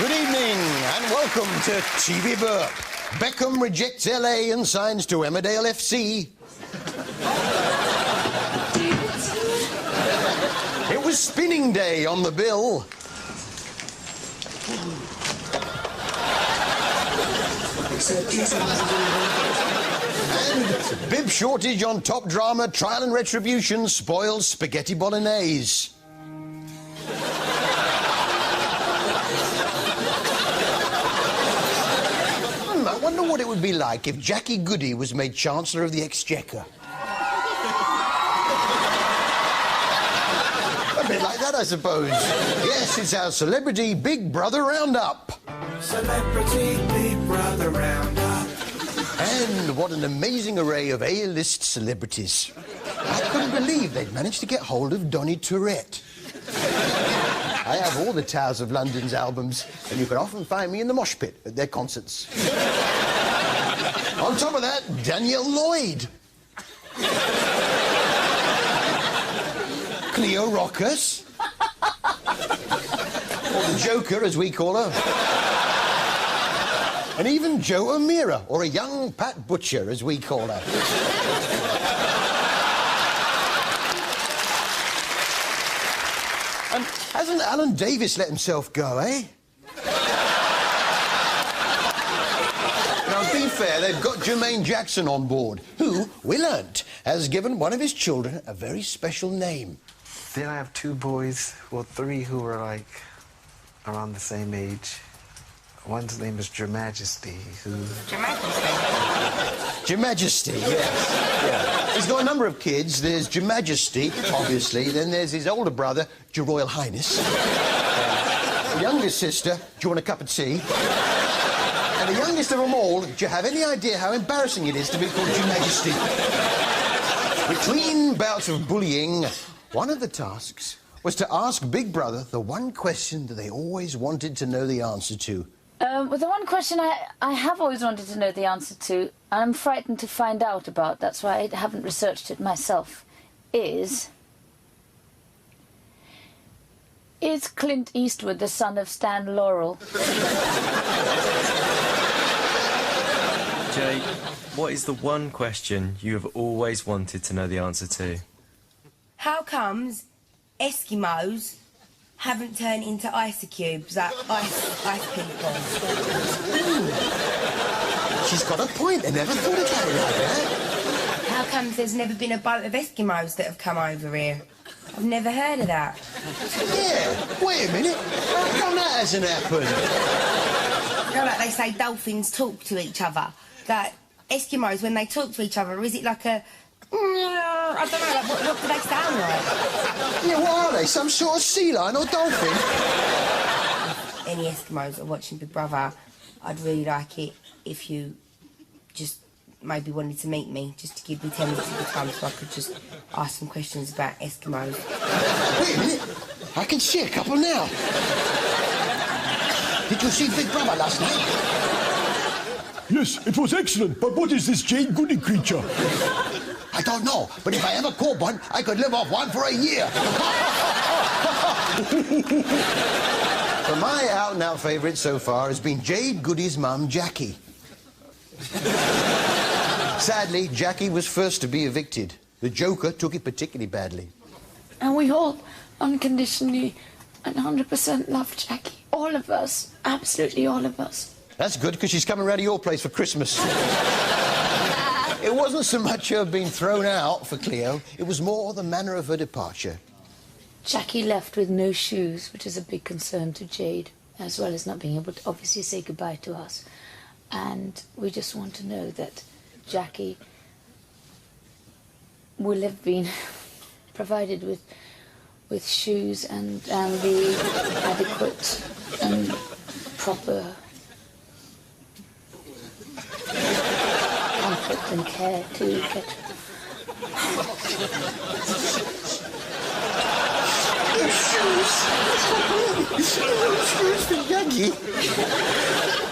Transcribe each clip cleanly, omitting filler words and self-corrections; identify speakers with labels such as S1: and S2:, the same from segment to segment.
S1: Good evening and welcome to TV Burp. Beckham rejects LA and signs to Emmerdale FC. It was spinning day on the bill. And bib shortage on top drama, Trial and Retribution spoils spaghetti bolognese. I wonder what it would be like if Jackie Goody was made Chancellor of the Exchequer. A bit like that, I suppose. Yes, it's our Celebrity Big Brother Roundup.
S2: Celebrity Big Brother Roundup.
S1: And what an amazing array of A-list celebrities. I couldn't believe they'd managed to get hold of Donny Tourette. I have all the Towers of London's albums, and you can often find me in the mosh pit at their concerts. On top of that, Danielle Lloyd. Cleo Rockus. Or the Joker, as we call her. And even Jo O'Meara, or a young Pat Butcher, as we call her. And hasn't Alan Davis let himself go, eh? Now, to be fair, they've got Jermaine Jackson on board, who, we learnt, has given one of his children a very special name.
S3: Then I have two boys, well, three who were, like, around the same age. One's name is Your Majesty, who...
S4: Your Majesty?
S1: Your Majesty, yes. Yeah. He's got a number of kids. There's Your Majesty, obviously. Then there's his older brother, Your Royal Highness. The youngest sister, do you want a cup of tea? And the youngest of them all, do you have any idea how embarrassing it is to be called Your Majesty? Between bouts of bullying, one of the tasks was to ask Big Brother the one question that they always wanted to know the answer to.
S5: Well, the one question I have always wanted to know the answer to, and I'm frightened to find out about, that's why I haven't researched it myself, is Clint Eastwood the son of Stan Laurel?
S6: Jay, what is the one question you have always wanted to know the answer to?
S4: How comes Eskimos haven't turned into ice cubes, like ice people?
S1: She's got a point. I never thought about it like that.
S4: How comes there's never been a boat of Eskimos that have come over here? I've never heard of that.
S1: Yeah, wait a minute. How come that hasn't happened?
S4: You know, like they say dolphins talk to each other. Like, Eskimos, when they talk to each other, is it like a... I don't know, like, what do they sound like?
S1: Yeah, what are they? Some sort of sea lion or dolphin?
S4: If any Eskimos are watching Big Brother, I'd really like it if you just maybe wanted to meet me, just to give me 10 minutes of your time so I could just ask some questions about Eskimos.
S1: Wait a minute. I can see a couple now. Did you see Big Brother last night?
S7: Yes, it was excellent, but what is this Jane Goody creature?
S1: I don't know, but if I ever caught one, I could live off one for a year. So my out-and-out favourite so far has been Jade Goody's mum, Jackie. Sadly, Jackie was first to be evicted. The Joker took it particularly badly.
S5: And we all unconditionally and 100% love Jackie. All of us. Absolutely all of us.
S1: That's good, because she's coming round to your place for Christmas. It wasn't so much her being thrown out for Cleo, it was more the manner of her departure.
S5: Jackie left with no shoes, which is a big concern to Jade, as well as not being able to obviously say goodbye to us. And we just want to know that Jackie will have been provided with shoes and the adequate and proper comfort and care to get.
S1: Shoes for Jackie.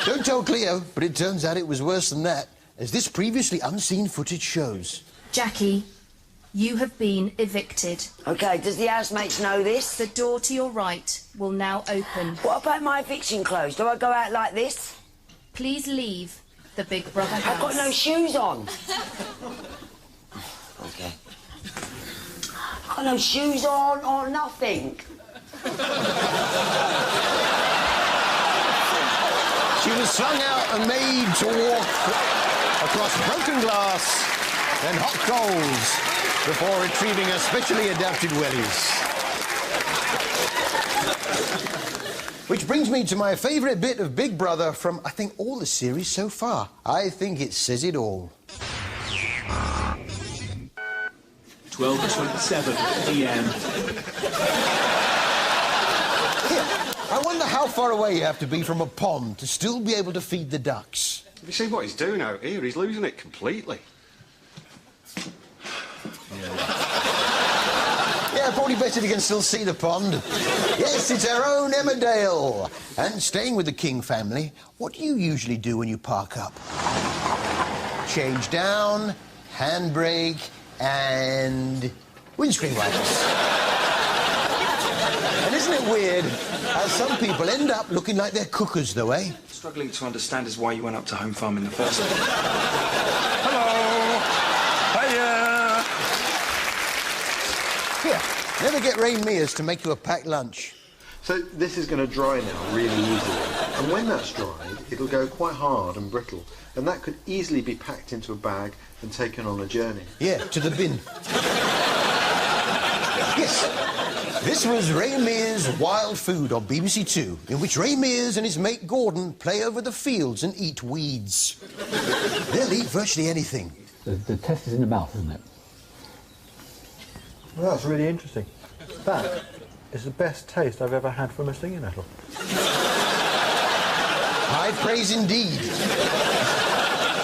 S1: Don't tell Cleo, but it turns out it was worse than that, as this previously unseen footage shows.
S4: Jackie,
S8: You have been evicted.
S9: OK, does the housemates know this?
S8: The door to your right will now open.
S9: What about my eviction clothes? Do I go out like this?
S8: Please leave the Big Brother house.
S9: I've got no shoes on. OK. I've got no shoes on or nothing.
S1: She was slung out and made to walk across broken glass and hot coals before retrieving her specially adapted wellies. Which brings me to my favourite bit of Big Brother from, I think, all the series so far. I think it says it all.
S10: 12:27 p.m.
S1: I wonder how far away you have to be from a pond to still be able to feed the ducks.
S11: Have you seen what he's doing out here? He's losing it completely.
S1: Yeah, probably better if you can still see the pond. Yes, it's our own Emmerdale. And staying with the King family, what do you usually do when you park up? Change down, handbrake, and windscreen wipers. And isn't it weird how some people end up looking like they're cookers, though, eh?
S10: Struggling to understand is why you went up to Home Farm in the first place.
S11: Hello! Hiya!
S1: Here, never get Ray Mears to make you a packed lunch.
S12: So this is going to dry now really easily. And when that's dried, it'll go quite hard and brittle. And that could easily be packed into a bag and taken on a journey.
S1: Yeah, to the bin. Yes, this was Ray Mears' Wild Food on BBC Two, in which Ray Mears and his mate Gordon play over the fields and eat weeds. They'll eat virtually anything.
S13: The test is in the mouth, isn't it?
S12: Well, that's really interesting. That is the best taste I've ever had from a stinging nettle.
S1: High praise indeed.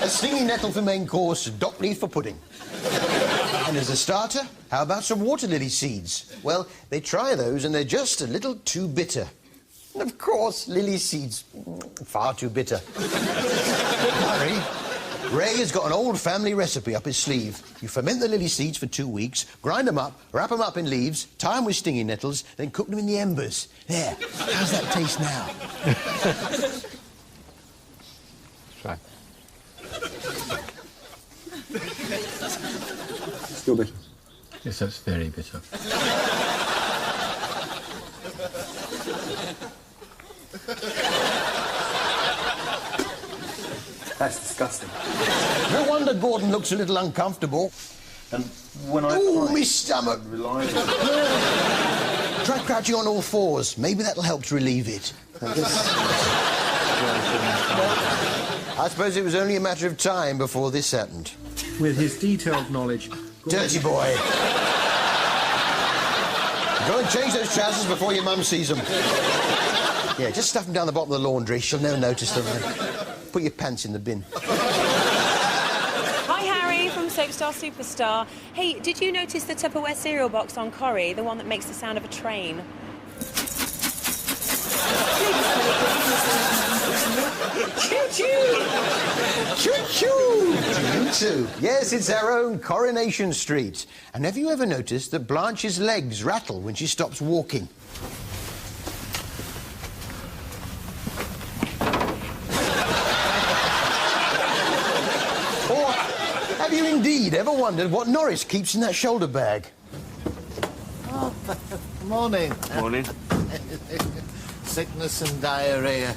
S1: A stinging nettle for main course, dock leaf for pudding. And as a starter, how about some water lily seeds? Well, they try those and they're just a little too bitter. And of course, lily seeds, far too bitter. Don't worry. Ray has got an old family recipe up his sleeve. You ferment the lily seeds for 2 weeks, grind them up, wrap them up in leaves, tie them with stinging nettles, then cook them in the embers. There, how's that taste now?
S13: Try. Still bitter. Yes, that's very bitter.
S12: That's disgusting.
S1: No wonder Gordon looks a little uncomfortable.
S12: And when I
S1: Ooh, my stomach! Try crouching on all fours. Maybe that'll help to relieve it. I suppose it was only a matter of time before this happened.
S14: With his detailed knowledge...
S1: Dirty boy. Go and change those trousers before your mum sees them. Yeah, just stuff them down the bottom of the laundry. She'll never notice them. Put your pants in the bin.
S15: Hi, Harry from Soapstar Superstar. Hey, did you notice the Tupperware cereal box on Corrie, the one that makes the sound of a train?
S1: Choo-choo! Choo-choo! You too. Yes, it's our own Coronation Street. And have you ever noticed that Blanche's legs rattle when she stops walking? Or have you indeed ever wondered what Norris keeps in that shoulder bag?
S16: Oh, morning.
S11: Morning.
S16: Sickness and diarrhea.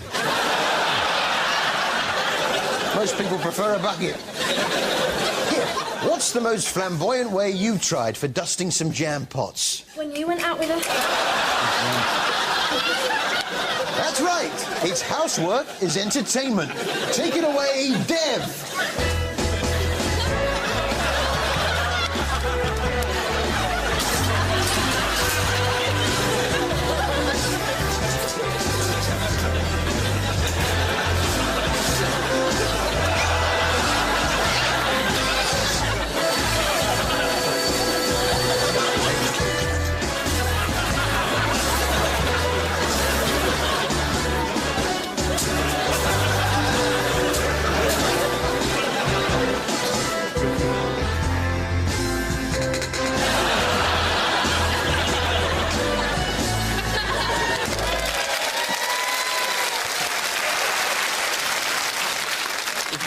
S1: Most people prefer a bucket. Here, what's the most flamboyant way you've tried for dusting some jam pots?
S17: When you went out with her.
S1: That's right. It's housework is entertainment. Take it away, Dev.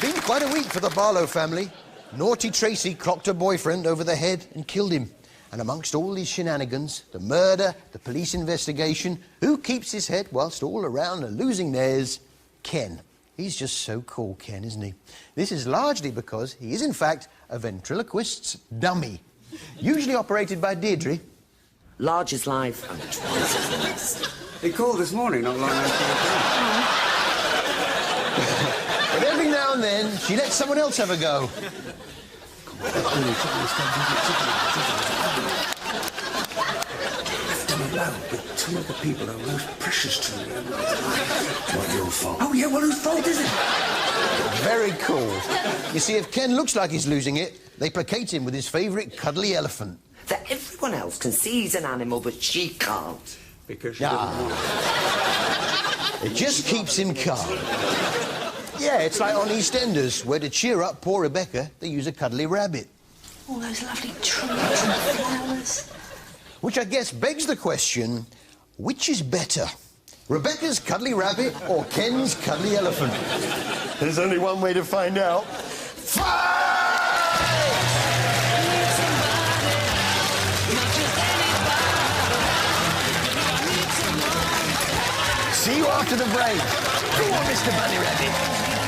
S1: Been quite a week for the Barlow family. Naughty Tracy clocked her boyfriend over the head and killed him. And amongst all these shenanigans, the murder, the police investigation, who keeps his head whilst all around are losing theirs? Ken. He's just so cool, Ken, isn't he? This is largely because he is, in fact, a ventriloquist's dummy. Usually operated by Deirdre.
S9: Large is live and twice as nice.
S17: He called this morning, not long after the
S1: But every now and then, she lets someone else have a go.
S17: But two of the people are most precious to me. It's not your fault. Oh, yeah, well, whose fault is it?
S1: Very cool. You see, if Ken looks like he's losing it, they placate him with his favourite cuddly elephant.
S9: That everyone else can see he's an animal, but she can't.
S17: Because she doesn't want it.
S1: It just keeps him calm. Yeah, it's like on EastEnders, where to cheer up poor Rebecca, they use a cuddly rabbit.
S5: All those lovely trees and flowers.
S1: Which I guess begs the question, which is better? Rebecca's cuddly rabbit or Ken's cuddly elephant? There's only one way to find out. See you after the break. Go on, Mr. Bunny Rabbit.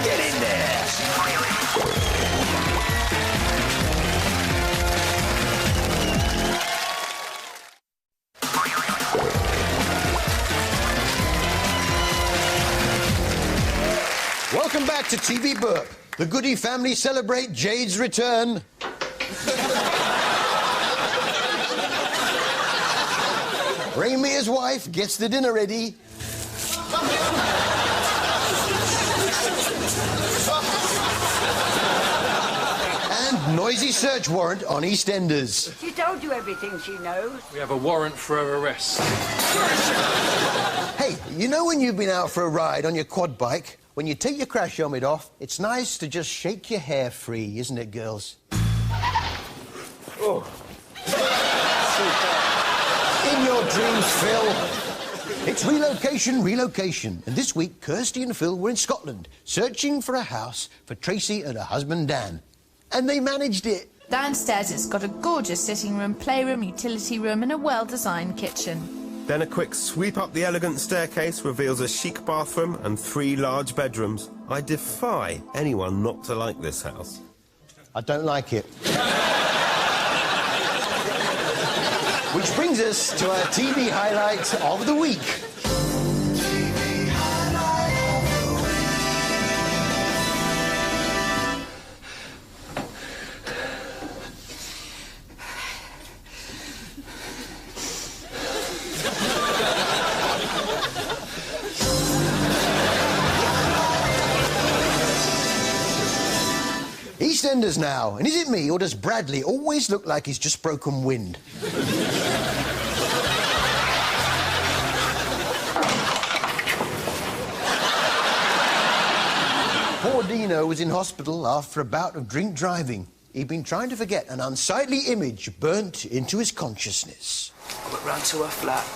S1: Get in there. Welcome back to TV Burp. The Goody family celebrate Jade's return. Ramia's wife gets the dinner ready. And noisy search warrant on EastEnders.
S18: She told you everything she knows.
S19: We have a warrant for her arrest.
S1: Hey, you know when you've been out for a ride on your quad bike, when you take your crash helmet off, it's nice to just shake your hair free, isn't it, girls? Oh. In your dreams, Phil. It's relocation. And this week, Kirsty and Phil were in Scotland, searching for a house for Tracy and her husband, Dan. And they managed it.
S20: Downstairs, it's got a gorgeous sitting room, playroom, utility room and a well-designed kitchen.
S21: Then a quick sweep up the elegant staircase reveals a chic bathroom and 3 large bedrooms. I defy anyone not to like this house.
S1: I don't like it. Which brings us to our TV highlight of the week. EastEnders now, and is it me, or does Bradley always look like he's just broken wind? Poor Dino was in hospital after a bout of drink driving. He'd been trying to forget an unsightly image burnt into his consciousness.
S10: I went round to her flat,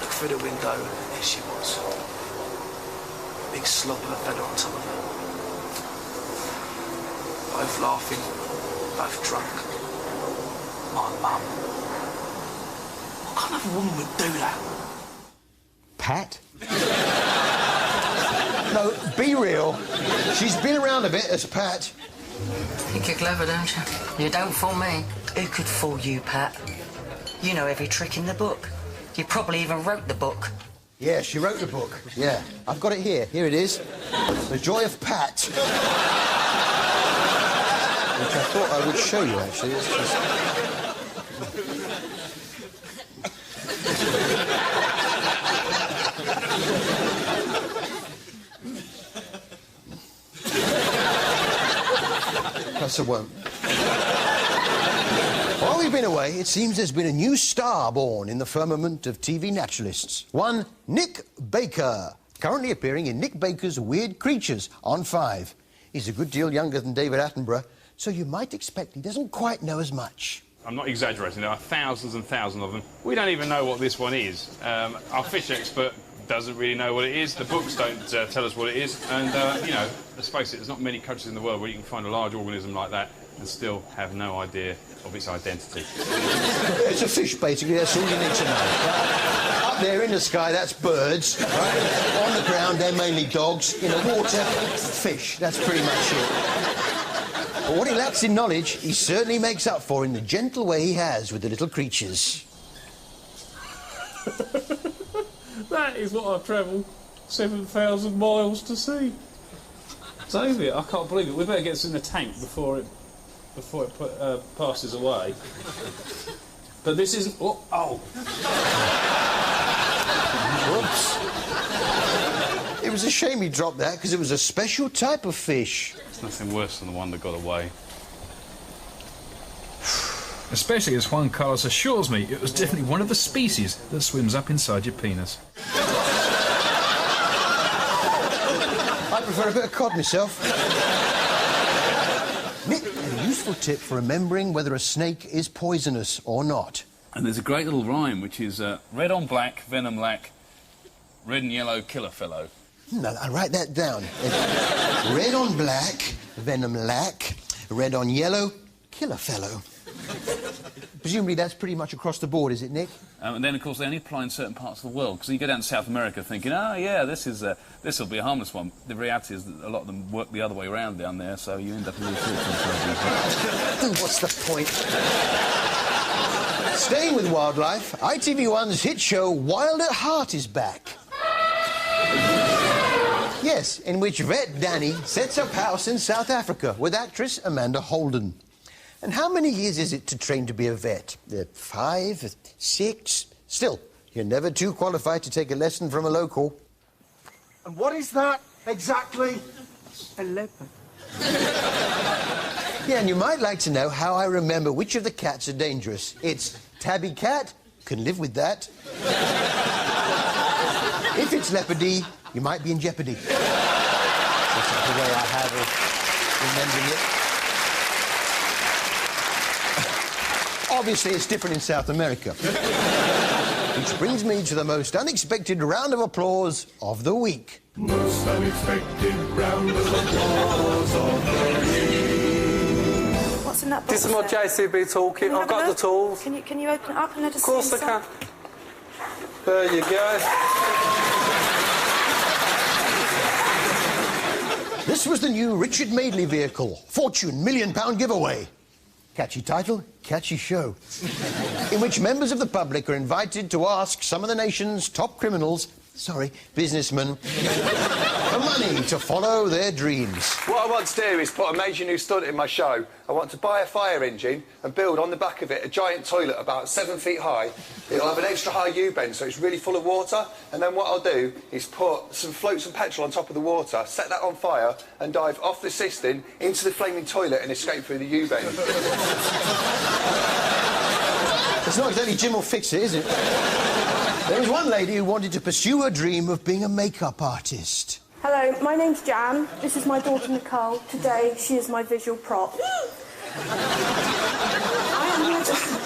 S10: looked through the window, and there she was. Big slop of a feather on top of her. Both laughing, both drunk. My mum. What kind of woman would do that?
S1: Pat? No, be real. She's been around a bit as Pat.
S22: Think you're clever, don't you? You don't fool me.
S9: Who could fool you, Pat? You know every trick in the book. You probably even wrote the book.
S1: Yeah, she wrote the book. Yeah, I've got it here. Here it is. The Joy of Pat. Which I thought I would show you, actually. It's just... Plus I won't. While we've been away, it seems there's been a new star born in the firmament of TV naturalists. One Nick Baker, currently appearing in Nick Baker's Weird Creatures on 5. He's a good deal younger than David Attenborough, so you might expect he doesn't quite know as much.
S23: I'm not exaggerating, there are thousands and thousands of them. We don't even know what this one is. Our fish expert,
S2: doesn't really know what it is. The books don't tell us what it is. And, you know, let's face it, there's not many countries in the world where you can find a large organism like that and still have no idea of its identity.
S1: It's a fish, basically. That's all you need to know. Up there in the sky, that's birds. Right? On the ground, they're mainly dogs. In the water, fish. That's pretty much it. But what he lacks in knowledge, he certainly makes up for in the gentle way he has with the little creatures.
S19: That is what I've travelled 7,000 miles to see. David, I can't believe it. We better get this in the tank before it passes away. But this isn't... Oh!
S1: Whoops. It was a shame he dropped that, because it was a special type of fish.
S2: There's nothing worse than the one that got away.
S3: Especially as Juan Carlos assures me it was definitely one of the species that swims up inside your penis.
S1: I prefer a bit of cod myself. Nick, a useful tip for remembering whether a snake is poisonous or not.
S19: And there's a great little rhyme, which is red on black, venom lack, red and yellow, killer fellow.
S1: No, I'll write that down. Red on black, venom lack, red on yellow, killer fellow. Presumably that's pretty much across the board, is it, Nick?
S19: And then, of course, they only apply in certain parts of the world, because you go down to South America thinking, oh, yeah, this will be a harmless one. The reality is that a lot of them work the other way around down there, so you end up in all sorts of
S1: What's the point? Staying with wildlife, ITV1's hit show Wild at Heart is back. Yes, in which vet Danny sets up house in South Africa with actress Amanda Holden. And how many years is it to train to be a vet? 5, 6? Still, you're never too qualified to take a lesson from a local.
S17: And what is that exactly?
S18: A leopard.
S1: Yeah, and you might like to know how I remember which of the cats are dangerous. It's tabby cat, can live with that. If it's leopardy, you might be in jeopardy. That's the way I have of remembering it. Obviously, it's different in South America. Which brings me to the most unexpected round of applause of the week.
S23: Most unexpected round of applause of the week.
S24: What's in that box?
S25: This is my JCB toolkit. I've got the tools.
S24: Can you open it up and let us
S25: see? Of course I can. There you go.
S1: This was the new Richard Madeley vehicle, Fortune £1 million giveaway. Catchy title, catchy show. In which members of the public are invited to ask some of the nation's top criminals, businessmen, for money to follow their dreams.
S26: What I want to do is put a major new stunt in my show. I want to buy a fire engine and build on the back of it a giant toilet about 7 feet high. It'll have an extra high U-bend, so it's really full of water. And then what I'll do is float some petrol on top of the water, set that on fire, and dive off the cistern into the flaming toilet and escape through the U-bend.
S1: It's not exactly Jim will fix it, is it? There was one lady who wanted to pursue her dream of being a makeup artist.
S24: Hello, my name's Jan. This is my daughter Nicole. Today, she is my visual prop.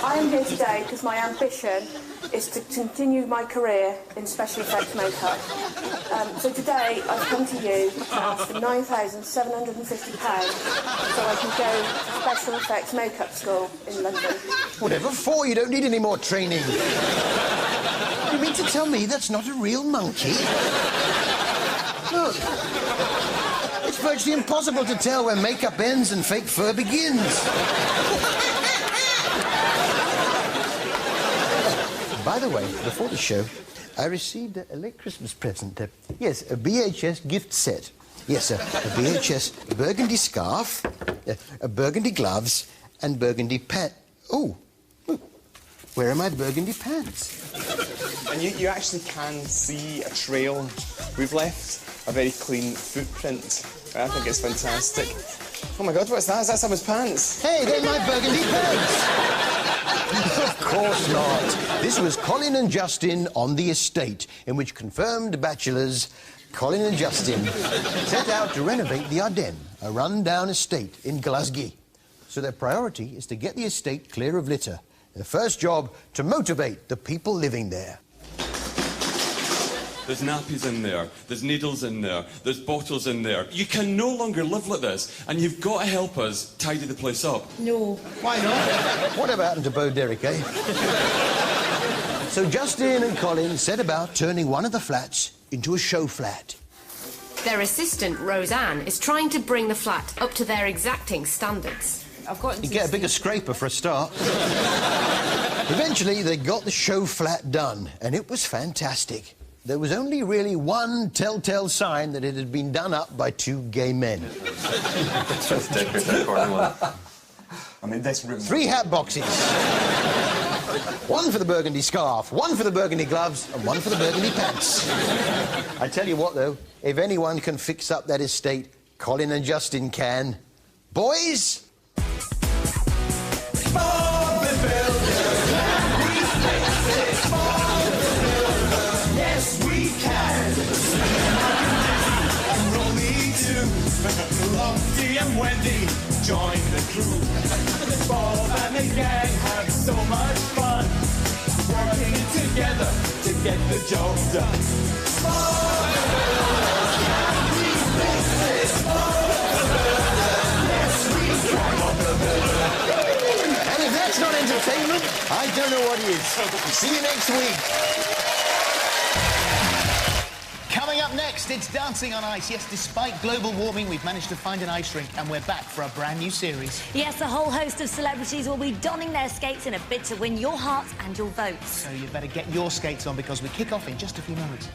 S24: I am here today because my ambition is to continue my career in special effects makeup. So today, I've come to you to ask for £9,750 so I can go to special effects makeup school in London.
S1: Whatever for? You don't need any more training. You mean to tell me that's not a real monkey? Look. It's virtually impossible to tell where makeup ends and fake fur begins. By the way, before the show, I received a late Christmas present. Yes, a BHS gift set. Yes, a BHS burgundy scarf, burgundy gloves, and burgundy pants. Oh, where are my burgundy pants?
S27: And you actually can see a trail we've left, a very clean footprint. I think it's fantastic. Oh my God, what's that? Is that someone's pants?
S1: Hey, they're my burgundy pants! Of course not. This was Colin and Justin on the estate, in which confirmed bachelors, Colin and Justin, set out to renovate the Ardennes, a run-down estate in Glasgow. So their priority is to get the estate clear of litter. Their first job, to motivate the people living there.
S4: There's nappies in there. There's needles in there. There's bottles in there. You can no longer live like this, and you've got to help us tidy the place up.
S1: No. Why not? Whatever happened to Bo Derek, eh? So Justin and Colin set about turning one of the flats into a show flat.
S6: Their assistant, Roseanne, is trying to bring the flat up to their exacting standards.
S1: You get a bigger scraper for a start. Eventually, they got the show flat done, and it was fantastic. There was only really one telltale sign that it had been done up by two gay men.
S27: I mean, this room...
S1: 3 hat boxes. 1 for the burgundy scarf, 1 for the burgundy gloves, and 1 for the burgundy pants. I tell you what, though, if anyone can fix up that estate, Colin and Justin can. Boys...
S23: Yes, we can. Rolly too. Lofty and Wendy join the crew. Bob and the gang have so much fun, working together to get the job done. Yes, we can.
S1: And if that's not entertainment, I don't know what is. See you next week.
S16: Coming up next, it's Dancing on Ice. Yes, despite global warming, we've managed to find an ice rink, and we're back for a brand new series.
S7: Yes, a whole host of celebrities will be donning their skates in a bid to win your hearts and your votes.
S16: So you better get your skates on, because we kick off in just a few moments.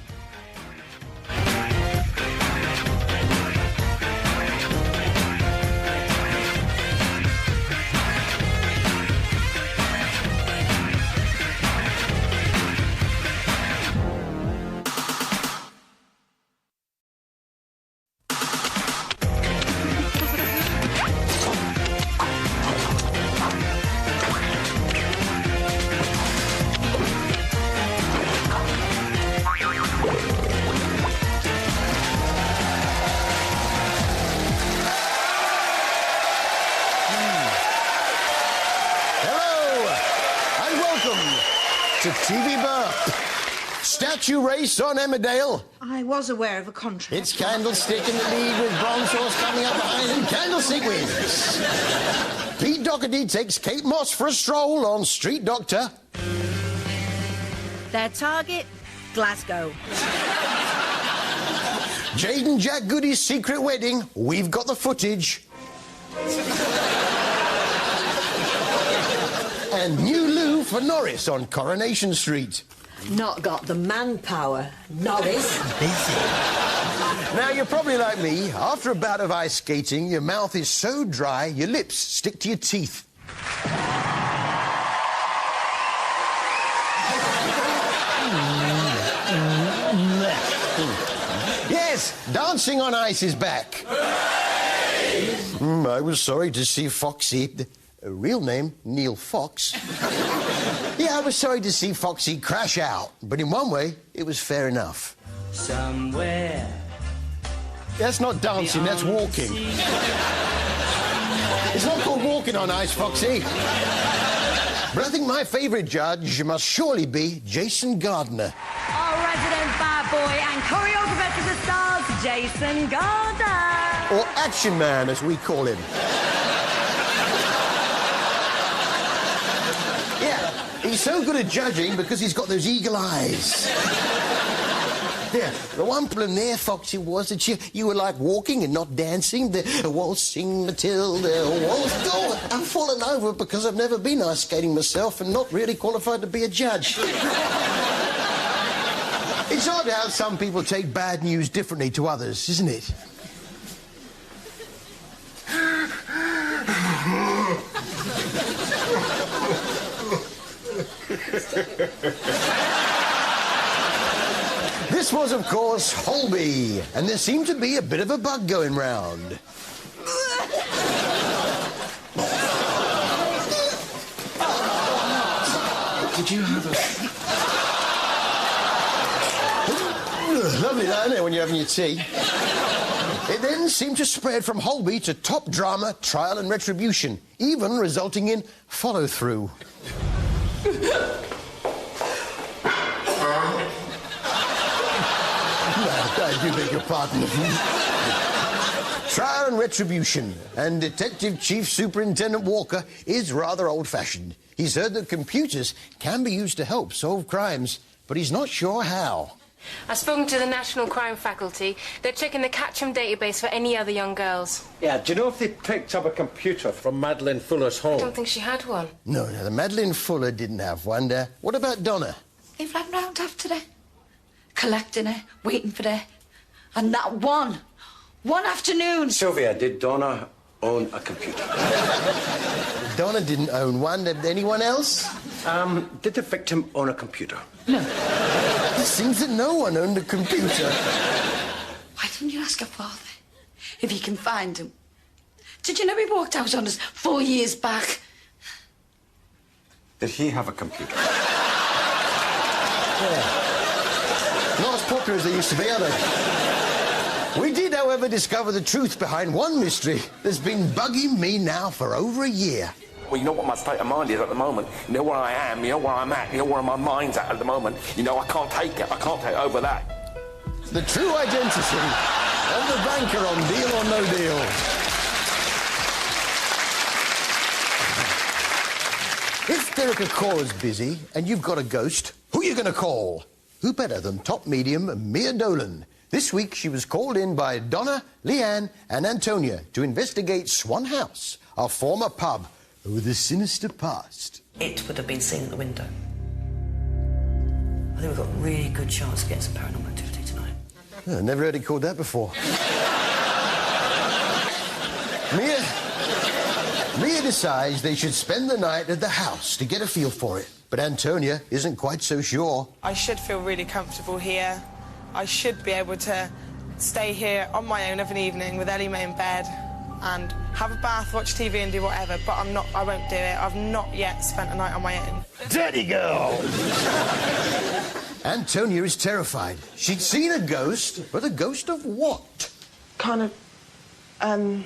S1: To TV Burp. Statue race on Emmerdale.
S18: I was aware of a contract.
S1: It's Candlestick in the lead with Bronze Horse coming up behind him. Candlestick wins. Pete Doherty takes Kate Moss for a stroll on Street Doctor.
S18: Their target, Glasgow.
S1: Jade and Jack Goody's secret wedding. We've got the footage. And new loo for Norris on Coronation Street.
S18: Not got the manpower, Norris.
S1: Busy. Now, you're probably like me. After a bout of ice skating, your mouth is so dry, your lips stick to your teeth. Yes, Dancing on Ice is back. I was sorry to see Foxy... real name, Neil Fox. Yeah, I was sorry to see Foxy crash out, but in one way, it was fair enough.
S23: Somewhere.
S1: That's not dancing, that's walking. It's not called walking on ice, Foxy. But I think my favourite judge must surely be Jason Gardner.
S7: Our resident bad boy and choreographer to the stars, Jason Gardner.
S1: Or Action Man, as we call him. He's so good at judging because he's got those eagle eyes. Yeah, the one problem there, Foxy, was that you were like walking and not dancing. The waltzing Matilda, waltz. Oh, I've fallen over because I've never been ice skating myself and not really qualified to be a judge. It's odd how some people take bad news differently to others, isn't it? This was, of course, Holby, and there seemed to be a bit of a bug going round.
S27: Did you have a...
S1: Lovely, isn't it, when you're having your tea? It then seemed to spread from Holby to top drama, trial and retribution, even resulting in follow-through. I do beg your pardon. Trial and retribution. And Detective Chief Superintendent Walker is rather old-fashioned. He's heard that computers can be used to help solve crimes, but he's not sure how.
S6: I've spoken to the National Crime Faculty. They're checking the Catchem database for any other young girls.
S5: Yeah, do you know if they picked up a computer from Madeleine Fuller's
S6: I
S5: home?
S6: don't think she had one.
S1: No, the Madeleine Fuller didn't have one. What about Donna?
S18: They've run round after her, collecting her, waiting for her. And that one afternoon...
S17: Sylvia, did Donna own a computer?
S1: Donna didn't own one. Did anyone else?
S17: Did the victim own a computer?
S18: No.
S1: It seems that no one owned a computer.
S18: Why don't you ask her father if he can find him? Did you know he walked out on us 4 years back?
S17: Did he have a computer?
S1: Yeah. Not as popular as they used to be, are they? We did, however, discover the truth behind one mystery that's been bugging me now for over a year.
S8: Well, you know what my state of mind is at the moment. You know where I am, you know where I'm at, you know where my mind's at the moment. You know, I can't take it. I can't take over that.
S1: The true identity of the banker on Deal or No Deal. If Derek Acorah's busy and you've got a ghost, who are you going to call? Who better than top medium Mia Dolan? This week she was called in by Donna, Leanne and Antonia to investigate Swan House, a former pub with a sinister past.
S9: It would have been seen at the window. I think we've got a really good chance of getting some paranormal activity tonight.
S1: Oh, I never heard it called that before. Mia decides they should spend the night at the house to get a feel for it. But Antonia isn't quite so sure.
S11: I should feel really comfortable here. I should be able to stay here on my own of an evening with Ellie Mae in bed and have a bath, watch TV and do whatever, but I won't do it. I've not yet spent a night on my own.
S1: Dirty girl! Antonia is terrified. She'd seen a ghost, but a ghost of what?
S11: Kind of, a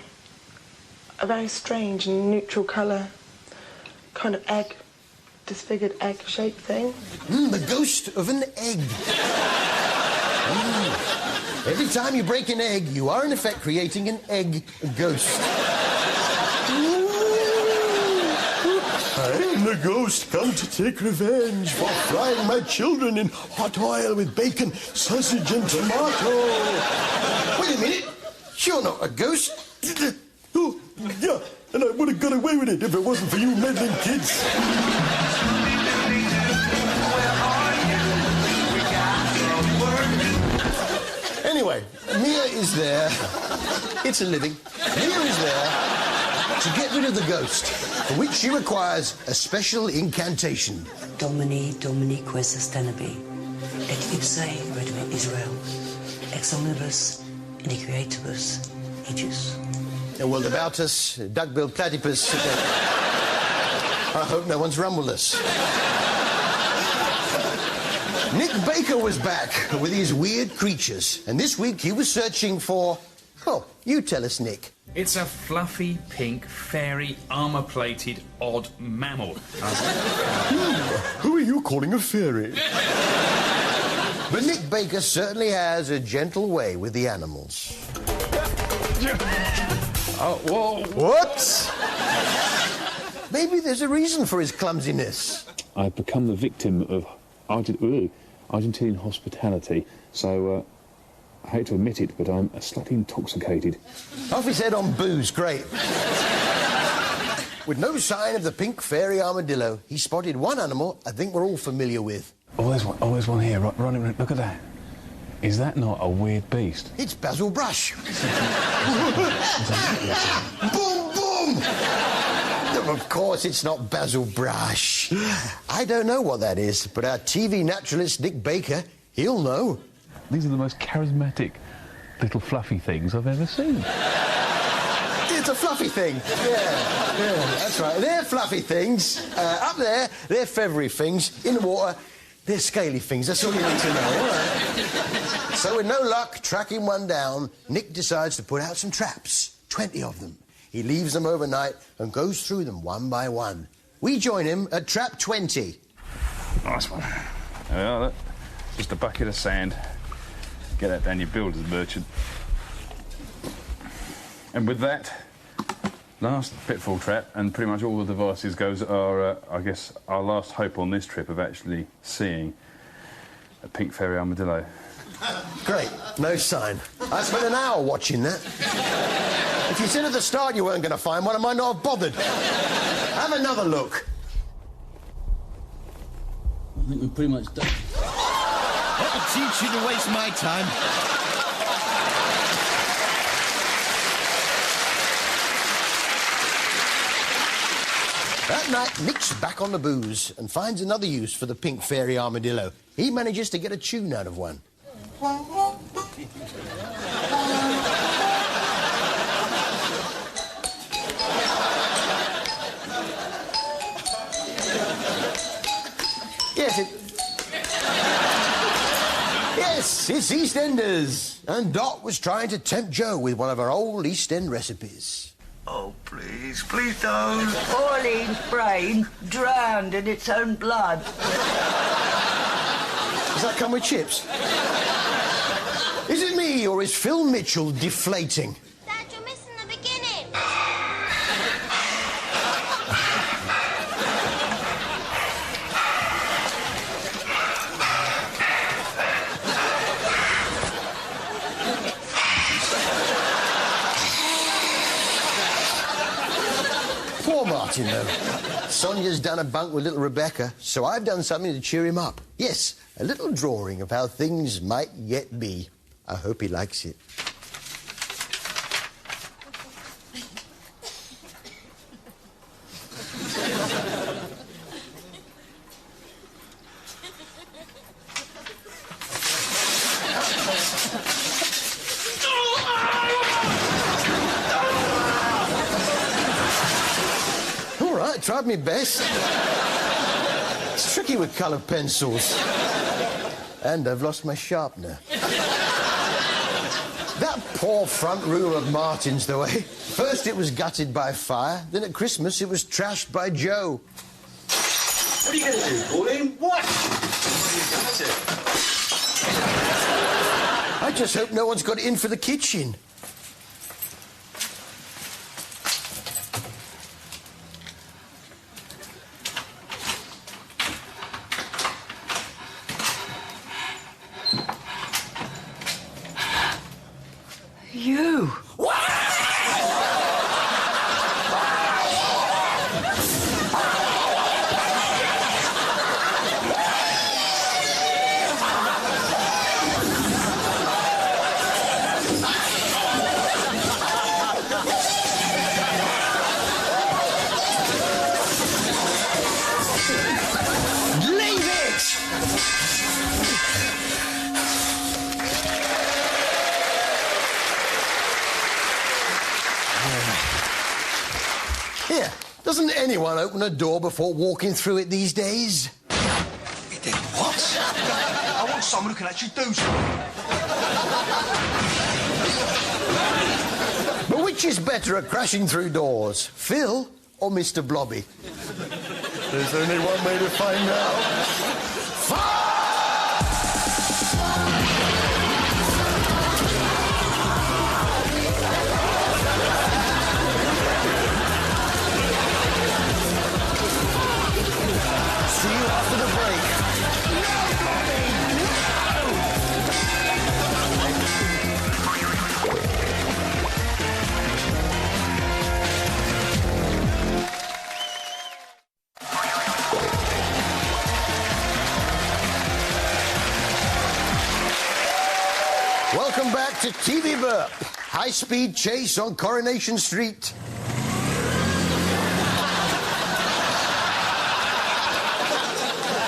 S11: very strange and neutral colour, kind of egg, disfigured egg-shaped thing.
S1: The ghost of an egg. Every time you break an egg, you are in effect creating an egg ghost. I am the ghost come to take revenge for frying my children in hot oil with bacon, sausage and tomato. Wait a minute. You're not a ghost.
S12: Oh, yeah, and I would have got away with it if it wasn't for you meddling kids.
S1: Anyway, Mia is there. It's a living. Mia is there to get rid of the ghost, for which she requires a special incantation.
S9: Domini, Domini, quesas tenebi, et ipse redime Israel, ex omnibus, iniquietibus, aegis.
S1: A world about us, duck-billed platypus. I hope no one's run with us. Nick Baker was back with his weird creatures, and this week he was searching for... Oh, you tell us, Nick.
S3: It's a fluffy, pink, fairy, armour-plated, odd mammal.
S12: Who are you calling a fairy?
S1: But Nick Baker certainly has a gentle way with the animals.
S3: Oh, whoa.
S1: What? Maybe there's a reason for his clumsiness.
S13: I've become the victim of Argentinian hospitality, so I hate to admit it, but I'm slightly intoxicated.
S1: Off his head on booze, great. With no sign of the pink fairy armadillo, he spotted one animal I think we're all familiar with.
S13: Oh, there's one here. Right, look at that. Is that not a weird beast?
S1: It's Basil Brush. Boom, boom! No, of course it's not Basil Brush. I don't know what that is, but our TV naturalist Nick Baker, he'll know.
S13: These are the most charismatic little fluffy things I've ever seen.
S1: It's a fluffy thing. Yeah, that's right. They're fluffy things. Up there, they're feathery things. In the water, they're scaly things. That's all you need to know, all right? So with no luck tracking one down, Nick decides to put out some traps. 20 of them. He leaves them overnight and goes through them one by one. We join him at trap 20.
S3: Nice one. There we are, look. Just a bucket of sand.
S13: Get that down your builder's merchant. And with that, last pitfall trap, and pretty much all the devices goes are, I guess, our last hope on this trip of actually seeing a pink fairy armadillo.
S1: Great, no sign. I spent an hour watching that. If you said at the start you weren't going to find one, I might not have bothered. Have another look.
S17: I think we're pretty much done.
S1: That'll teach you to waste my time. That night, Nick's back on the booze and finds another use for the pink fairy armadillo. He manages to get a tune out of one. Yes, it's EastEnders. And Dot was trying to tempt Joe with one of her old East End recipes.
S17: Oh, please, please don't.
S9: Pauline's brain drowned in its own blood.
S1: Does that come with chips? Is it me, or is Phil Mitchell deflating?
S2: Dad, you're missing the beginning.
S1: Poor Martin, though. Sonia's done a bunk with little Rebecca, so I've done something to cheer him up. Yes, a little drawing of how things might yet be. I hope he likes it. All right, tried my best. It's tricky with coloured pencils. And I've lost my sharpener. That poor front room of Martin's, though, eh? First it was gutted by fire, then at Christmas it was trashed by Joe.
S17: What are you going to do, Pauline? What? What are you going to
S1: I just hope no one's got in for the kitchen.
S9: You.
S1: Leave it! Here, doesn't anyone open a door before walking through it these days?
S17: You did what? I want someone who can actually do something.
S1: But which is better at crashing through doors, Phil or Mr. Blobby? There's only one way to find out. See you after the break. Welcome back to TV Burp. High-speed chase on Coronation Street.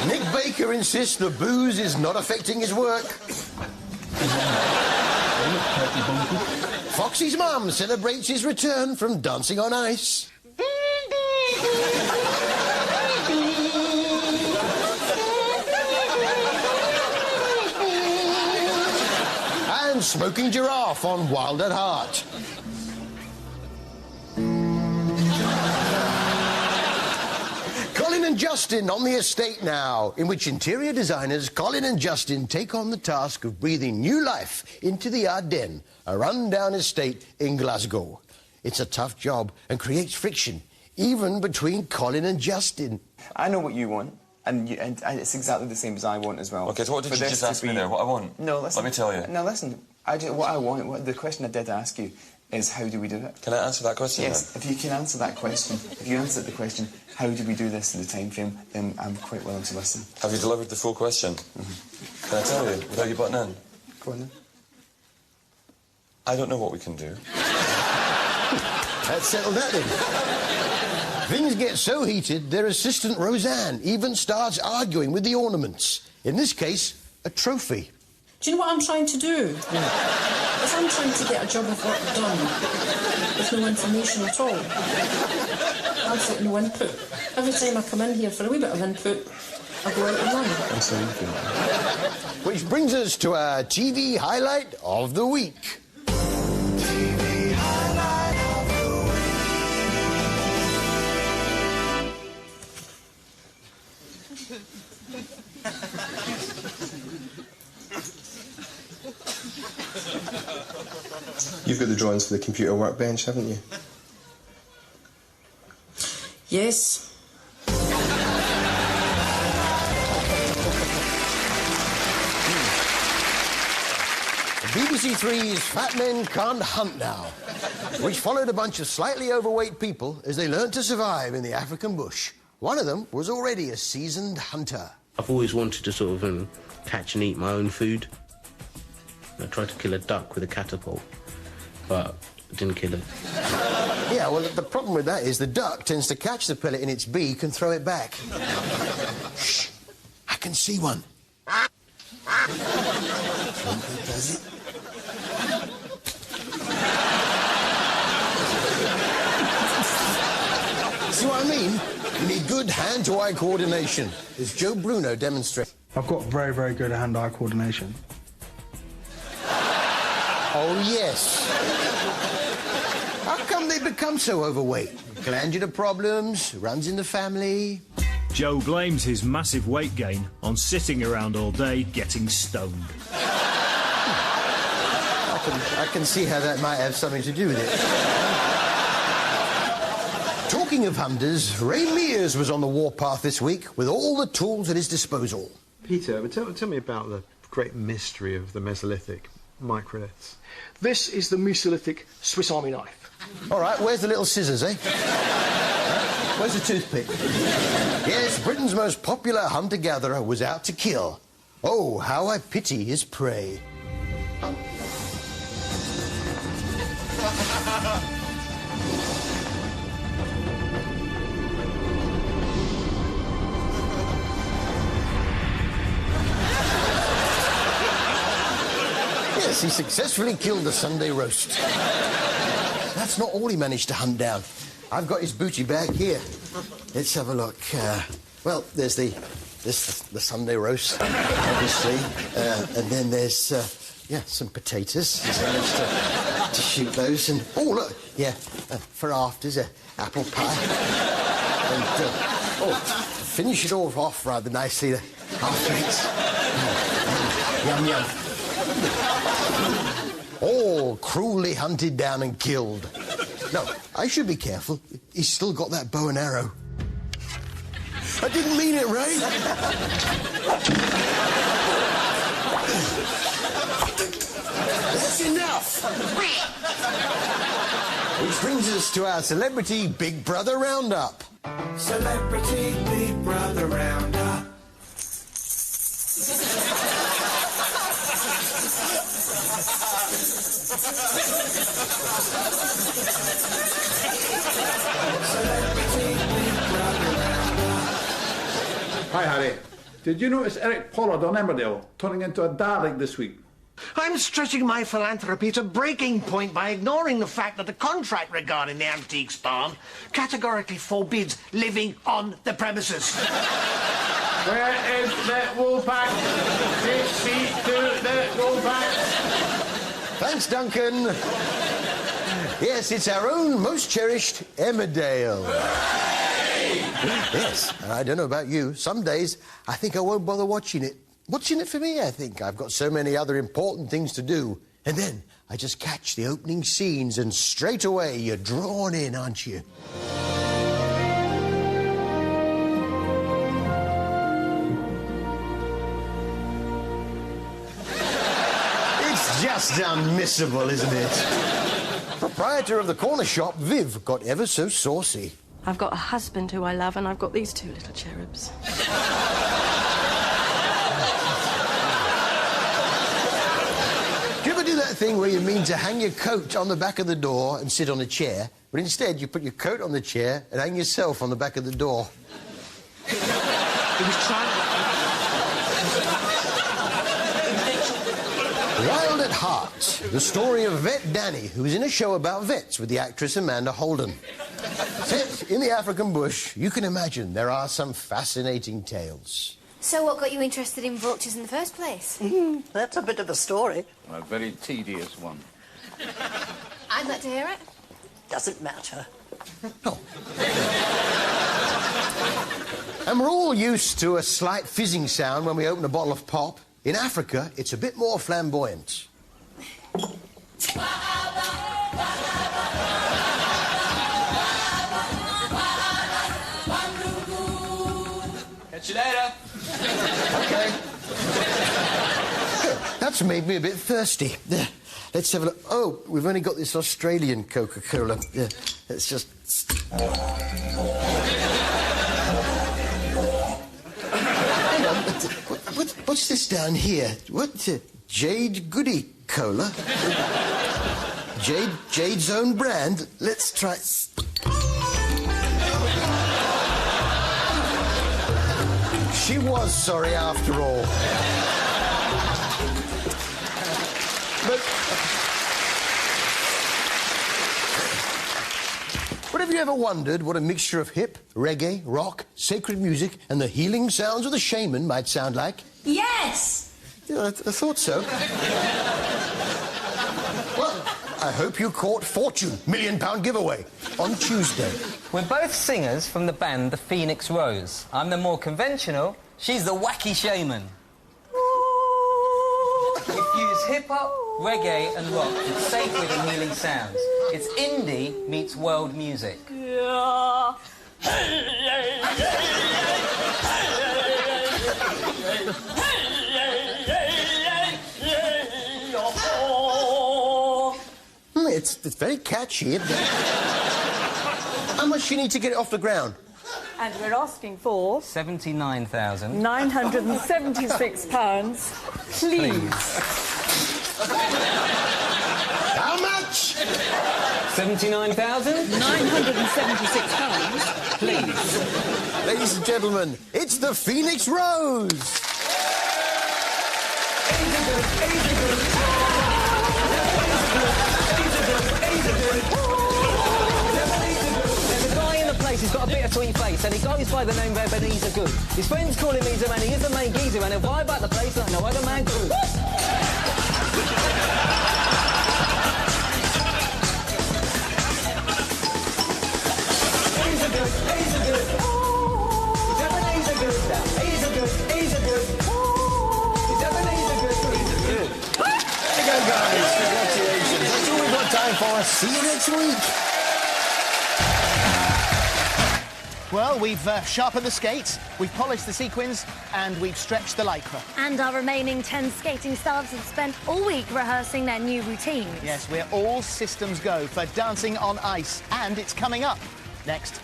S1: Nick Baker insists the booze is not affecting his work. Foxy's mum celebrates his return from dancing on ice. And Smoking Giraffe on Wild at Heart. Colin and Justin on the estate now, in which interior designers Colin and Justin take on the task of breathing new life into the Ardennes, a run-down estate in Glasgow. It's a tough job and creates friction, even between Colin and Justin.
S27: I know what you want, and it's exactly the same as I want as well.
S4: OK, so what did you just ask me there? What I want?
S27: No, listen.
S4: Let me tell you.
S27: No, listen. The question I did ask you is how do we do it?
S4: Can I answer that question?
S27: Yes,
S4: then?
S27: if you can answer that question, if you answer the question, how do we do this in the time frame, then I'm quite willing to listen.
S4: Have you delivered the full question? Can I tell you, without you butting in?
S27: Go on then.
S4: I don't know what we can do.
S1: Let's settle that then. Things get so heated, their assistant Roseanne even starts arguing with the ornaments. In this case, a trophy.
S10: Do you know what I'm trying to do? Is I'm trying to get a job of work done with no information at all. Absolutely no input. Every time I come in here for a wee bit of input, I go out and run.
S27: I'm sorry you feel that.
S1: Which brings us to our TV highlight of the week.
S23: TV highlight of the
S27: You've got the drawings for the computer workbench, haven't you?
S10: Yes.
S1: BBC Three's Fat Men Can't Hunt Now, which followed a bunch of slightly overweight people as they learned to survive in the African bush. One of them was already a seasoned hunter.
S14: I've always wanted to sort of catch and eat my own food. I tried to kill a duck with a catapult, but I didn't kill it.
S1: Yeah, well, the problem with that is the duck tends to catch the pellet in its beak and throw it back. Shh! I can see one. Does it? See what I mean? You need good hand-to-eye coordination, as Joe Bruno demonstrates.
S15: I've got very, very good hand-eye coordination.
S1: Oh, yes. How come they become so overweight? Glandular problems, runs in the family...
S19: Joe blames his massive weight gain on sitting around all day getting stoned.
S1: I can see how that might have something to do with it. Talking of hunters, Ray Mears was on the warpath this week with all the tools at his disposal.
S20: Peter, tell me about the great mystery of the Mesolithic microliths. This is the Mesolithic Swiss Army knife.
S1: All right, where's the little scissors, eh? Where's the toothpick? Yes, Britain's most popular hunter-gatherer was out to kill. Oh, how I pity his prey. Yes, he successfully killed the Sunday roast. That's not all he managed to hunt down. I've got his booty bag here. Let's have a look. Well, there's the Sunday roast, obviously, and then there's some potatoes. He's managed to shoot those, and oh look, for afters, apple pie, and finish it all off rather nicely. After yum yum. All cruelly hunted down and killed. No, I should be careful. He's still got that bow and arrow. I didn't mean it, Ray. That's enough. Which brings us to our Celebrity Big Brother Roundup.
S23: Celebrity Big Brother Roundup.
S12: Hi, Harry. Did you notice Eric Pollard on Emmerdale turning into a Dalek this week?
S16: I'm stretching my philanthropy to breaking point by ignoring the fact that the contract regarding the antiques barn categorically forbids living on the premises.
S12: Where is the wool pack? Take me to the wool pack.
S1: Thanks, Duncan. Yes, it's our own most cherished Emmerdale. Yes, and I don't know about you. Some days, I think I won't bother watching it. What's in it for me, I think? I've got so many other important things to do. And then I just catch the opening scenes and straight away you're drawn in, aren't you? It's just unmissable, isn't it? Proprietor of the corner shop, Viv, got ever so saucy.
S5: I've got a husband who I love, and I've got these two little cherubs.
S1: Do you ever do that thing where you mean to hang your coat on the back of the door and sit on a chair, but instead you put your coat on the chair and hang yourself on the back of the door?
S16: He was trying to...
S1: Wild at Heart, the story of Vet Danny, who was in a show about vets with the actress Amanda Holden. Set in the African bush, you can imagine there are some fascinating tales.
S2: So what got you interested in vultures in the first place?
S16: That's a bit of a story.
S7: A very tedious one.
S2: I'd like to hear it.
S16: Doesn't matter.
S1: And we're all used to a slight fizzing sound when we open a bottle of pop. In Africa, it's a bit more flamboyant.
S27: Catch you later.
S1: OK. That's made me a bit thirsty. Let's have a look. Oh, we've only got this Australian Coca-Cola. Let's just... Hang on. What's this down here? What? Jade Goody Cola? Jade's own brand? Let's try... She was sorry after all. But have you ever wondered what a mixture of hip, reggae, rock, sacred music and the healing sounds of the shaman might sound like?
S18: Yes!
S1: Yeah, I thought so. Well, I hope you caught Fortune, £1 million giveaway, on Tuesday.
S21: We're both singers from the band The Phoenix Rose. I'm the more conventional, she's the wacky shaman. We fuse hip-hop, reggae and rock with sacred and healing sounds. It's indie meets world music.
S1: It's very catchy. How much do you need to get it off the ground?
S5: And we're asking for...
S21: £79,000.
S5: £976, please.
S1: How much?
S21: £79,000?
S5: £976,
S21: please.
S1: Ladies and gentlemen, it's the Phoenix Rose.
S21: He's got a bit of sweet face and he goes by the name of Ebenezer Good. His friends call him Easer Man, he is the main geezer and he'll vibe about the place like no other man could. Easer Good, Easer Good. He's Ebenezer Good now. Easer Good, Easer Good. He's Ebenezer Good, Easer Good.
S1: There you go, guys. Congratulations. That's all we've got time for. See you next week.
S22: Well, we've sharpened the skates, we've polished the sequins, and we've stretched the lycra.
S24: And our remaining 10 skating stars have spent all week rehearsing their new routines.
S22: Yes, we're all systems go for dancing on ice, and it's coming up next.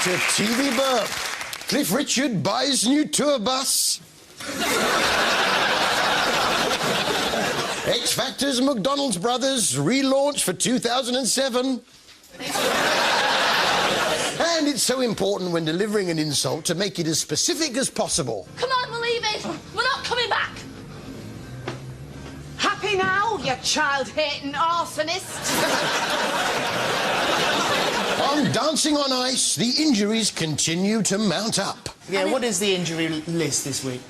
S1: To TV Burp. Cliff Richard buys new tour bus. X Factor's McDonald's Brothers relaunch for 2007. And it's so important when delivering an insult to make it as specific as possible.
S18: Come on, we're leaving. We're not coming back.
S9: Happy now, you child-hating arsonist?
S1: On Dancing on Ice, the injuries continue to mount up.
S22: Yeah, what is the injury list this week?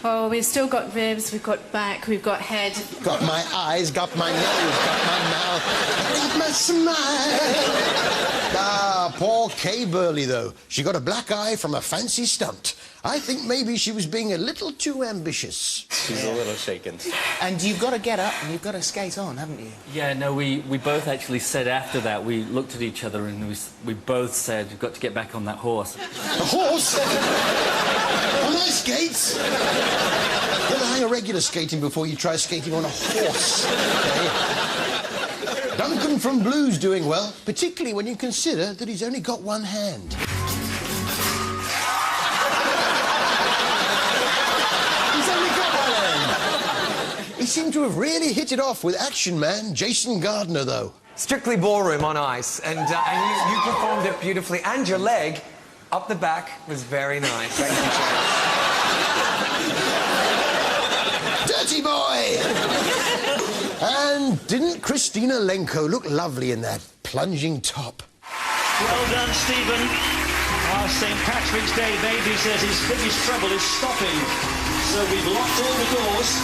S3: Oh, we've still got ribs, we've got back, we've got head.
S1: Got my eyes, got my nose, got my mouth, got my smile. Ah, poor Kay Burley, though. She got a black eye from a fancy stunt. I think maybe she was being a little too ambitious.
S27: She's a little shaken.
S22: And you've got to get up and you've got to skate on, haven't you?
S6: Yeah, no, we both actually said after that, we looked at each other and we both said, we've got to get back on that horse.
S1: A horse? On ice skates? You have to hang a regular skating before you try skating on a horse. Okay? Duncan from Blues doing well, particularly when you consider that he's only got one hand. He seemed to have really hit it off with action man Jason Gardner, though.
S8: Strictly ballroom on ice, and you performed it beautifully, and your leg up the back was very nice. Thank you,
S1: Dirty boy! And didn't Christina Lenko look lovely in that plunging top?
S11: Well done, Stephen. Our St. Patrick's Day baby says his biggest trouble is stopping. So we've locked all the doors.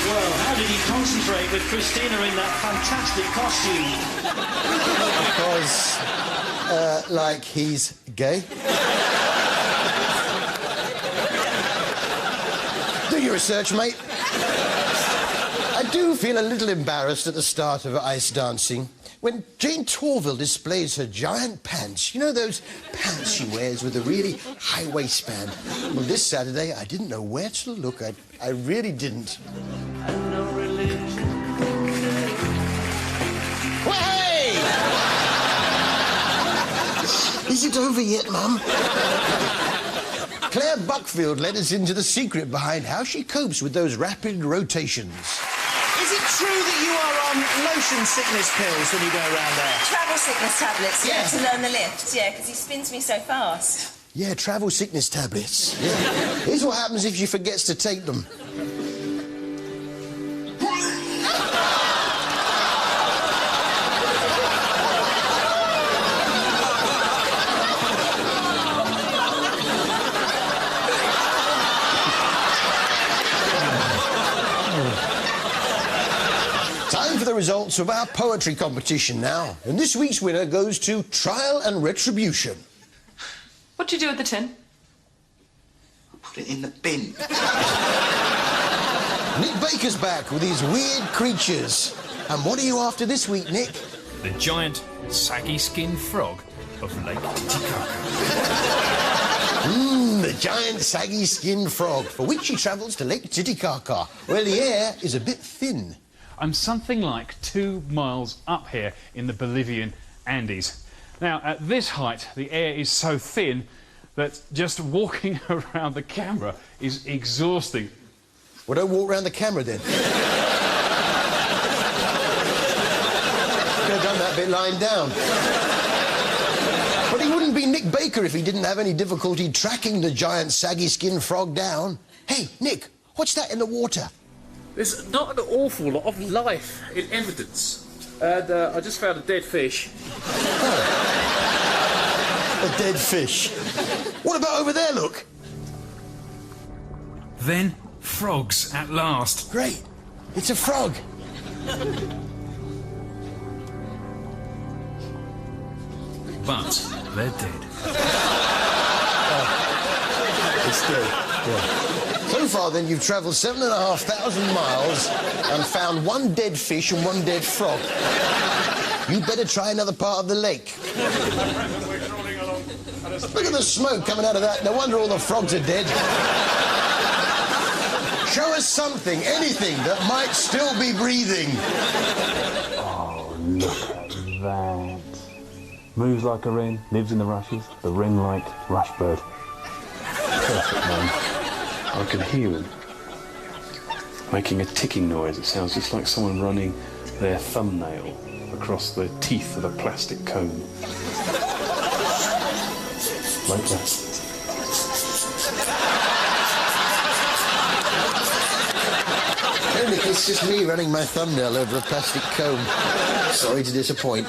S11: Well, how did he concentrate with Christina in that fantastic costume?
S1: Because, like, he's gay? Do your research, mate. I do feel a little embarrassed at the start of ice dancing when Jane Torville displays her giant pants. You know those pants she wears with a really high waistband? Well, this Saturday, I didn't know where to look. I really didn't. Well, hey! Is it over yet, Mum? Claire Buckfield led us into the secret behind how she copes with those rapid rotations.
S22: Is it true that you are on motion sickness pills when you go around there?
S13: Travel sickness tablets,
S22: Yeah.
S13: to learn the lift, yeah, because he spins me so fast.
S1: Yeah, travel sickness tablets. Yeah. Here's what happens if she forgets to take them. Time for the results of our poetry competition now. And this week's winner goes to Trial and Retribution.
S3: What do you do with the tin?
S17: Put it in the bin.
S1: Nick Baker's back with his weird creatures. And what are you after this week, Nick?
S19: The giant, saggy-skinned frog of Lake Titicaca.
S1: The giant, saggy-skinned frog, for which he travels to Lake Titicaca, where the air is a bit thin.
S25: I'm something like 2 miles up here in the Bolivian Andes. Now, at this height, the air is so thin that just walking around the camera is exhausting.
S1: Well, don't walk around the camera, then. Could have done that bit lying down. But he wouldn't be Nick Baker if he didn't have any difficulty tracking the giant, saggy-skinned frog down. Hey, Nick, what's that in the water?
S25: There's not an awful lot of life in evidence. And I just found a dead fish.
S1: A dead fish. What about over there, look?
S19: Then, frogs at last.
S1: Great. It's a frog.
S19: But they're dead.
S1: It's dead. Yeah. So far, then, you've travelled 7,500 miles and found one dead fish and one dead frog. You'd better try another part of the lake. Look at the smoke coming out of that. No wonder all the frogs are dead. Show us something, anything, that might still be breathing.
S26: Oh, look at that. Moves like a wren, lives in the rushes, the wren-like rushbird. Perfect name. I can hear him. making a ticking noise. It sounds just like someone running their thumbnail across the teeth of a plastic comb. Like that.
S1: Only it's just me running my thumbnail over a plastic comb. Sorry to disappoint.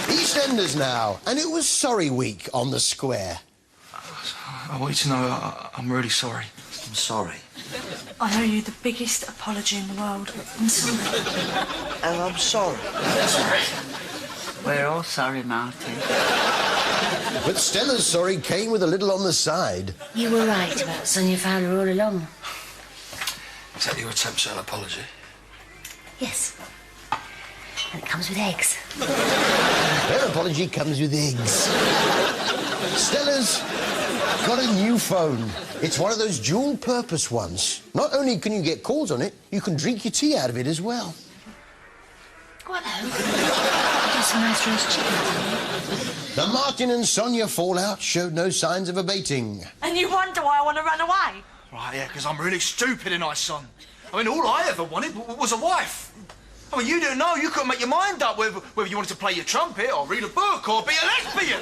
S1: EastEnders now, and it was sorry week on the square.
S17: I want you to know I'm really sorry. I'm sorry.
S18: I owe you the biggest apology in the world. I'm sorry.
S16: And I'm sorry.
S17: Sorry.
S9: We're all sorry, Martin.
S1: But Stella's sorry came with a little on the side.
S4: You were right about Sonia Fowler all along.
S17: Is that your attempt at an apology?
S4: Yes. And it comes with eggs.
S1: Her apology comes with eggs. Stella's got a new phone. It's one of those dual-purpose ones. Not only can you get calls on it, you can drink your tea out of it as well.
S4: Oh, hello. Just some nice roast chicken.
S1: The Martin and Sonia fallout showed no signs of abating.
S18: And you wonder why I want to run away?
S17: Right, yeah, because I'm really stupid, and I, son. I mean, all I ever wanted was a wife. I mean, you didn't know. You couldn't make your mind up whether you wanted to play your trumpet or read a book or be a lesbian.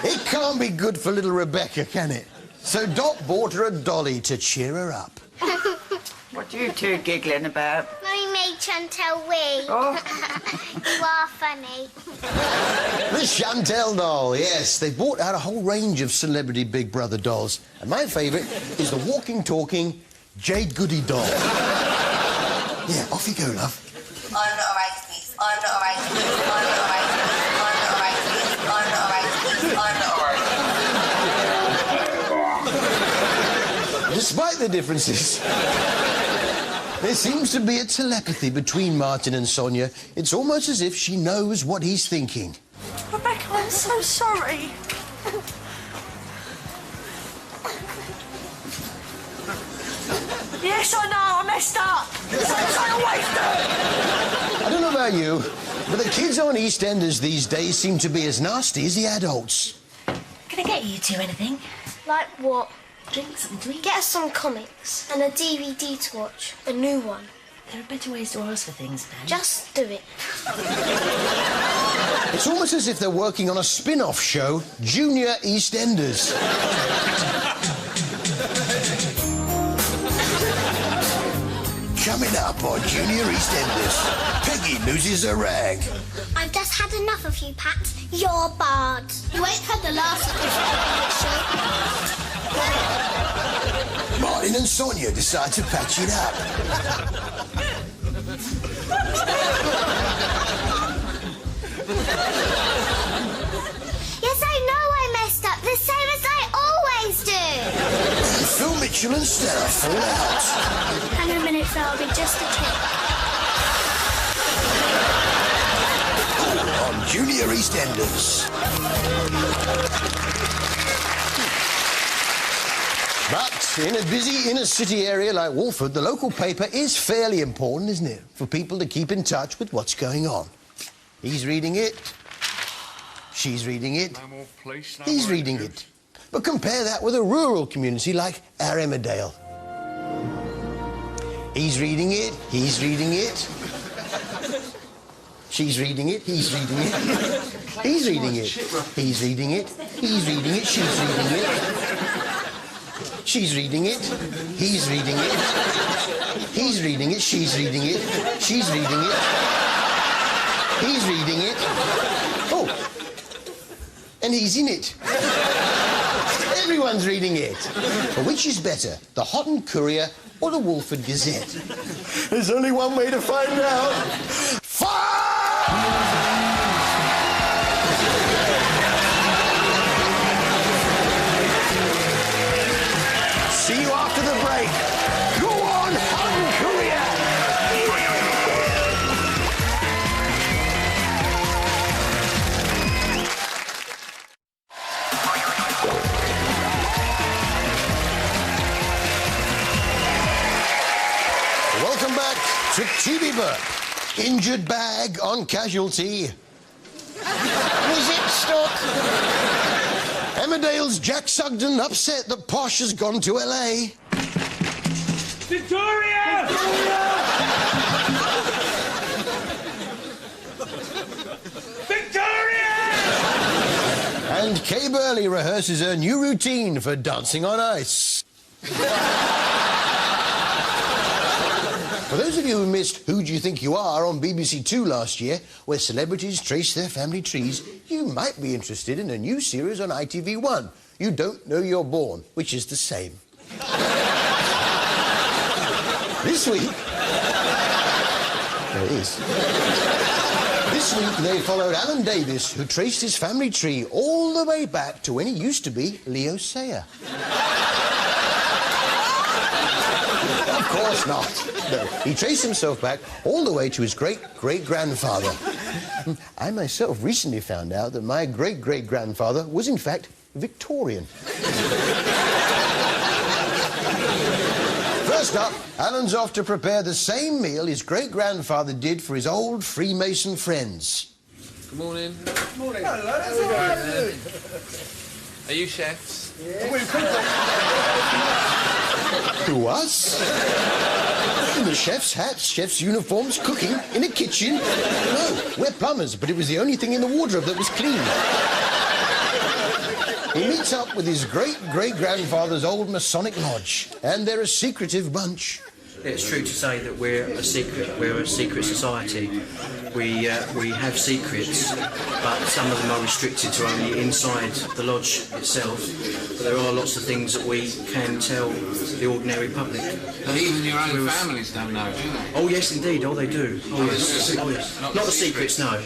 S1: It can't be good for little Rebecca, can it? So Doc bought her a dolly to cheer her up.
S9: What are you two giggling about?
S10: Mummy made Chantel wee.
S9: Oh.
S10: You are funny.
S1: The Chantel doll, yes. They brought out a whole range of celebrity Big Brother dolls. And my favourite is the walking, talking Jade Goody doll. Yeah, off you go, love.
S13: I'm not a racist. I'm not a racist. I'm not a racist. I'm not a racist. I'm not a racist. I'm not a racist.
S1: Despite the differences, there seems to be a telepathy between Martin and Sonia. It's almost as if she knows what he's thinking.
S18: Rebecca, I'm so sorry. Yes, I know, I messed up. I always do.
S1: I don't know about you, but the kids on EastEnders these days seem to be as nasty as the adults.
S24: Can I get you two anything?
S10: Like what?
S24: Drink something to eat.
S10: Get us some comics and a DVD to watch. A new one.
S24: There are better ways to ask for things, Dan.
S10: Just do it.
S1: It's almost as if they're working on a spin-off show, Junior EastEnders. Coming up on Junior EastEnders, Peggy loses a rag.
S10: I've just had enough of you, Pat. You're barred. You ain't had the last of this
S1: Martin and Sonia decide to patch it up.
S10: Yes, I know I messed up, the same as I always do.
S1: Phil Mitchell and Stella fall out.
S10: Hang on a minute, Phil, I'll be just a tick.
S1: On Junior EastEnders. But in a busy inner-city area like Walford, the local paper is fairly important, isn't it? For people to keep in touch with what's going on. He's reading it. She's reading it.
S17: No more police, no
S1: He's
S17: more
S1: reading
S17: interviews.
S1: it. But compare that with a rural community like our Emmerdale. He's reading it. He's reading it. She's reading it. He's reading it. He's reading it. He's reading it. He's reading it. She's reading it. She's reading it. He's reading it. He's reading it. She's reading it. She's reading it. He's reading it. Oh. And he's in it. Everyone's reading it. But which is better, the Houghton Courier or the Walford Gazette? There's only one way to find out. See you after the break. Go on, Houghton Courier! Welcome back to TV Burp. Injured bag on casualty. Was it stuck? Emmerdale's Jack Sugden upset that Posh has gone to LA.
S21: Victoria! Victoria!
S1: And Kay Burley rehearses her new routine for Dancing on Ice. For those of you who missed Who Do You Think You Are on BBC Two last year, where celebrities trace their family trees, you might be interested in a new series on ITV1, You Don't Know You're Born, which is the same. This week... There it is. This week they followed Alan Davis, who traced his family tree all the way back to when he used to be Leo Sayer. Of course not. No, he traced himself back all the way to his great-great-grandfather. I myself recently found out that my great-great-grandfather was, in fact, Victorian. First up, Alan's off to prepare the same meal his great-grandfather did for his old Freemason friends.
S2: Good morning.
S21: Good morning. Hello.
S2: Are you chefs?
S21: Yeah.
S1: Who, us? In the chef's hats, chef's uniforms, cooking, in a kitchen. No, we're plumbers, but it was the only thing in the wardrobe that was clean. He meets up with his great-great-grandfather's old Masonic lodge, and they're a secretive bunch.
S7: It's true to say that we're a secret society. We have secrets, but some of them are restricted to only inside the lodge itself. But there are lots of things that we can tell the ordinary public.
S2: But even your own families don't know, do they?
S7: Oh yes, indeed. Oh, they do. Oh yes. Oh yes. Not the secrets, no.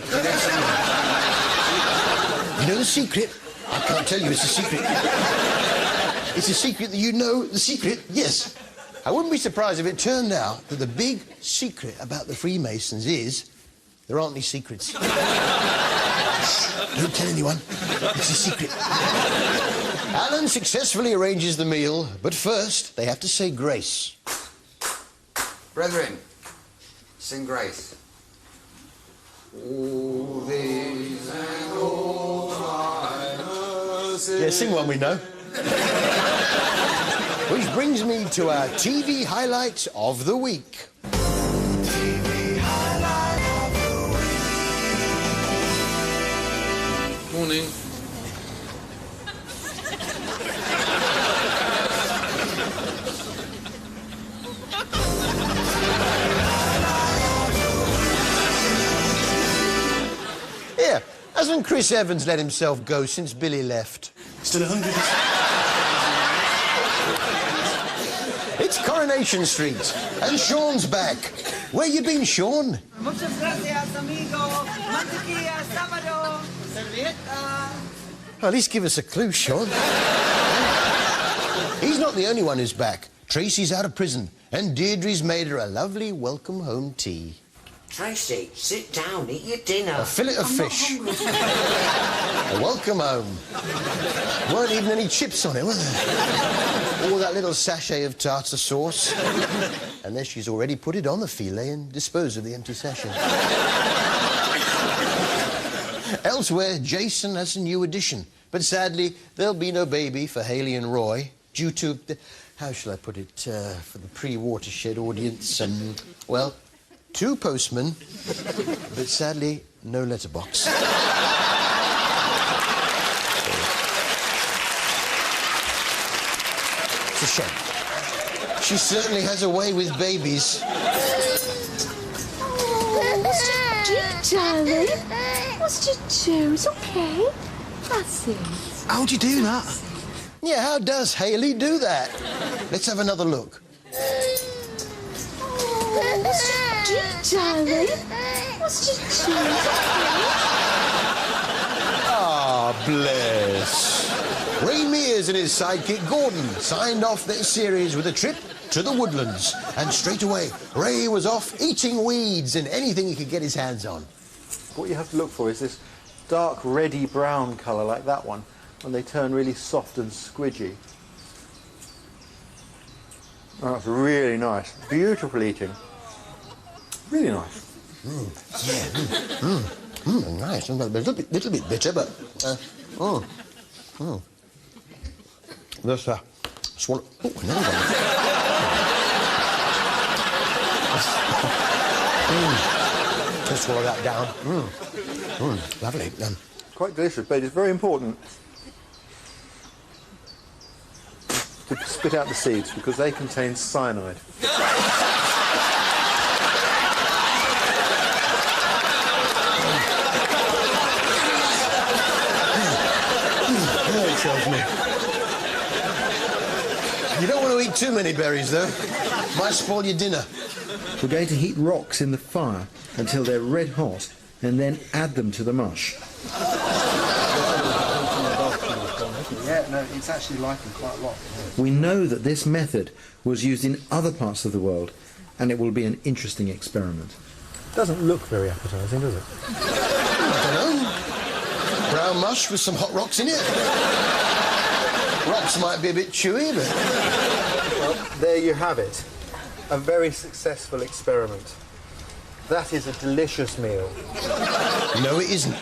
S1: You know the secret? I can't tell you it's a secret. It's a secret that you know the secret, yes. I wouldn't be surprised if it turned out that the big secret about the Freemasons is there aren't any secrets. Don't tell anyone. It's a secret. Alan successfully arranges the meal, but first they have to say grace.
S12: Brethren, sing grace. All these and all my mercies.
S1: Yeah, sing one we know. Which brings me to our TV highlight of the week.
S12: TV highlight of the week.
S2: Morning.
S1: Here, hasn't Chris Evans let himself go since Billy left?
S21: Still 100.
S1: It's Coronation Street, and Sean's back. Where you been, Sean?
S21: Muchas gracias, amigo. Mantequilla, sábado. Servieta.
S1: Well, at least give us a clue, Sean. He's not the only one who's back. Tracy's out of prison, and Deirdre's made her a lovely welcome-home tea.
S14: Tracy, sit down, eat your dinner.
S1: A fillet of fish. A welcome home. Weren't even any chips on it, were there? All that little sachet of tartar sauce. Unless she's already put it on the filet and disposed of the empty sachet. Elsewhere, Jason has a new addition. But sadly, there'll be no baby for Hayley and Roy due to... how shall I put it? For the pre-Watershed audience, well... 2 postmen, but sadly, no letterbox. It's a shame. She certainly has a way with babies.
S24: Oh, what's to do, darling? What's to do? It's okay. That's it.
S1: How'd you do that? Yeah, how does Hayley do that? Let's have another look.
S24: What's to do, darling? What's to do?
S1: Ah, bless. Ray Mears and his sidekick Gordon signed off their series with a trip to the woodlands. And straight away, Ray was off eating weeds and anything he could get his hands on.
S15: What you have to look for is this dark reddy brown colour like that one, when they turn really soft and squidgy. Oh, that's really nice. Beautiful eating. Really nice.
S1: Nice. A little bit bitter, but... Just swallow... Oh, another one. Just swallow that down. Lovely.
S15: Quite delicious, but it's very important to spit out the seeds because they contain cyanide.
S1: It tells me. You don't want to eat too many berries, though. Might spoil your dinner.
S5: We're going to heat rocks in the fire until they're red hot and then add them to the mush.
S15: Yeah, no, it's actually likened quite a lot.
S5: We know that this method was used in other parts of the world, and it will be an interesting experiment.
S15: Doesn't look very appetising, does it?
S1: I don't know. Brown mush with some hot rocks in it. Rocks might be a bit chewy, but...
S15: Well, there you have it. A very successful experiment. That is a delicious meal.
S1: No, it isn't.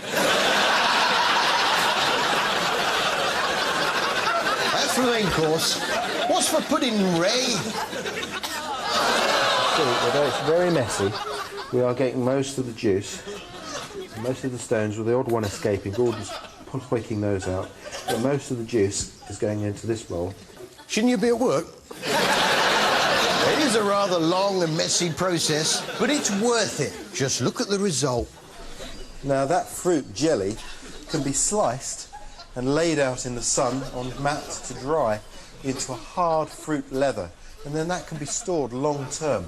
S1: That's the main course. What's for pudding, Ray?
S15: Although it's very messy, we are getting most of the juice, most of the stones, with the odd one escaping. Gordon's picking those out. But most of the juice is going into this bowl.
S1: Shouldn't you be at work? It is a rather long and messy process, but it's worth it. Just look at the result.
S15: Now, that fruit jelly can be sliced and laid out in the sun on mats to dry into a hard fruit leather, and then that can be stored long term.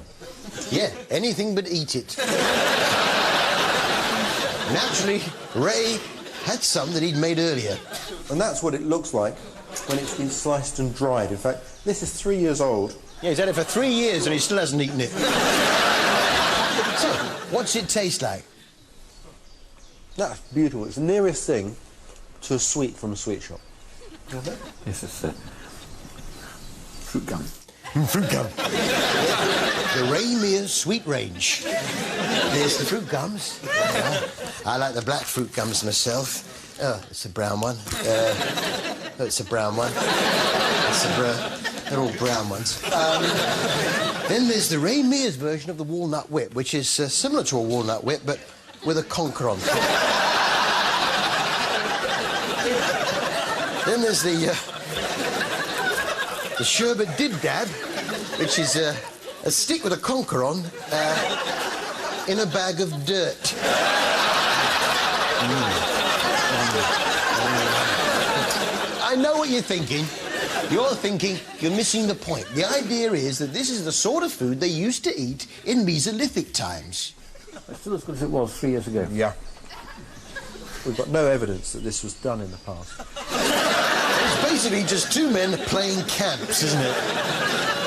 S1: Yeah, anything but eat it. Naturally, Ray had some that he'd made earlier.
S15: And that's what it looks like when it's been sliced and dried. In fact, this is 3 years old.
S1: Yeah, he's had it for 3 years and he still hasn't eaten it. So, what's it taste like?
S15: That's beautiful. It's the nearest thing to a sweet from a sweet shop.
S26: Yes, it's fruit gum.
S1: Fruit gum. The Rainier Sweet Range. There's the fruit gums. I like the black fruit gums myself. Oh, it's a brown one. Oh, it's a brown one. It's a brown... They're all brown ones. Then there's the Ray Mears version of the walnut whip, which is similar to a walnut whip, but with a conker on top. Then there's the sherbet dib-dab, which is a stick with a conker on in a bag of dirt. I know what you're thinking. You're thinking you're missing the point. The idea is that this is the sort of food they used to eat in Mesolithic times.
S26: It's still as good as it was 3 years ago.
S15: Yeah. We've got no evidence that this was done in the past.
S1: It's basically just two men playing camps, isn't it?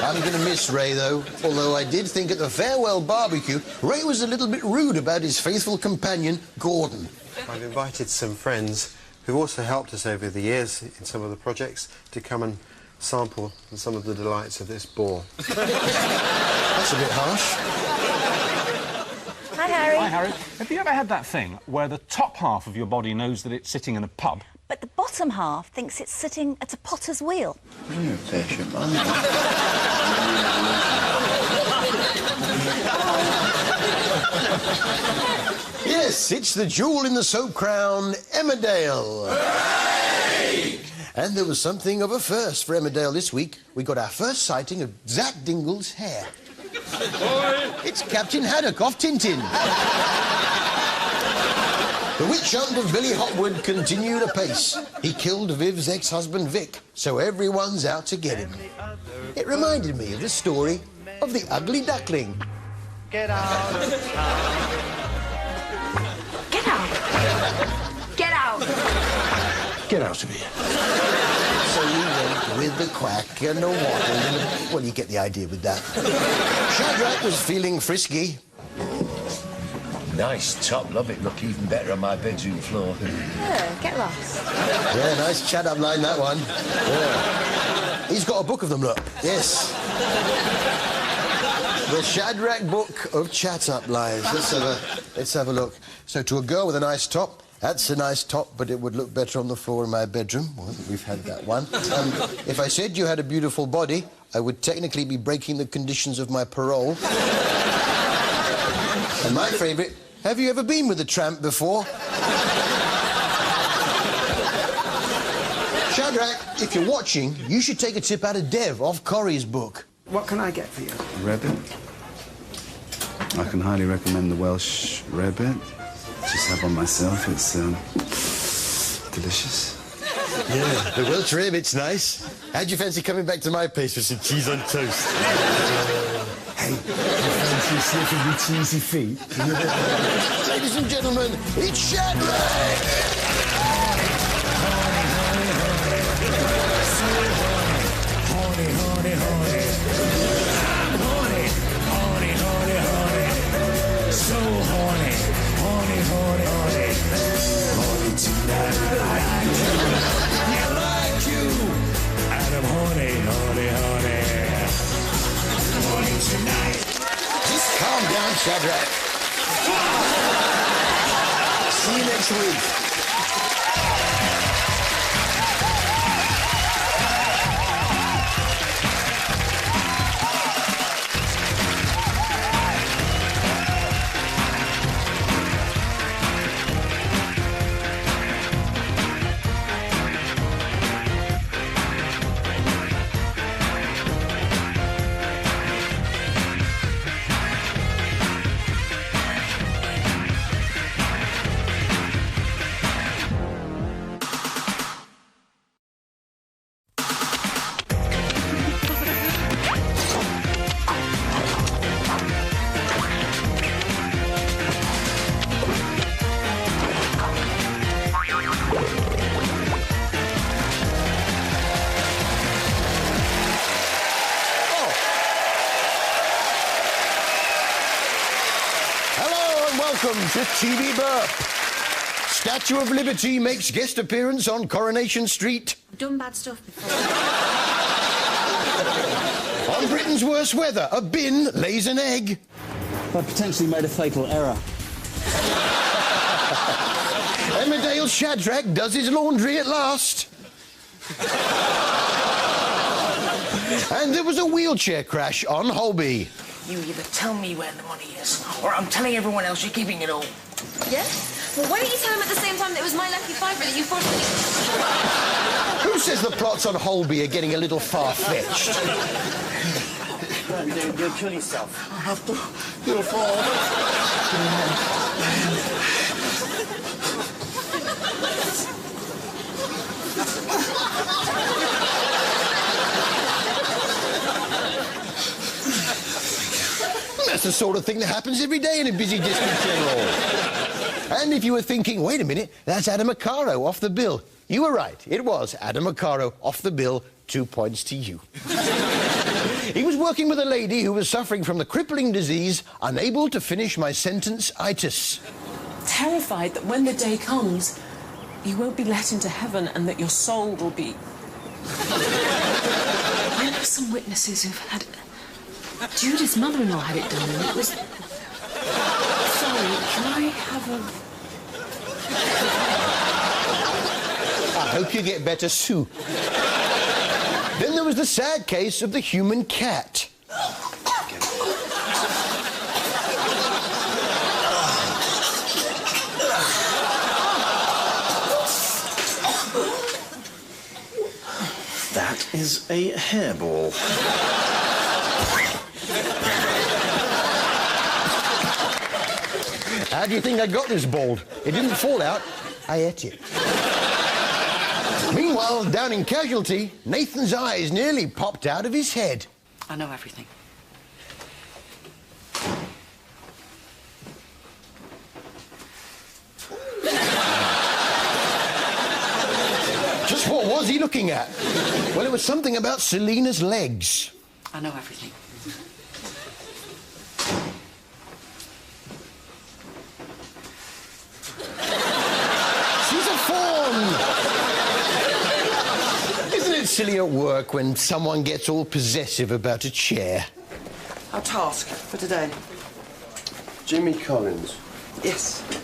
S1: I'm going to miss Ray, though. Although I did think at the farewell barbecue, Ray was a little bit rude about his faithful companion, Gordon.
S15: I've invited some friends who've also helped us over the years in some of the projects to come and sample some of the delights of this boar.
S1: That's a bit harsh.
S6: Hi, Harry.
S8: Hi, Harry. Have you ever had that thing where the top half of your body knows that it's sitting in a pub?
S6: But the bottom half thinks it's sitting at a potter's wheel.
S1: You're a patient man. Yes, it's the jewel in the soap crown, Emmerdale. Hooray! And there was something of a first for Emmerdale this week. We got our first sighting of Zach Dingle's hair. It's Captain Haddock off Tintin. The witch hunt of Billy Hotwood continued apace. He killed Viv's ex-husband Vic, so everyone's out to get him. It reminded me of the story of the ugly duckling.
S24: Get out of town.
S6: Get out! Get out!
S1: Get out of here. So he went with the quack and the waddle and the... Well, you get the idea with that. Shadrach was feeling frisky.
S21: Nice top. Love it. Look even better on my bedroom floor.
S6: Yeah, get lost.
S1: Yeah, nice chat up line, that one. Yeah. He's got a book of them, look. Yes. The Shadrach Book of Chat-Up Lives. Let's have a look. So, to a girl with a nice top, that's a nice top, but it would look better on the floor in my bedroom. Well, we've had that one. If I said you had a beautiful body, I would technically be breaking the conditions of my parole. And my favourite, have you ever been with a tramp before? Shadrach, if you're watching, you should take a tip out of Dev off Corrie's book.
S3: What can I get for you?
S11: Rarebit. I can highly recommend the Welsh rarebit. Just have one myself. It's delicious.
S1: Yeah, the Welsh rarebit's nice. How'd you fancy coming back to my place with some cheese on toast?
S3: Hey, you fancy a sniff of your cheesy feet?
S1: Ladies and gentlemen, it's Shadrach!
S3: Horny, horny, horny. I'm horny, horny, horny, horny. So horny, horny, horny, horny. Horny tonight. I like you. And I'm horny, horny, horny. Horny tonight.
S1: Just calm down, Shadrach. See you next week. Welcome to TV Burp. Statue of Liberty makes guest appearance on Coronation Street.
S4: I've done bad stuff before.
S1: On Britain's worst weather, a bin lays an egg.
S20: I potentially made a fatal error.
S1: Emmerdale Shadrach does his laundry at last. And there was a wheelchair crash on Holby.
S22: You either tell me where the money is, or I'm telling everyone else you're keeping it all.
S4: Yeah? Well, why don't you tell him at the same time that it was my lucky fiver that you forced me?
S1: Who says the plots on Holby are getting a little far-fetched?
S22: You'll kill yourself. I have to. You'll fall.
S1: That's the sort of thing that happens every day in a busy district general. And if you were thinking, wait a minute, that's Adam Acaro off the bill. You were right. It was Adam Acaro off the bill. 2 points to you. He was working with a lady who was suffering from the crippling disease, unable to finish my sentence-itis.
S23: Terrified that when the day comes, you won't be let into heaven and that your soul will be...
S24: I know some witnesses who've had... Judy's mother-in-law had it done, and it was... Sorry, can I have a...
S1: I hope you get better soup. Then there was the sad case of the human cat.
S25: That is a hairball.
S1: How do you think I got this bald? It didn't fall out, I ate it. Meanwhile, down in Casualty, Nathan's eyes nearly popped out of his head.
S9: I know everything.
S1: Just what was he looking at? Well, it was something about Selena's legs.
S9: I know everything.
S1: She's a fawn! Isn't it silly at work when someone gets all possessive about a chair?
S9: Our task for today.
S1: Jimmy Collins.
S9: Yes. We've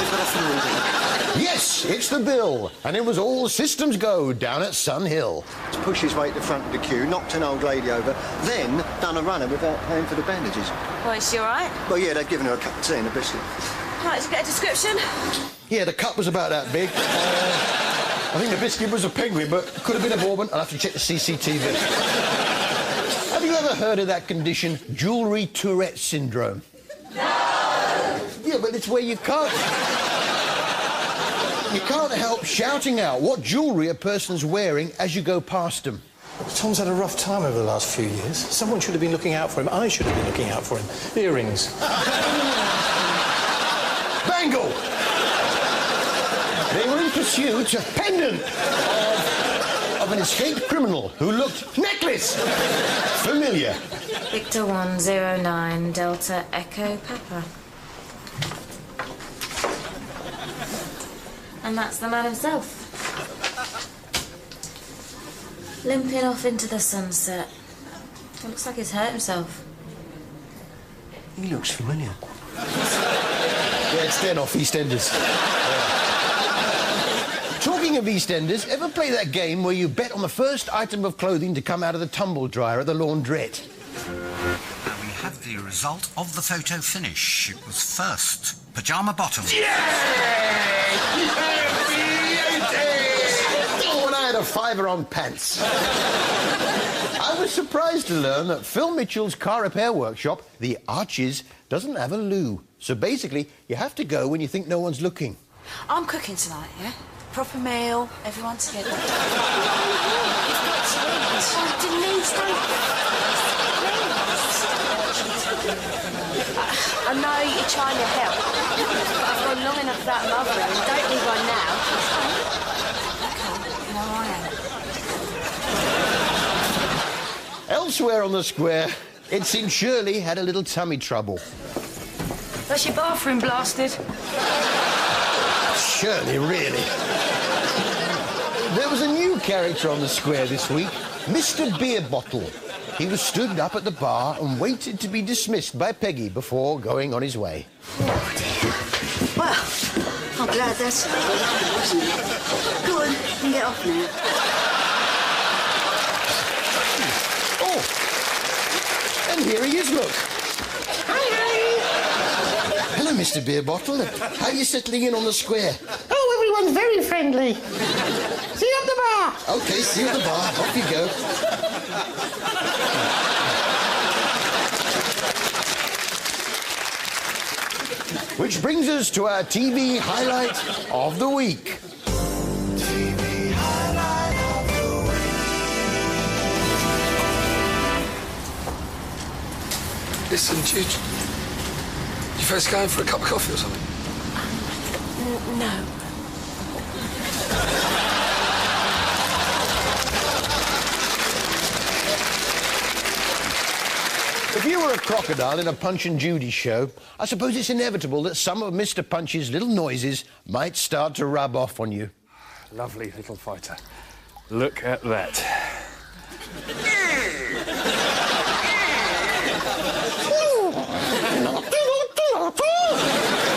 S9: got a finding.
S1: Yes, it's the bill, and it was all systems go down at Sun Hill.
S10: He's pushed his way to the front of the queue, knocked an old lady over, then done a runner without paying for the bandages.
S4: Well, is she all right?
S10: Well, yeah, they'd given her a cup of tea and a biscuit.
S4: Right, did you get a description?
S1: Yeah, the cup was about that big. I think the biscuit was a penguin, but could have been a bourbon. I'll have to check the CCTV. Have you ever heard of that condition, jewellery Tourette syndrome? Yeah, but it's where you can't help shouting out what jewellery a person's wearing as you go past them.
S3: Tom's had a rough time over the last few years. Someone should have been looking out for him. I should have been looking out for him. Earrings.
S1: Bangle! They were in pursuit of pendant of an escaped criminal who looked necklace familiar.
S4: Victor 109 Delta Echo Papa. And that's the man himself. Limping off into the sunset. It looks like he's hurt himself.
S1: He looks familiar. Yeah, it's Den off EastEnders. Talking of EastEnders, ever play that game where you bet on the first item of clothing to come out of the tumble dryer at the laundrette?
S13: Now we have the result of the photo finish. It was first pyjama bottom.
S1: Oh, and I had a fiver on pants. I was surprised to learn that Phil Mitchell's car repair workshop, the Arches, doesn't have a loo. So basically, you have to go when you think no one's looking.
S4: I'm cooking tonight, yeah? Proper meal, everyone together. Denise, I know you're trying to help, but I've gone long enough without mother, and don't need one now. Okay, no, I am.
S1: Elsewhere on the square, it seemed Shirley had a little tummy trouble.
S4: That's your bathroom blasted.
S1: Shirley, really? There was a new character on the square this week, Mr. Beer Bottle. He was stood up at the bar and waited to be dismissed by Peggy before going on his way.
S16: Well, I'm glad that's over. Go on, you can get off now.
S1: Oh, and here he is, look. Hello, Mr. Beer Bottle. How are you settling in on the square?
S16: Oh, everyone's very friendly. See you at the bar.
S1: OK, see you at the bar. Off you go. Which brings us to our TV highlight of the week.
S12: TV highlight of the week.
S17: Listen, do you fancy going for a cup of coffee or something?
S23: No.
S1: If you were a crocodile in a Punch and Judy show, I suppose it's inevitable that some of Mr. Punch's little noises might start to rub off on you.
S26: Lovely little fighter. Look at that.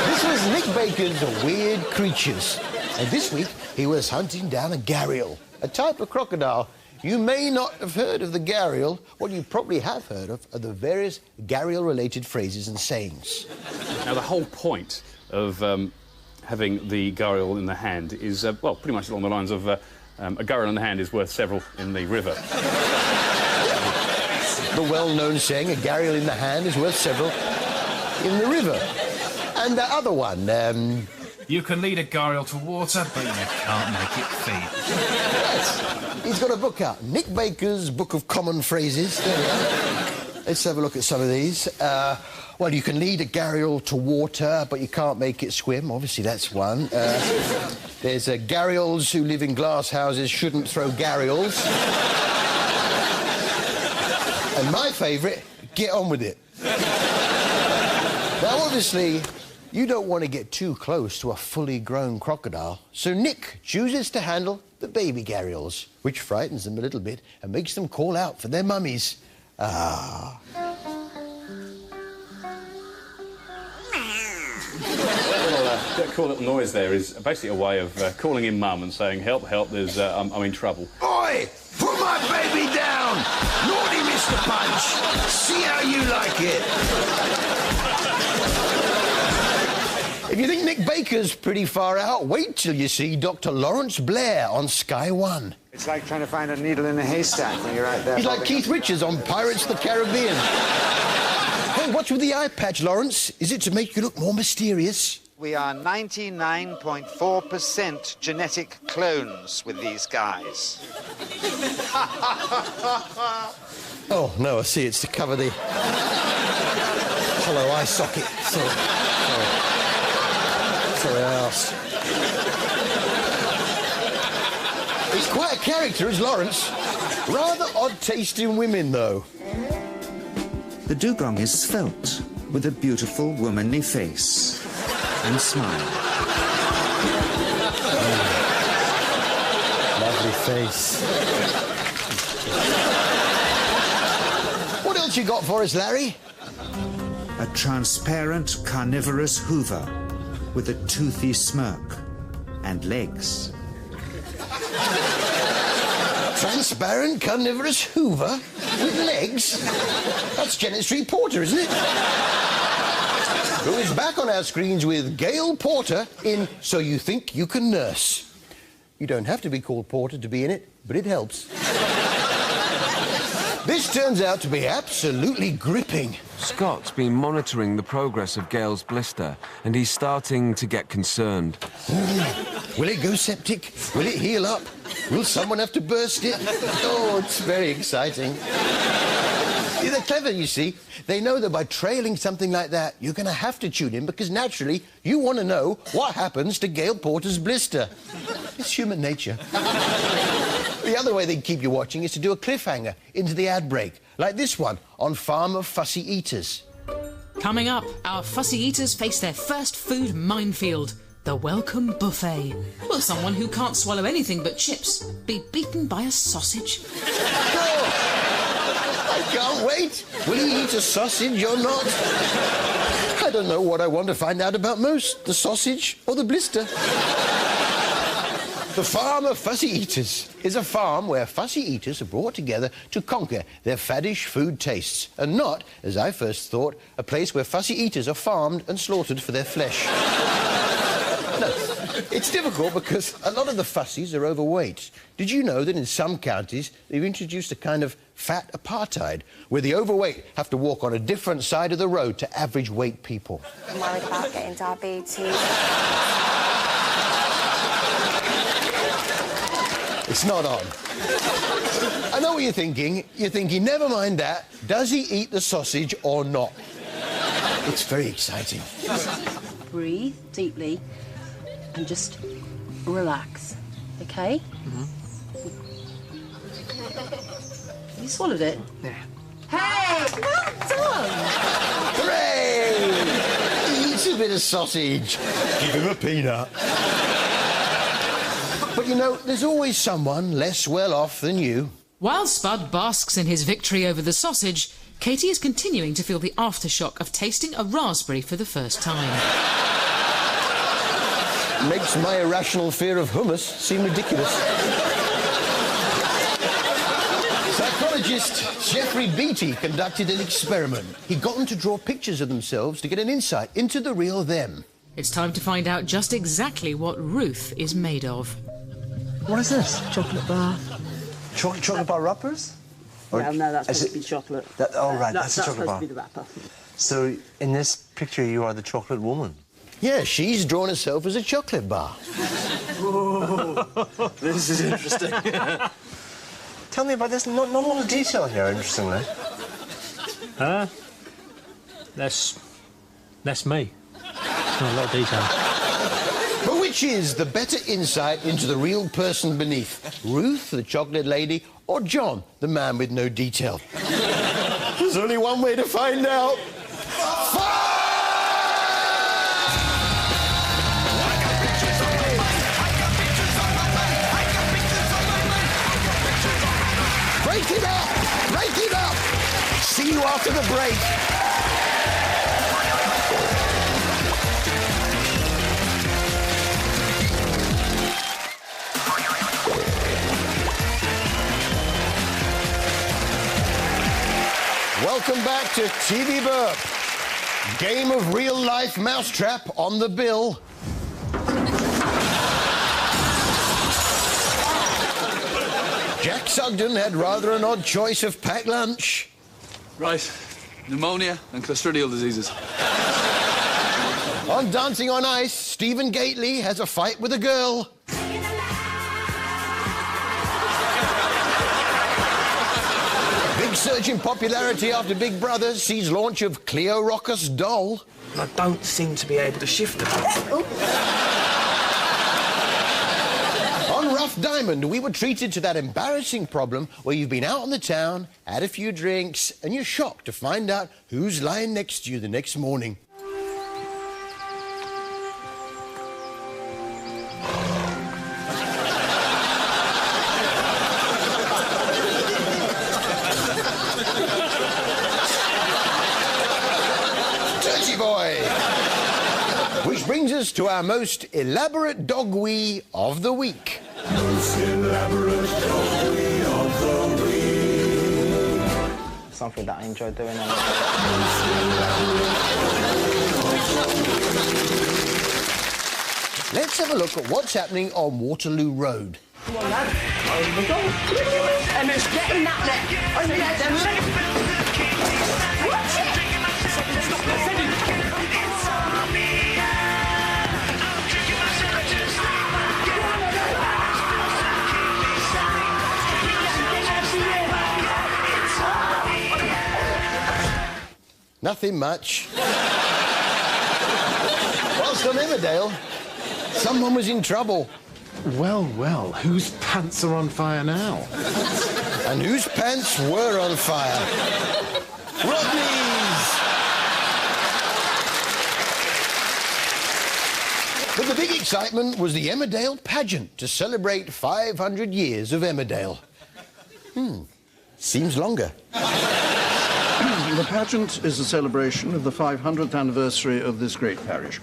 S1: This was Nick Baker's Weird Creatures. And this week, he was hunting down a gharial, a type of crocodile. You may not have heard of the gharial. What you probably have heard of are the various gharial-related phrases and sayings.
S26: Now, the whole point of having the gharial in the hand is, well, pretty much along the lines of a gharial in the hand is worth several in the river.
S1: The well-known saying, a gharial in the hand is worth several in the river. And the other one,
S18: You can lead a gharial to water, but you can't make it feed.
S1: Yes. He's got a book out, Nick Baker's Book of Common Phrases. There we are. Let's have a look at some of these. Well, you can lead a gharial to water, but you can't make it swim. Obviously, that's one. There's gharials who live in glass houses shouldn't throw gharials. And my favourite, get on with it. Now, obviously, you don't want to get too close to a fully grown crocodile, so Nick chooses to handle the baby gharials, which frightens them a little bit and makes them call out for their mummies. Ah.
S26: That cool little noise there is basically a way of calling in Mum and saying, help, help, there's, I'm in trouble.
S1: Oi! Put my baby down! Naughty Mr. Punch! See how you like it! If you think Nick Baker's pretty far out, wait till you see Dr. Lawrence Blair on Sky One.
S2: It's like trying to find a needle in a haystack when you're out there.
S1: He's like Keith Richards on Pirates of the Caribbean. Hey, what's with the eye patch, Lawrence? Is it to make you look more mysterious?
S2: We are 99.4% genetic clones with these guys.
S1: Oh, no, I see. It's to cover the hollow eye socket. Sorry, I asked. He's quite a character, is Lawrence. Rather odd taste in women, though.
S5: The dugong is svelte, with a beautiful womanly face and smile.
S1: Lovely face. What else you got for us, Larry?
S5: A transparent carnivorous hoover with a toothy smirk and legs.
S1: Transparent carnivorous hoover with legs? That's Janet Street Porter, isn't it? Who is back on our screens with Gail Porter in So You Think You Can Nurse. You don't have to be called Porter to be in it, but it helps. This turns out to be absolutely gripping.
S7: Scott's been monitoring the progress of Gail's blister, and he's starting to get concerned.
S1: Will it go septic? Will it heal up? Will someone have to burst it? Oh, it's very exciting. They're clever, you see. They know that by trailing something like that, you're going to have to tune in because, naturally, you want to know what happens to Gail Porter's blister. It's human nature. The other way they keep you watching is to do a cliffhanger into the ad break, like this one on Farm of Fussy Eaters.
S14: Coming up, our fussy eaters face their first food minefield, the welcome buffet. Will someone who can't swallow anything but chips be beaten by a sausage?
S1: I can't wait. Will he eat a sausage or not? I don't know what I want to find out about most, the sausage or the blister. The Farm of Fussy Eaters is a farm where fussy eaters are brought together to conquer their faddish food tastes, and not, as I first thought, a place where fussy eaters are farmed and slaughtered for their flesh. No, it's difficult because a lot of the fussies are overweight. Did you know that in some counties they've introduced a kind of fat apartheid, where the overweight have to walk on a different side of the road to average weight people?
S4: I'm worried about getting diabetes.
S1: It's not on. I know what you're thinking. You're thinking, never mind that. Does he eat the sausage or not? It's very exciting.
S15: Breathe deeply and just relax, OK? Mm-hmm. You swallowed it? Yeah. Hey, well done!
S1: Hooray! He eats a bit of sausage. Give him a peanut. But, you know, there's always someone less well off than you.
S14: While Spud basks in his victory over the sausage, Katie is continuing to feel the aftershock of tasting a raspberry for the first time.
S1: Makes my irrational fear of hummus seem ridiculous. Psychologist Jeffrey Beattie conducted an experiment. He got them to draw pictures of themselves to get an insight into the real them.
S14: It's time to find out just exactly what Ruth is made of.
S20: What is this?
S15: Chocolate bar.
S20: Chocolate bar wrappers?
S15: No, that's supposed to be chocolate.
S20: Oh, right, that's a chocolate bar.
S15: That's supposed to be the wrapper.
S20: So, in this picture, you are the chocolate woman?
S1: Yeah, she's drawn herself as a chocolate bar.
S20: This is interesting. Tell me about this. Not a lot of detail here, interestingly.
S19: That's me. Not a lot of detail.
S1: But which is the better insight into the real person beneath? Ruth, the chocolate lady, or John, the man with no detail? There's only one way to find out. Break it up! Break it up! See you after the break. Welcome back to TV Burp. Game of real-life mousetrap on the bill. Jack Sugden had rather an odd choice of packed lunch.
S17: Right. Pneumonia and clostridial diseases.
S1: On Dancing on Ice, Stephen Gately has a fight with a girl. Big surge in popularity after Big Brother sees launch of Cleo Rocker's doll.
S6: I don't seem to be able to shift the
S1: On Rough Diamond, we were treated to that embarrassing problem where you've been out on the town, had a few drinks, and you're shocked to find out who's lying next to you the next morning. Which brings us to our most elaborate dog wee of the week.
S12: Most elaborate dog wee of the week.
S6: Something that I enjoy doing.
S1: Let's have a look at what's happening on Waterloo Road.
S12: Come on, lad. Over we go. And it's getting that there. Over there, then. Watch it!
S1: Nothing much. Whilst on Emmerdale, someone was in trouble.
S8: Well, well, whose pants are on fire now?
S1: And whose pants were on fire? Rodney's! But the big excitement was the Emmerdale pageant to celebrate 500 years of Emmerdale. Seems longer.
S25: The pageant is a celebration of the 500th anniversary of this great parish.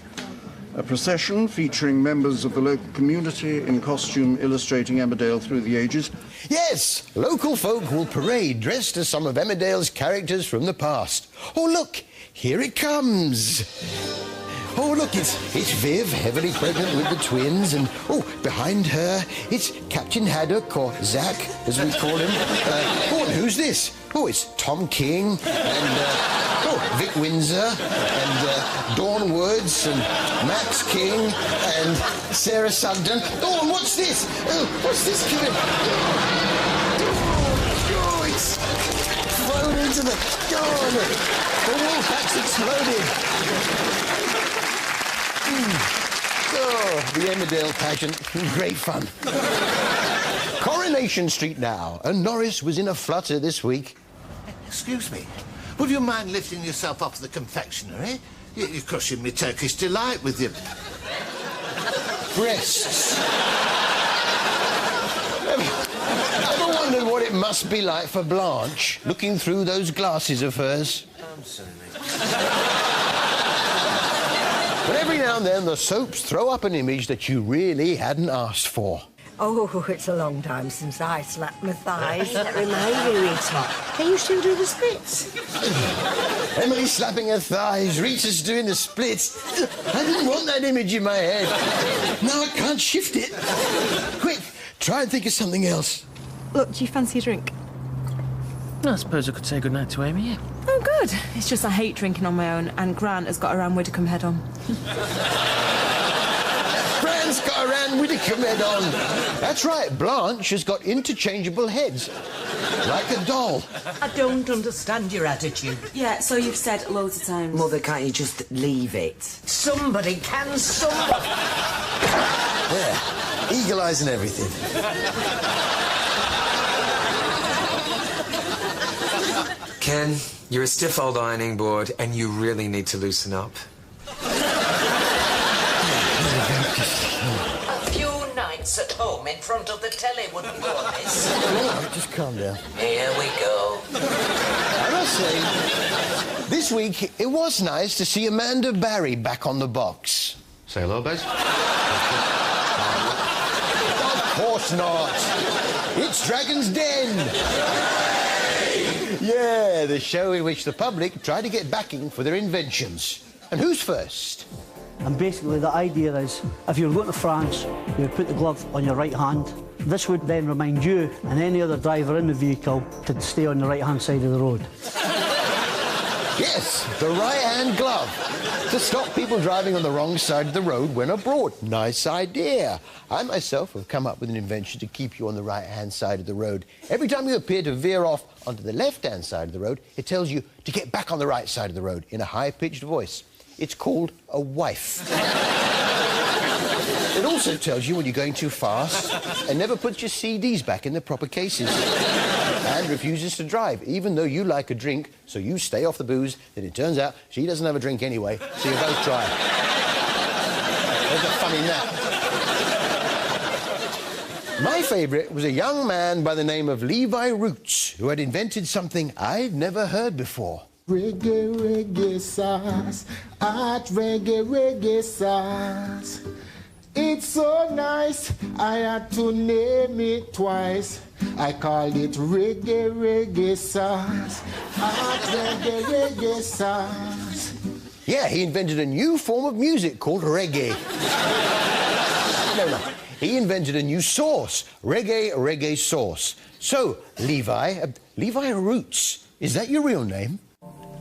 S25: A procession featuring members of the local community in costume illustrating Emmerdale through the ages.
S1: Yes, local folk will parade dressed as some of Emmerdale's characters from the past. Oh, look, here it comes. Oh, look, it's Viv, heavily pregnant with the twins, and, oh, behind her, it's Captain Haddock, or Zack, as we call him. Oh, and who's this? Oh, it's Tom King, and, Vic Windsor, and Dawn Woods, and Max King, and Sarah Sugden. Oh, and what's this? Oh, what's this coming? Oh, it's flown into the... Oh, the wall pack's exploded. Oh, the Emmerdale pageant. Great fun. Coronation Street now, and Norris was in a flutter this week.
S11: Excuse me, would you mind lifting yourself off the confectionery? You're crushing me Turkish delight with your...
S1: breasts. Ever wondered what it must be like for Blanche, looking through those glasses of hers?
S11: I'm sorry.
S1: But every now and then, the soaps throw up an image that you really hadn't asked for.
S16: Oh, it's a long time since I slapped my thighs. That reminds me, Rita. Can you still do the splits?
S1: Emily slapping her thighs, Rita's doing the splits. I didn't want that image in my head. Now I can't shift it. Quick, try and think of something else.
S15: Look, do you fancy a drink?
S6: I suppose I could say goodnight to Amy, yeah.
S15: Oh, good. It's just I hate drinking on my own, and Grant has got a Ram Widdicombe head on.
S1: Grant's got a Ram Widdicombe head on. That's right, Blanche has got interchangeable heads. Like a doll.
S21: I don't understand your attitude.
S15: Yeah, so you've said loads of times.
S21: Mother, can't you just leave it? Somebody can, somebody...
S1: There, eagle eyes and everything.
S22: Ken, you're a stiff old ironing board, and you really need to loosen up.
S21: A few nights at home in front of the telly wouldn't go amiss.
S1: All right, just calm down.
S21: Here we go.
S1: I must say, this week, it was nice to see Amanda Barry back on the box.
S24: Say hello, Bez.
S1: Of course not. It's Dragon's Den. Yeah, the show in which the public try to get backing for their inventions. And who's first?
S3: And basically the idea is, if you're going to France, you would put the glove on your right hand. This would then remind you and any other driver in the vehicle to stay on the right-hand side of the road.
S1: Yes, the right-hand glove. To stop people driving on the wrong side of the road when abroad. Nice idea. I myself have come up with an invention to keep you on the right-hand side of the road. Every time you appear to veer off onto the left-hand side of the road, it tells you to get back on the right side of the road in a high-pitched voice. It's called a wife. It also tells you when you're going too fast and never puts your CDs back in the proper cases. And refuses to drive, even though you like a drink, so you stay off the booze. Then it turns out she doesn't have a drink anyway, so you both drive. There's the fun in that. My favourite was a young man by the name of Levi Roots, who had invented something I'd never heard before.
S9: Reggae, reggae sauce, hot reggae, reggae sauce. It's so nice, I had to name it twice. I called it reggae, reggae sauce, hot reggae, reggae sauce.
S1: Yeah, he invented a new form of music called reggae. No. He invented a new sauce, reggae sauce. So, Levi Roots, is that your real name?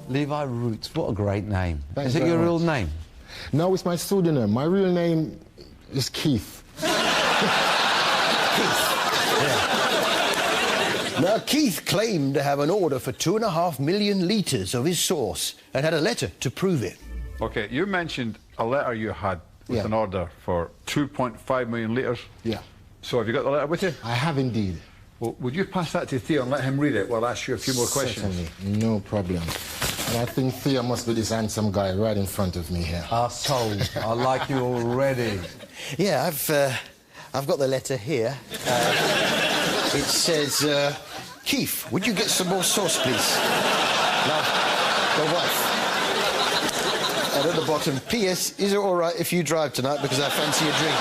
S10: Levi Roots, what a great name.
S9: Thanks
S10: Is it
S9: very
S10: your
S9: much.
S10: real name?
S9: No, it's my pseudonym. My real name is Keith.
S1: Now, Keith claimed to have an order for 2.5 million litres of his sauce and had a letter to prove it.
S13: OK, you mentioned a letter you had with an order for 2.5 million litres.
S9: Yeah.
S13: So have you got the letter with you?
S9: I have indeed.
S13: Well, would you pass that to Theo and let him read it while I ask you a few more questions?
S9: Certainly, no problem. And I think Theo must be this handsome guy right in front of me here.
S10: Sold. I like you already.
S1: Yeah, I've got the letter here. It says, Keith, would you get some more sauce, please? Now, the wife. And at the bottom, P.S. Is it all right if you drive tonight because I fancy a drink?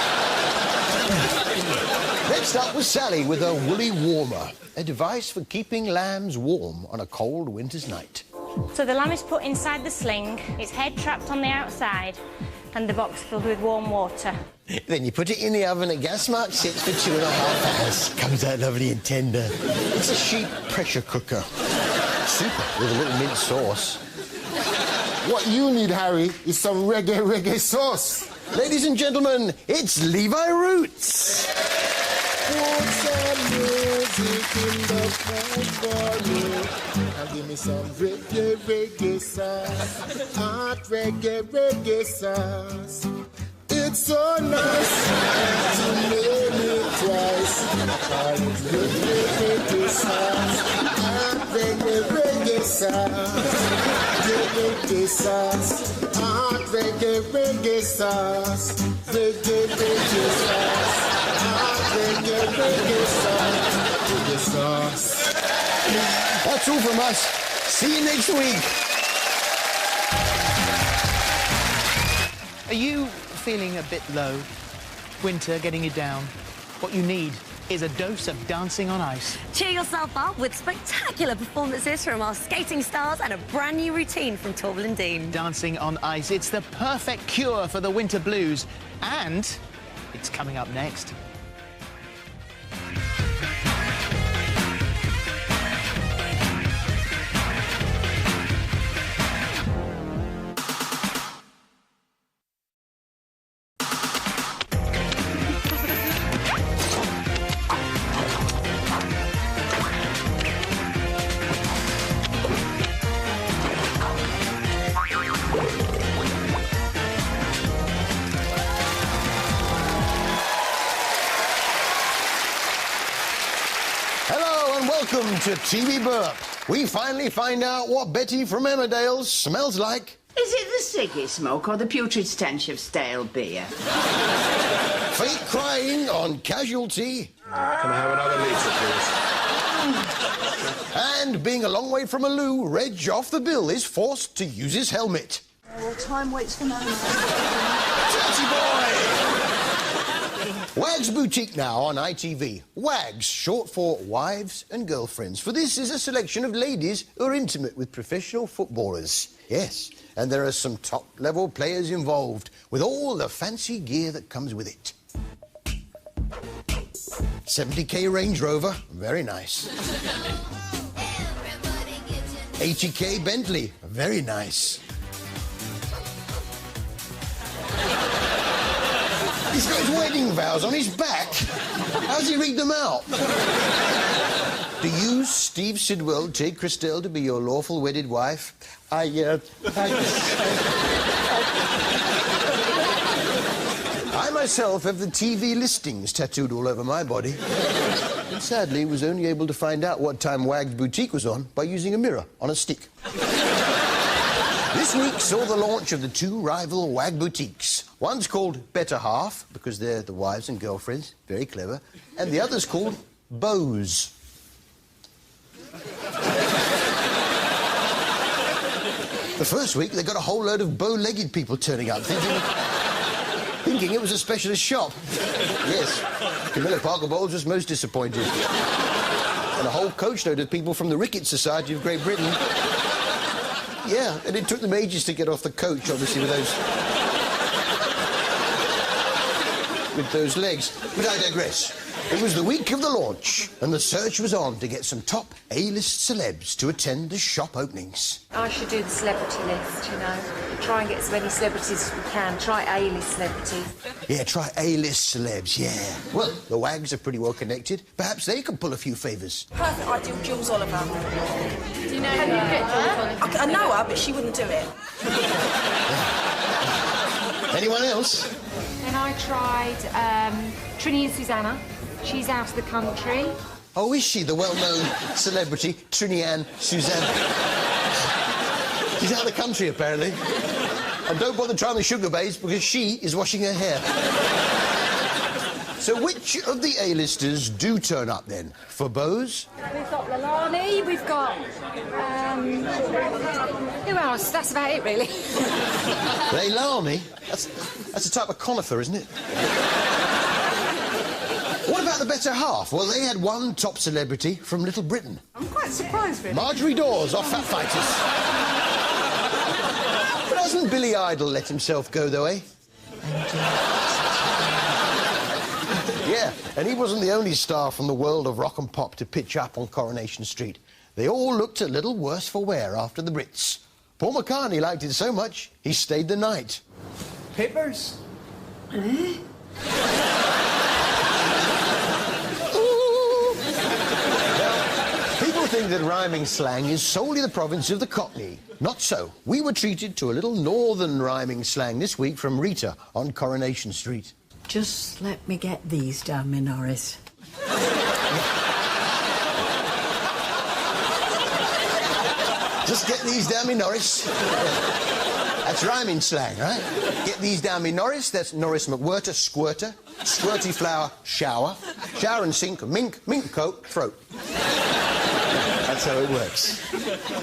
S1: Next up was Sally with a woolly warmer, a device for keeping lambs warm on a cold winter's night.
S23: So the lamb is put inside the sling, its head trapped on the outside, and the box filled with warm water.
S1: Then you put it in the oven at gas mark 6 for 2.5 hours. Comes out lovely and tender. It's a sheep pressure cooker. Super, with a little mint sauce.
S9: What you need, Harry, is some reggae sauce.
S1: Ladies and gentlemen, it's Levi Roots.
S9: Put some music in the phone for me. And give me some reggae sauce. Hot reggae sauce. It's so nice to name it twice. I call it reggae sauce. Hot reggae sauce. Reggae sauce. Hot reggae sauce. Reggae sauce. Reggae sauce.
S1: That's all from us. See you next week.
S24: Are you feeling a bit low? Winter getting you down? What you need is a dose of dancing on ice.
S27: Cheer yourself up with spectacular performances from our skating stars and a brand new routine from Torval and Dean.
S24: Dancing on ice, it's the perfect cure for the winter blues. And it's coming up next.
S1: Welcome to TV Burp. We finally find out what Betty from Emmerdale smells like.
S28: Is it the ciggy smoke or the putrid stench of stale beer?
S1: Fake crying on Casualty.
S17: Can I have another litre, please?
S1: And being a long way from a loo, Reg off the bill is forced to use his helmet.
S16: Well, time waits for no man.
S1: Dirty boy! Wag's Boutique now on ITV. Wags, short for Wives and Girlfriends. For this is a selection of ladies who are intimate with professional footballers. Yes, and there are some top-level players involved, with all the fancy gear that comes with it. 70k Range Rover, very nice. 80k Bentley, very nice. He's got his wedding vows on his back. How's he read them out? Do you, Steve Sidwell, take Christelle to be your lawful wedded wife? I myself have the TV listings tattooed all over my body. And sadly, was only able to find out what time Wag's Boutique was on by using a mirror on a stick. This week saw the launch of the two rival Wag boutiques. One's called Better Half, because they're the wives and girlfriends, very clever, and the other's called Bows. The first week, they got a whole load of bow-legged people turning up, thinking it was a specialist shop. Yes, Camilla Parker Bowles was most disappointed. And a whole coachload of people from the Ricketts Society of Great Britain. Yeah, and it took them ages to get off the coach, obviously, with those legs. But I digress. It was the week of the launch, and the search was on to get some top A-list celebs to attend the shop openings.
S2: I should do the celebrity list, you know. Try and get as many celebrities as we can. Try A-list celebrities.
S1: Yeah, try A-list celebs, yeah. Well, the Wags are pretty well connected. Perhaps they can pull a few favours.
S4: Perfect ideal, Jules Oliver.
S2: Do you know her?
S4: I know her, but she wouldn't do it.
S1: Anyone else?
S2: Then I tried Trini and Susanna. She's out of the country.
S1: Oh, is she? The well-known celebrity, Trini-Ann Susanna. She's out of the country, apparently. And don't bother trying the sugar babes, because she is washing her hair. So which of the A-listers do turn up, then? For Bows?
S2: We've got Lalani, we've got... who else? That's about it, really.
S1: Leilani? That's a type of conifer, isn't it? What about the Better Half? Well, they had one top celebrity from Little Britain.
S4: I'm quite surprised, really.
S1: Marjorie Dawes off Fat Fighters. But hasn't Billy Idol let himself go, though, eh? Yeah, and he wasn't the only star from the world of rock and pop to pitch up on Coronation Street. They all looked a little worse for wear after the Brits. Paul McCartney liked it so much, he stayed the night.
S4: Peppers?
S1: People think that rhyming slang is solely the province of the Cockney. Not so. We were treated to a little northern rhyming slang this week from Rita on Coronation Street.
S5: Just let me get these down, me Norris.
S1: Just get these down me Norris. That's rhyming slang, right? Get these down me Norris, that's Norris McWhirter, squirter. Squirty flower, shower. Shower and sink, mink, mink coat, throat. That's how it works.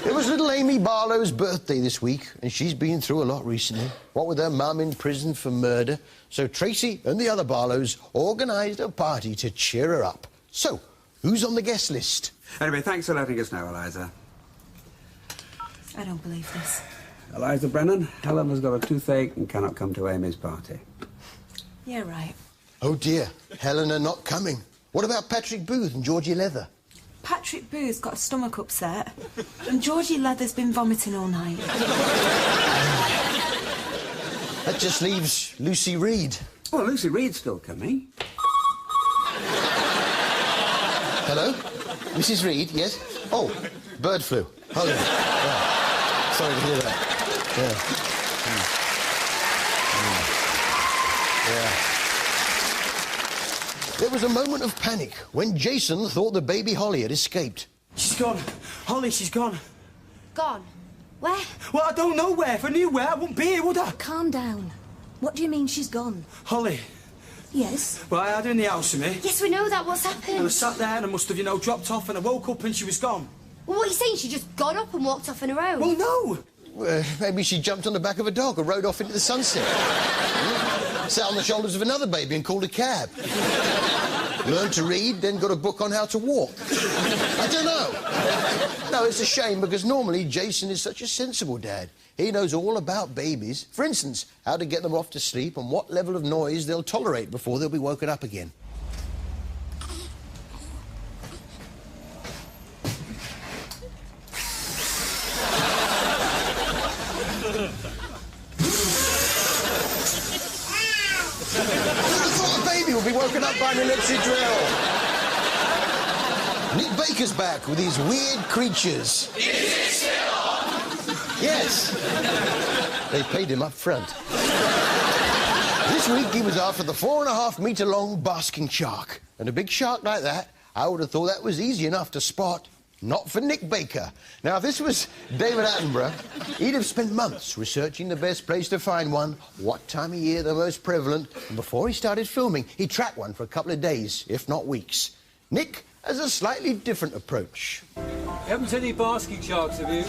S1: It was little Amy Barlow's birthday this week, and she's been through a lot recently. What with her mum in prison for murder. So Tracy and the other Barlows organised a party to cheer her up. So, who's on the guest list?
S7: Anyway, thanks for letting us know, Eliza.
S4: I don't believe this.
S7: Eliza Brennan, Helen has got a toothache and cannot come to Amy's party.
S4: Yeah, right.
S1: Oh, dear. Helen are not coming. What about Patrick Booth and Georgie Leather?
S4: Patrick Booth's got a stomach upset, and Georgie Leather's been vomiting all night.
S1: That just leaves Lucy Reed.
S7: Well, Lucy Reed's still coming.
S1: Hello? Mrs. Reed, yes? Oh, bird flu. Hold on. Yeah. Sorry to hear that. Yeah. There was a moment of panic when Jason thought the baby Holly had escaped.
S14: She's gone. Holly, she's gone.
S27: Gone? Where?
S14: Well, I don't know where. If I knew where, I wouldn't be here, would I?
S27: Calm down. What do you mean she's gone?
S14: Holly.
S27: Yes?
S14: Well, I had her in the house with me.
S27: Yes, we know that. What's happened?
S14: And I sat there and I must have, dropped off, and I woke up and she was gone.
S27: Well, what are you saying? She just got up and walked off on her own?
S14: Well, no.
S1: Maybe she jumped on the back of a dog and rode off into the sunset. Sat on the shoulders of another baby and called a cab. Learned to read, then got a book on how to walk. I don't know. No, it's a shame, because normally Jason is such a sensible dad. He knows all about babies. For instance, how to get them off to sleep and what level of noise they'll tolerate before they'll be woken up again. Will be woken up by an electric drill. Nick Baker's back with these weird creatures.
S8: Is it still on?
S1: Yes. They paid him up front. This week he was after the 4.5-metre long basking shark. And a big shark like that, I would have thought that was easy enough to spot. Not for Nick Baker. Now, if this was David Attenborough, he'd have spent months researching the best place to find one, what time of year the most prevalent, and before he started filming, he tracked one for a couple of days, if not weeks. Nick has a slightly different approach.
S11: You haven't seen any basking sharks, have you?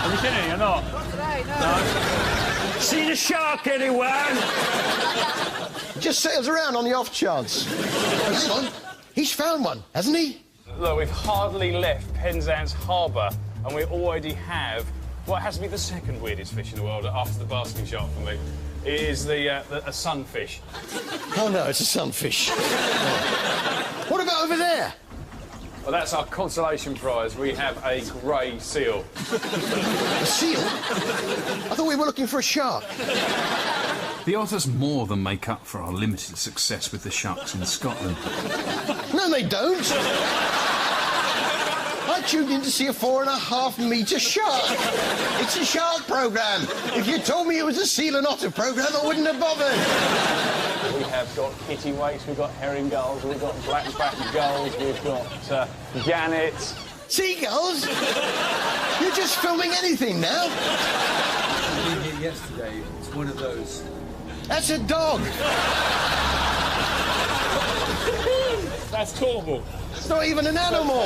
S12: Have you seen any or not?
S11: Not today, no.
S12: Seen a shark anywhere?
S1: Just sails around on the off chance. Hang on, he's found one, hasn't he?
S12: Look, we've hardly left Penzance Harbour, and we already have what has to be the second weirdest fish in the world after the basking shark for me. It is a sunfish.
S1: Oh, no, it's a sunfish. What about over there?
S12: Well, that's our consolation prize. We have a grey seal.
S1: A seal? I thought we were looking for a shark.
S18: The otters more than make up for our limited success with the sharks in Scotland.
S1: No, they don't. I tuned in to see a 4.5-metre shark. It's a shark programme. If you told me it was a seal and otter programme, I wouldn't have bothered.
S12: We have got kittiwakes, we've got herring gulls, we've got black-backed gulls, we've got gannets.
S1: Seagulls? You're just filming anything now?
S11: I did it yesterday. It's one of those.
S1: That's a dog.
S12: That's Torval.
S1: It's not even an animal.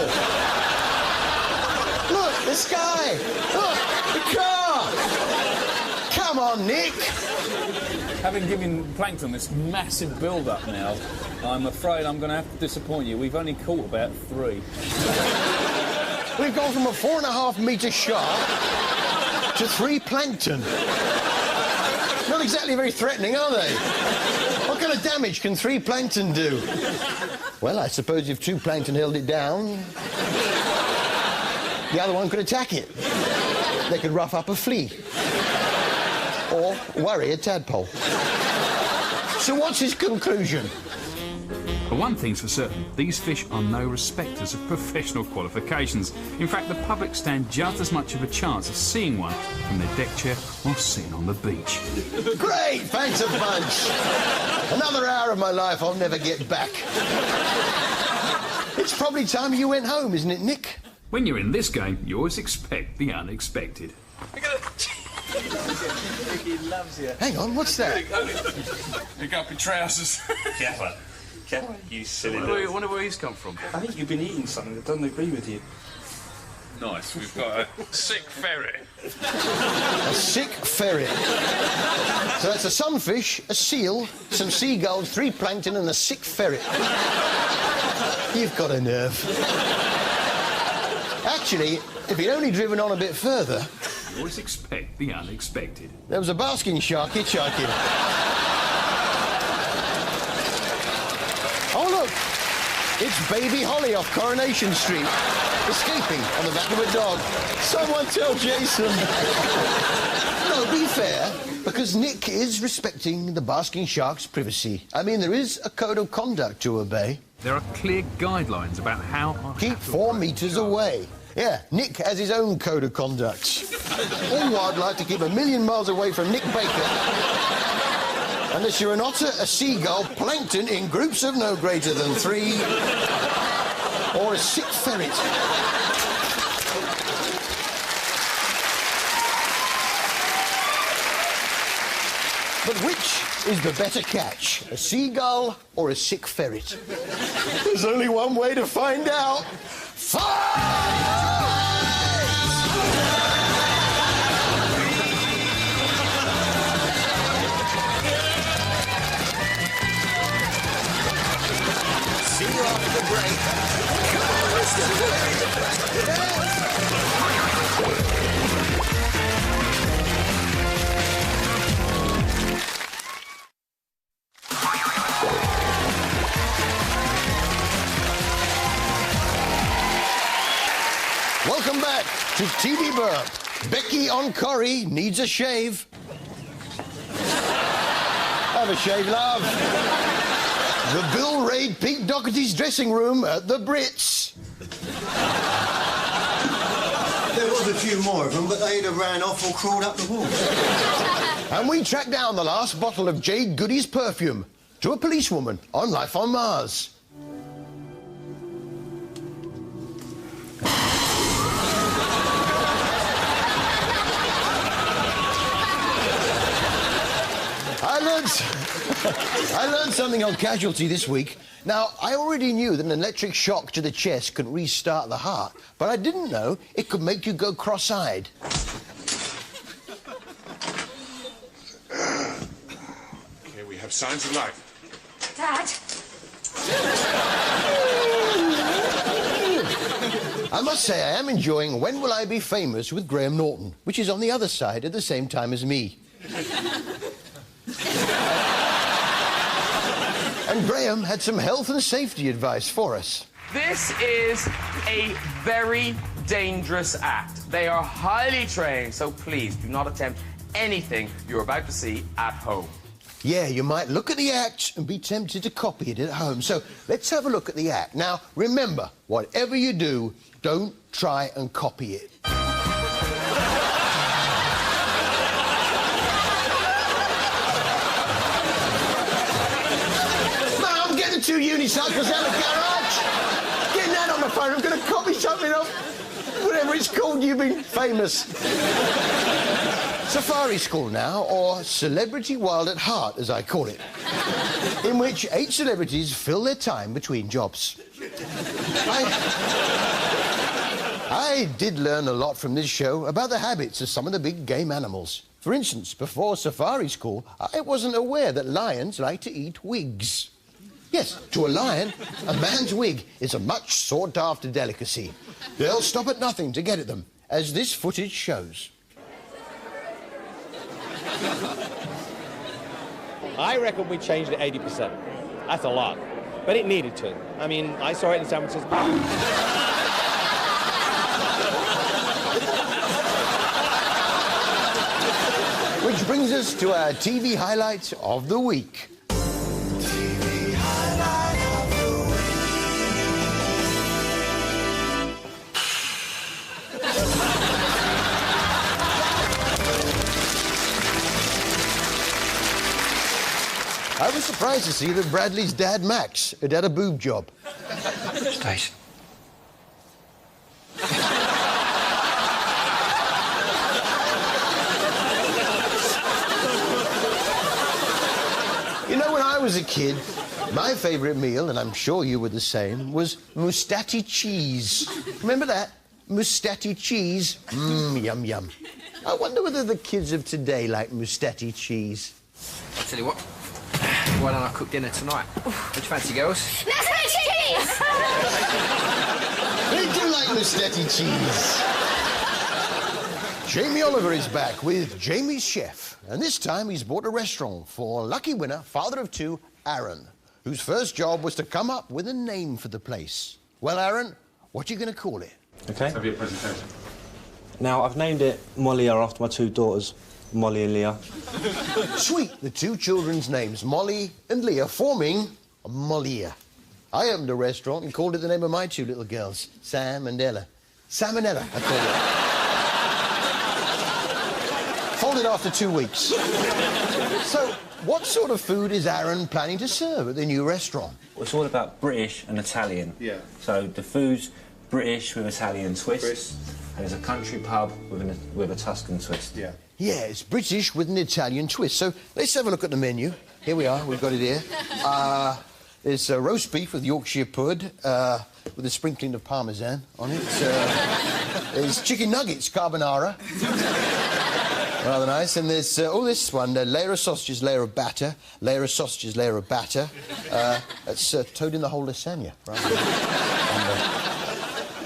S1: Look, the sky. Look, the car. Come on, Nick.
S11: Having given Plankton this massive build-up now, I'm afraid I'm going to have to disappoint you. We've only caught about 3.
S1: We've gone from a 4.5-metre shark to 3 plankton. Not exactly very threatening, are they? What kind of damage can 3 plankton do? Well, I suppose if 2 plankton held it down, the other one could attack it. They could rough up a flea. Or worry a tadpole. So what's his conclusion?
S18: But one thing's for certain, these fish are no respecters of professional qualifications. In fact, the public stand just as much of a chance of seeing one from their deck chair or sitting on the beach.
S1: Great! Thanks a bunch. Another hour of my life I'll never get back. It's probably time you went home, isn't it, Nick?
S18: When you're in this game, you always expect the unexpected.
S11: He loves you.
S1: Hang on, what's that?
S12: Pick up your trousers. Careful. Careful, you silly
S18: I wonder where he's come from.
S12: I think you've been eating something that doesn't agree with you. Nice, we've got a sick ferret.
S1: A sick ferret. So that's a sunfish, a seal, some seagulls, 3 plankton and a sick ferret. You've got a nerve. Actually, if he'd only driven on a bit further...
S18: You always expect the unexpected.
S1: There was a basking shark hitchhiking. Oh, look! It's Baby Holly off Coronation Street, escaping on the back of a dog. Someone tell Jason. No, be fair, because Nick is respecting the basking shark's privacy. I mean, there is a code of conduct to obey.
S18: There are clear guidelines about how...
S1: Keep 4 metres away. Yeah, Nick has his own code of conduct. All wildlife to keep 1,000,000 miles away from Nick Baker. Unless you're an otter, a seagull, plankton in groups of no greater than 3, or a sick ferret. But which is the better catch, a seagull or a sick ferret? There's only one way to find out. TV Burp. Becky on Corrie needs a shave. Have a shave, love. The Bill raid Pete Doherty's dressing room at the Brits.
S6: There was a few more of them, but they either ran off or crawled up the wall.
S1: And we tracked down the last bottle of Jade Goody's perfume to a policewoman on Life on Mars. I learned something on Casualty this week. Now, I already knew that an electric shock to the chest could restart the heart, but I didn't know it could make you go cross-eyed.
S8: Okay, we have signs of life.
S2: Dad?
S1: I must say I am enjoying When Will I Be Famous with Graham Norton, which is on the other side at the same time as me. And Graham had some health and safety advice for us.
S15: This is a very dangerous act. They are highly trained, so please do not attempt anything you're about to see at home.
S1: Yeah, you might look at the act and be tempted to copy it at home. So let's have a look at the act. Now, remember, whatever you do, don't try and copy it. Two unicycles out of the garage. Getting that on the phone. I'm going to copy something off. Whatever it's called, you've been famous. Safari School now, or Celebrity Wild at Heart, as I call it, in which 8 celebrities fill their time between jobs. I did learn a lot from this show about the habits of some of the big game animals. For instance, before Safari School, I wasn't aware that lions like to eat wigs. Yes, to a lion, a man's wig is a much sought-after delicacy. They'll stop at nothing to get at them, as this footage shows.
S19: I reckon we changed it 80%. That's a lot. But it needed to. I mean, I saw it in San Francisco.
S1: Which brings us to our TV highlight of the week. I was surprised to see that Bradley's dad, Max, had had a boob job.
S6: Station.
S1: You know, when I was a kid, my favourite meal, and I'm sure you were the same, was mustati cheese. Remember that? Mustati cheese. Mmm, yum, yum. I wonder whether the kids of today like mustati cheese.
S20: I'll tell you what. Why don't I cook dinner tonight? What do you fancy, girls?
S2: Let's make cheese!
S1: They do like mustati cheese. Jamie Oliver is back with Jamie's Chef, and this time he's bought a restaurant for lucky winner, father of 2, Aaron, whose first job was to come up with a name for the place. Well, Aaron, what are you going to call it?
S19: OK.
S11: Have your presentation.
S19: Now, I've named it Molly after my 2 daughters, Molly and Leah.
S1: Sweet, the 2 children's names, Molly and Leah, forming Mollia. I opened a restaurant and called it the name of my 2 little girls, Sam and Ella. Sam and Ella, I called it. Folded after 2 weeks. So, what sort of food is Aaron planning to serve at the new restaurant?
S21: It's all about British and Italian.
S11: Yeah.
S21: So the food's British with Italian twist, and it's a country pub with a Tuscan twist.
S11: Yeah.
S1: Yeah, it's British with an Italian twist. So let's have a look at the menu. Here we are, we've got it here. There's roast beef with Yorkshire pud, with a sprinkling of parmesan on it. There's chicken nuggets, carbonara. Rather nice. And there's, this one, layer of sausages, layer of batter, layer of sausages, layer of batter. That's toad in the hole lasagna, right?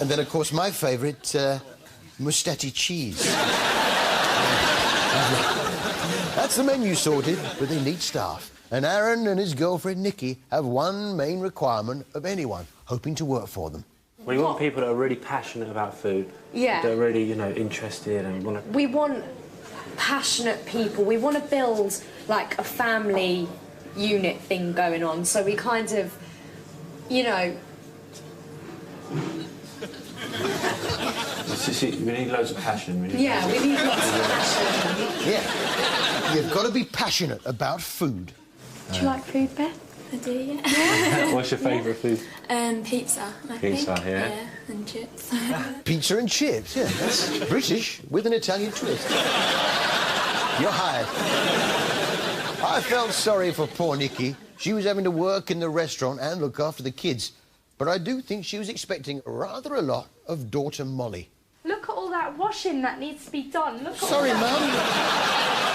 S1: And then, of course, my favourite, mustati cheese. That's the menu sorted, but they need staff. And Aaron and his girlfriend, Nikki, have one main requirement of anyone hoping to work for them.
S21: We want people that are really passionate about food.
S27: Yeah.
S21: That are really, you know, interested and want to...
S27: We want passionate people. We want to build, like, a family unit thing going on. So we kind of, you know...
S21: We need loads of passion. We need
S27: we need lots of passion.
S1: Yeah. You've got to be passionate about food.
S3: Do you like food, Beth? I do, yeah.
S21: What's your favourite food?
S3: Pizza, I
S21: Pizza,
S3: think.
S21: yeah.
S3: And chips.
S1: Pizza and chips, yeah. That's British with an Italian twist. You're hired. I felt sorry for poor Nikki. She was having to work in the restaurant and look after the kids. But I do think she was expecting rather a lot of daughter Molly.
S3: Look at all that washing that needs to be done. Look at
S1: Sorry,
S3: all
S1: Mum.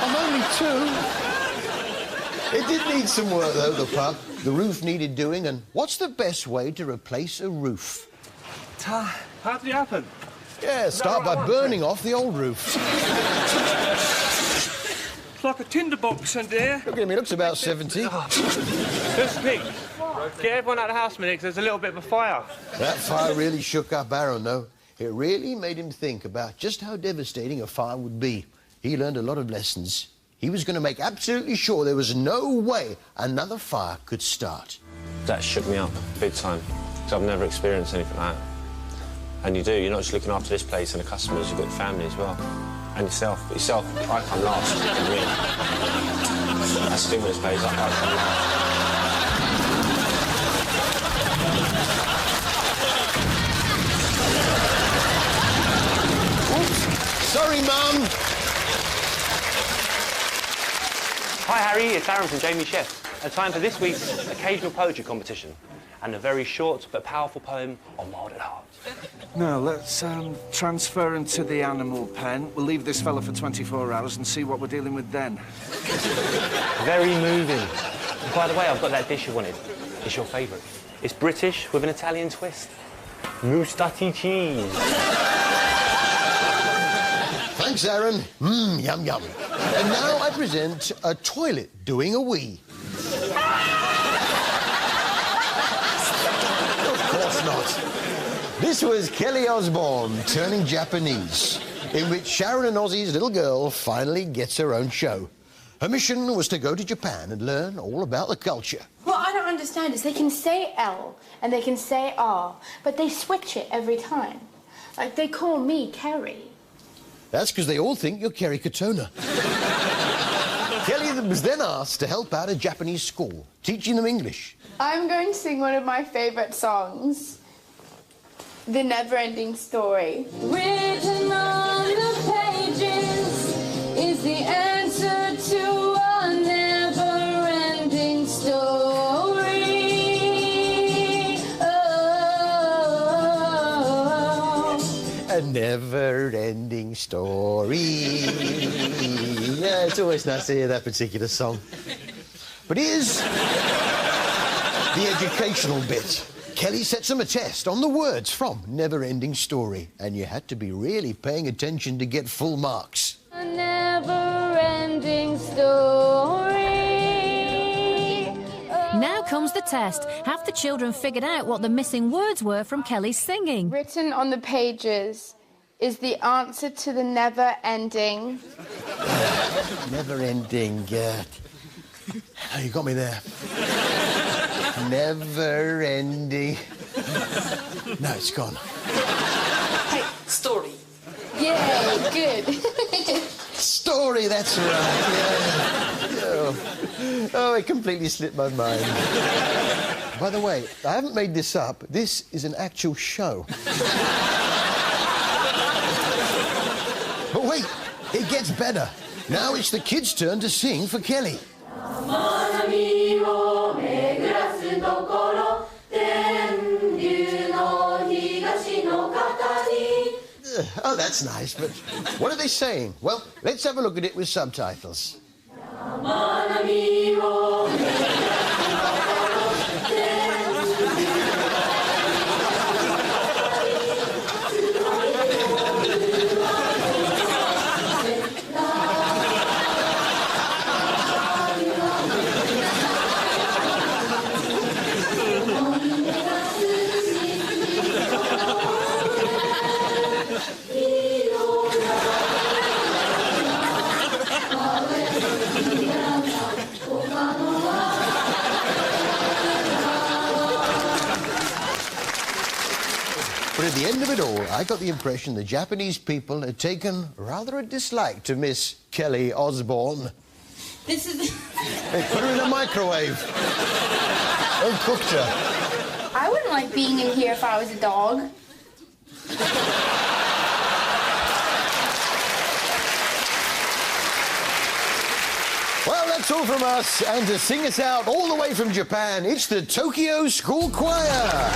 S1: I'm only 2. It did need some work, though, the pub. The roof needed doing, and what's the best way to replace a roof?
S9: How did it happen?
S1: Yeah, start by burning off the old roof.
S9: It's like a tinderbox under here.
S1: Look at him, he looks about 70.
S9: Just Nick, get everyone out of the house, minute, 'cause there's a little bit of a fire.
S1: That fire really shook up Aaron, though. It really made him think about just how devastating a fire would be. He learned a lot of lessons. He was going to make absolutely sure there was no way another fire could start.
S21: That shook me up big time, because I've never experienced anything like that. And you do, you're not just looking after this place and the customers, you've got your family as well. And yourself. But yourself, I come last, you win. That's the thing with this place, I come last.
S1: Sorry, Mum.
S10: Hi, Harry. It's Aaron from Jamie Chef. A time for this week's occasional poetry competition and a very short but powerful poem on Wild at Heart.
S13: Now, let's transfer him to the animal pen. We'll leave this fella for 24 hours and see what we're dealing with then.
S10: Very moving. And by the way, I've got that dish you wanted. It's your favourite. It's British with an Italian twist. Moustache cheese.
S1: Thanks, Aaron. Mmm, yum, yum. And now I present a toilet doing a wee. Of course not. This was Kelly Osbourne turning Japanese, in which Sharon and Ozzy's little girl finally gets her own show. Her mission was to go to Japan and learn all about the culture.
S3: What I don't understand is they can say L and they can say R, but they switch it every time. Like, they call me Kerry.
S1: That's because they all think you're Kerry Katona. Kelly was then asked to help out a Japanese school, teaching them English.
S3: I'm going to sing one of my favourite songs, The Never-Ending Story. Written on the pages is the answer to a never-ending story. Oh.
S1: A never-ending story. Yeah, it's always nice to hear that particular song. But here's the educational bit. Kelly sets them a test on the words from Never-Ending Story, and you had to be really paying attention to get full marks.
S3: A never-ending story.
S22: Now comes the test. Have the children figured out what the missing words were from Kelly's singing?
S3: Written on the pages is the answer to the never-ending.
S1: Never-ending, oh, you got me there. Never-ending. No, it's gone.
S3: Hey, story. Yeah, good.
S1: Story, that's right, yeah. Oh, it completely slipped my mind. By the way, I haven't made this up. This is an actual show. But wait, it gets better. Now it's the kids' turn to sing for Kelly. Oh, that's nice, but what are they saying? Well, let's have a look at it with subtitles. at the end of it all, I got the impression the Japanese people had taken rather a dislike to Miss Kelly Osbourne.
S3: This is...
S1: Hey, put her in the microwave. And cooked her.
S3: I wouldn't like being in here if I was a dog.
S1: Well, that's all from us. And to sing us out all the way from Japan, it's the Tokyo School Choir.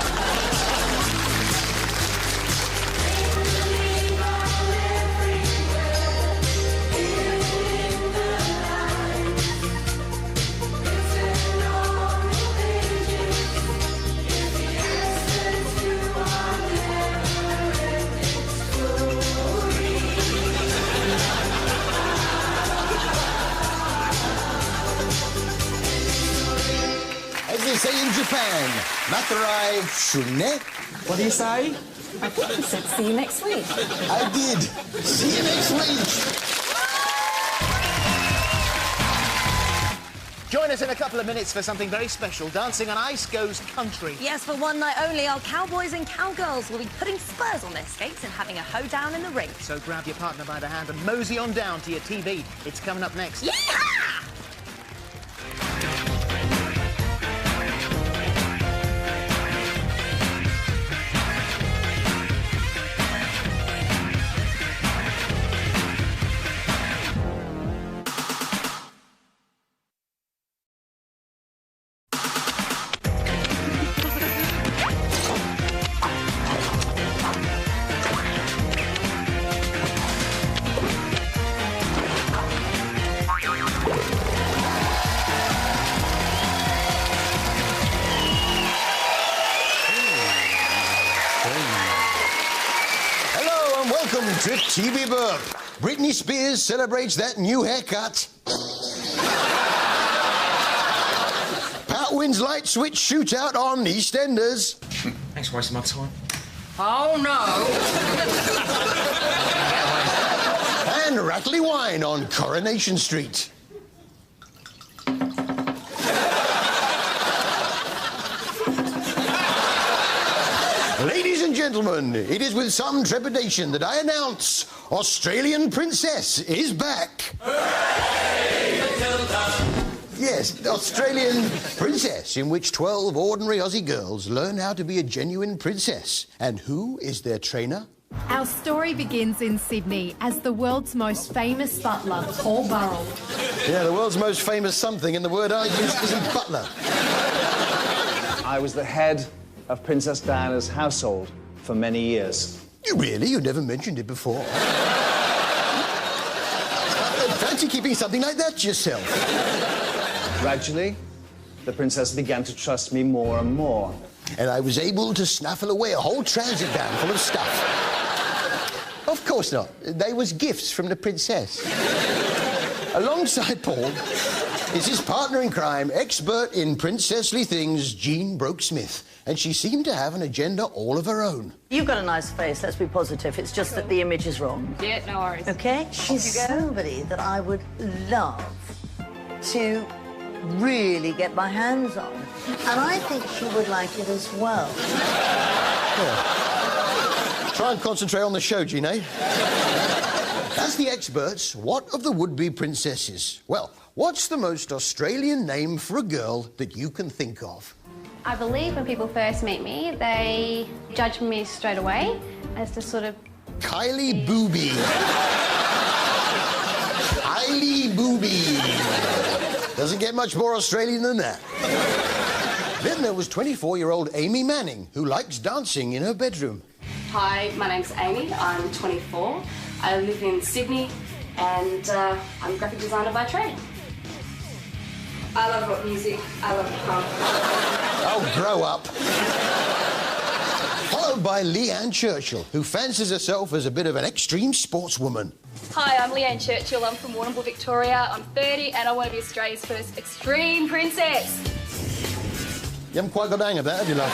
S1: Say in Japan, Matarai Shune.
S14: What do you say?
S5: I think you said see you next week.
S1: I did. See you next week.
S16: Join us in a couple of minutes for something very special. Dancing on Ice Goes Country.
S5: Yes, for one night only, our cowboys and cowgirls will be putting spurs on their skates and having a hoedown in the ring.
S16: So grab your partner by the hand and mosey on down to your TV. It's coming up next.
S5: Yeehaw!
S1: Welcome to TV Burp. Britney Spears celebrates that new haircut. Pat wins light switch shootout on EastEnders.
S20: Thanks for wasting my time.
S5: Oh, no.
S1: And rattly wine on Coronation Street. Ladies and gentlemen, it is with some trepidation that I announce Australian Princess is back. Yes, Australian Princess, in which 12 ordinary Aussie girls learn how to be a genuine princess. And who is their trainer?
S17: Our story begins in Sydney as the world's most famous butler, Paul Burrell.
S1: Yeah, the world's most famous something, and the word I use isn't butler.
S23: I was the head of Princess Diana's household for many years.
S1: You really? You never mentioned it before. Fancy keeping something like that to yourself.
S23: Gradually, the princess began to trust me more and more.
S1: And I was able to snaffle away a whole transit van full of stuff. Of course not. They was gifts from the princess. Alongside Paul is his partner in crime, expert in princessly things, Jean Broke-Smith. And she seemed to have an agenda all of her own.
S5: You've got a nice face, let's be positive. It's just that the image is wrong.
S2: Yeah, no worries.
S5: OK? She's somebody that I would love to really get my hands on. And I think she would like it as well.
S1: Yeah. Try and concentrate on the show, Jean, eh? As the experts, what of the would-be princesses? Well, what's the most Australian name for a girl that you can think of?
S24: I believe when people first meet me, they judge me straight away as to sort of...
S1: Kylie Booby. Kylie Booby. Doesn't get much more Australian than that. Then there was 24-year-old Amy Manning, who likes dancing in her bedroom.
S25: Hi, my name's Amy. I'm 24. I live in Sydney, and I'm a graphic designer by trade. I love rock music. I love punk.
S1: Oh, grow up. Followed by Leanne Churchill, who fancies herself as a bit of an extreme sportswoman.
S26: Hi, I'm Leanne Churchill. I'm from Warrnambool, Victoria. I'm 30 and I want to be Australia's first extreme princess.
S1: You haven't quite got the hang of that, have you, love?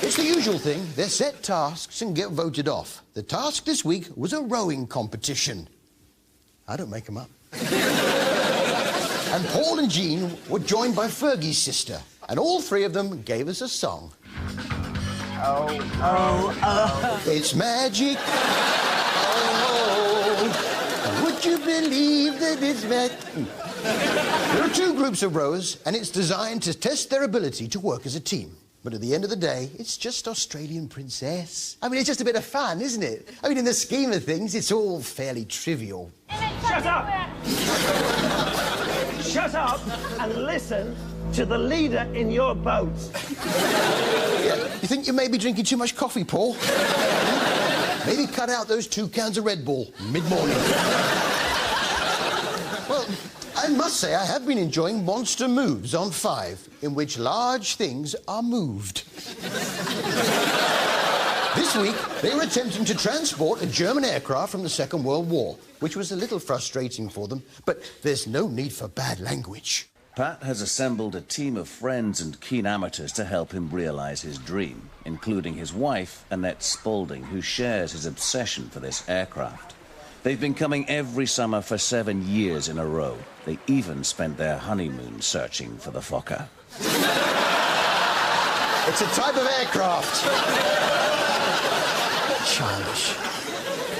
S1: It's the usual thing. They're set tasks and get voted off. The task this week was a rowing competition. I don't make them up. And Paul and Jean were joined by Fergie's sister, And all three of them gave us a song. It's magic. Oh, would you believe that it's magic? There are two groups of rowers, and it's designed to test their ability to work as a team. But at the end of the day, it's just Australian Princess. I mean, it's just a bit of fun, isn't it? I mean, in the scheme of things, it's all fairly trivial.
S4: Shut up! Shut up and listen to the leader in your boat.
S1: Yeah, you think you may be drinking too much coffee, Paul? Maybe cut out those 2 cans of Red Bull mid-morning. Well, I must say I have been enjoying Monster Moves on 5, in which large things are moved. This week, they were attempting to transport a German aircraft from the Second World War, which was a little frustrating for them, but there's no need for bad language.
S6: Pat has assembled a team of friends and keen amateurs to help him realise his dream, including his wife, Annette Spaulding, who shares his obsession for this aircraft. They've been coming every summer for 7 years in a row. They even spent their honeymoon searching for the Fokker.
S1: It's a type of aircraft. Childish.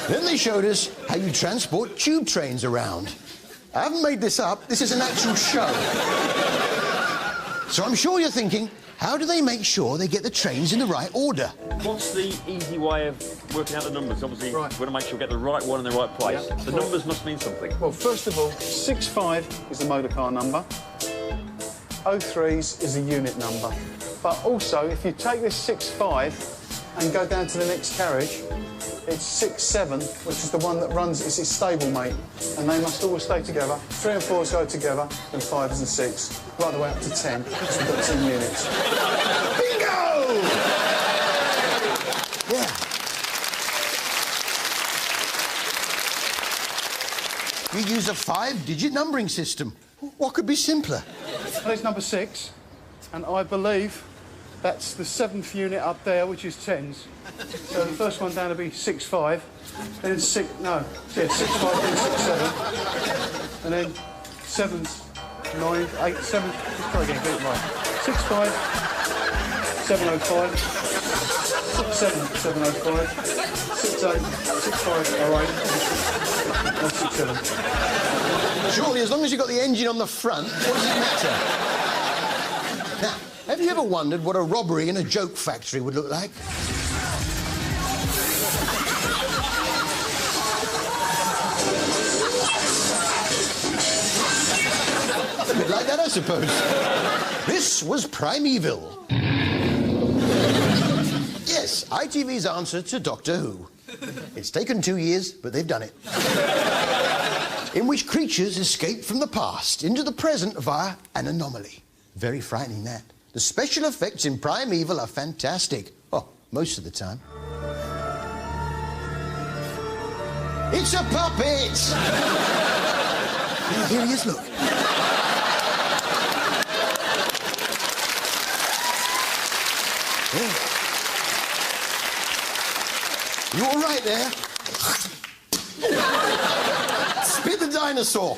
S1: Then they showed us how you transport tube trains around. I haven't made this up. This is an actual show. So I'm sure you're thinking, how do they make sure they get the trains in the right order?
S7: What's the easy way of working out the numbers? Obviously, we want to make sure we get the right one in the right place.
S8: Yeah.
S7: The numbers must mean something.
S8: Well, first of all, 65 is the motor car number. 03s is the unit number. But also, if you take this 65 and go down to the next carriage, it's 67, which is the one that runs, it's its stablemate, and they must always stay together. 3 and 4s go together, and 5s and 6, right the way up to 10, so we've got 10 units.
S1: Bingo! Yeah. We use a 5-digit numbering system. What could be simpler?
S8: There's number 6, and I believe that's the 7th unit up there, which is 10s. So the first one down will be 6-5, then 6, no, yeah, 6-5, then 6-7, and then 7s, 9, 8, 7, let's try again, get it right. 6-5, 705, 6-7, 705, 6-8, 6-5, 08, and 6-7.
S1: Surely, as long as you've got the engine on the front, what does it matter? Now, have you ever wondered what a robbery in a joke factory would look like? A bit like that, I suppose. This was Primeval. Yes, ITV's answer to Doctor Who. It's taken 2 years, but they've done it. In which creatures escape from the past into the present via an anomaly. Very frightening, that. The special effects in Primeval are fantastic. Oh, most of the time. It's a puppet! Here he is, look. Yeah. You all right there? Spit the dinosaur.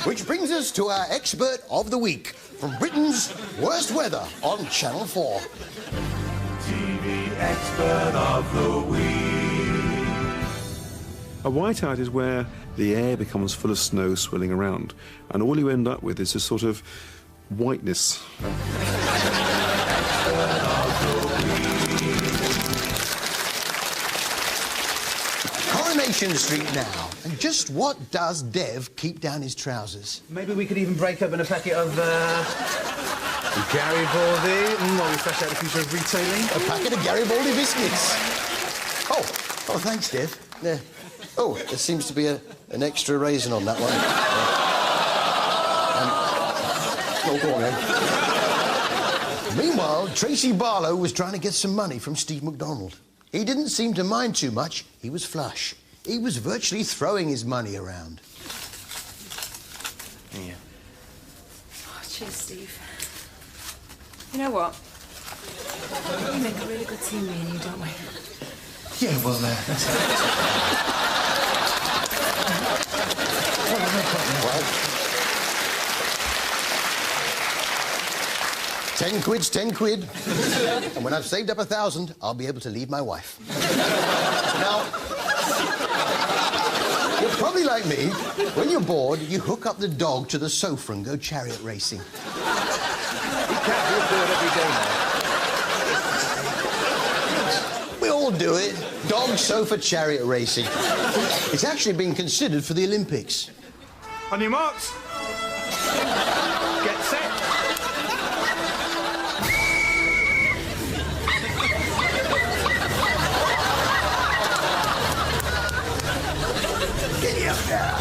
S1: Which brings us to our expert of the week from Britain's worst weather on Channel 4.
S12: TV expert of the week.
S15: A whiteout is where the air becomes full of snow swirling around, and all you end up with is a sort of whiteness.
S1: Coronation Street now. And just what does Dev keep down his trousers?
S14: Maybe we could even break open a packet of, Garibaldi, while we flesh out the future of retailing.
S1: A packet of Garibaldi biscuits. Oh, thanks, Dev. Yeah. Oh, there seems to be an extra raisin on that one. Go on, then. Meanwhile, Tracy Barlow was trying to get some money from Steve McDonald. He didn't seem to mind too much. He was flush. He was virtually throwing his money around.
S2: Yeah. Oh, cheers, Steve. You know what? We make a really good team, me and you, don't we?
S1: Yeah, well, that's it. 10 quid's 10 quid. And when I've saved up 1,000, I'll be able to leave my wife. Now, you're probably like me. When you're bored, you hook up the dog to the sofa and go chariot racing. You can't do it every day now. We all do it. Dog sofa chariot racing. It's actually been considered for the Olympics.
S14: On your marks. Get set.
S1: Get up there.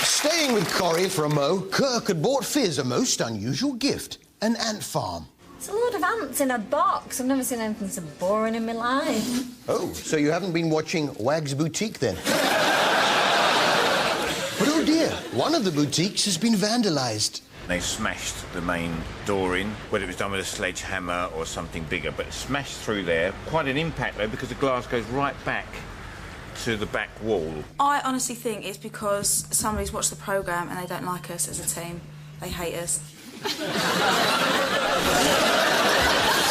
S1: Staying with Corrie for a mo, Kirk had bought Fizz a most unusual gift, an ant farm.
S9: It's a load of ants in a box. I've never seen anything so boring in my life.
S1: Oh, so you haven't been watching Wag's Boutique, then? But oh dear, one of the boutiques has been vandalised.
S11: They smashed the main door in, whether it was done with a sledgehammer or something bigger, but smashed through there. Quite an impact, though, because the glass goes right back to the back wall.
S2: I honestly think it's because somebody's watched the programme and they don't like us as a team. They hate us.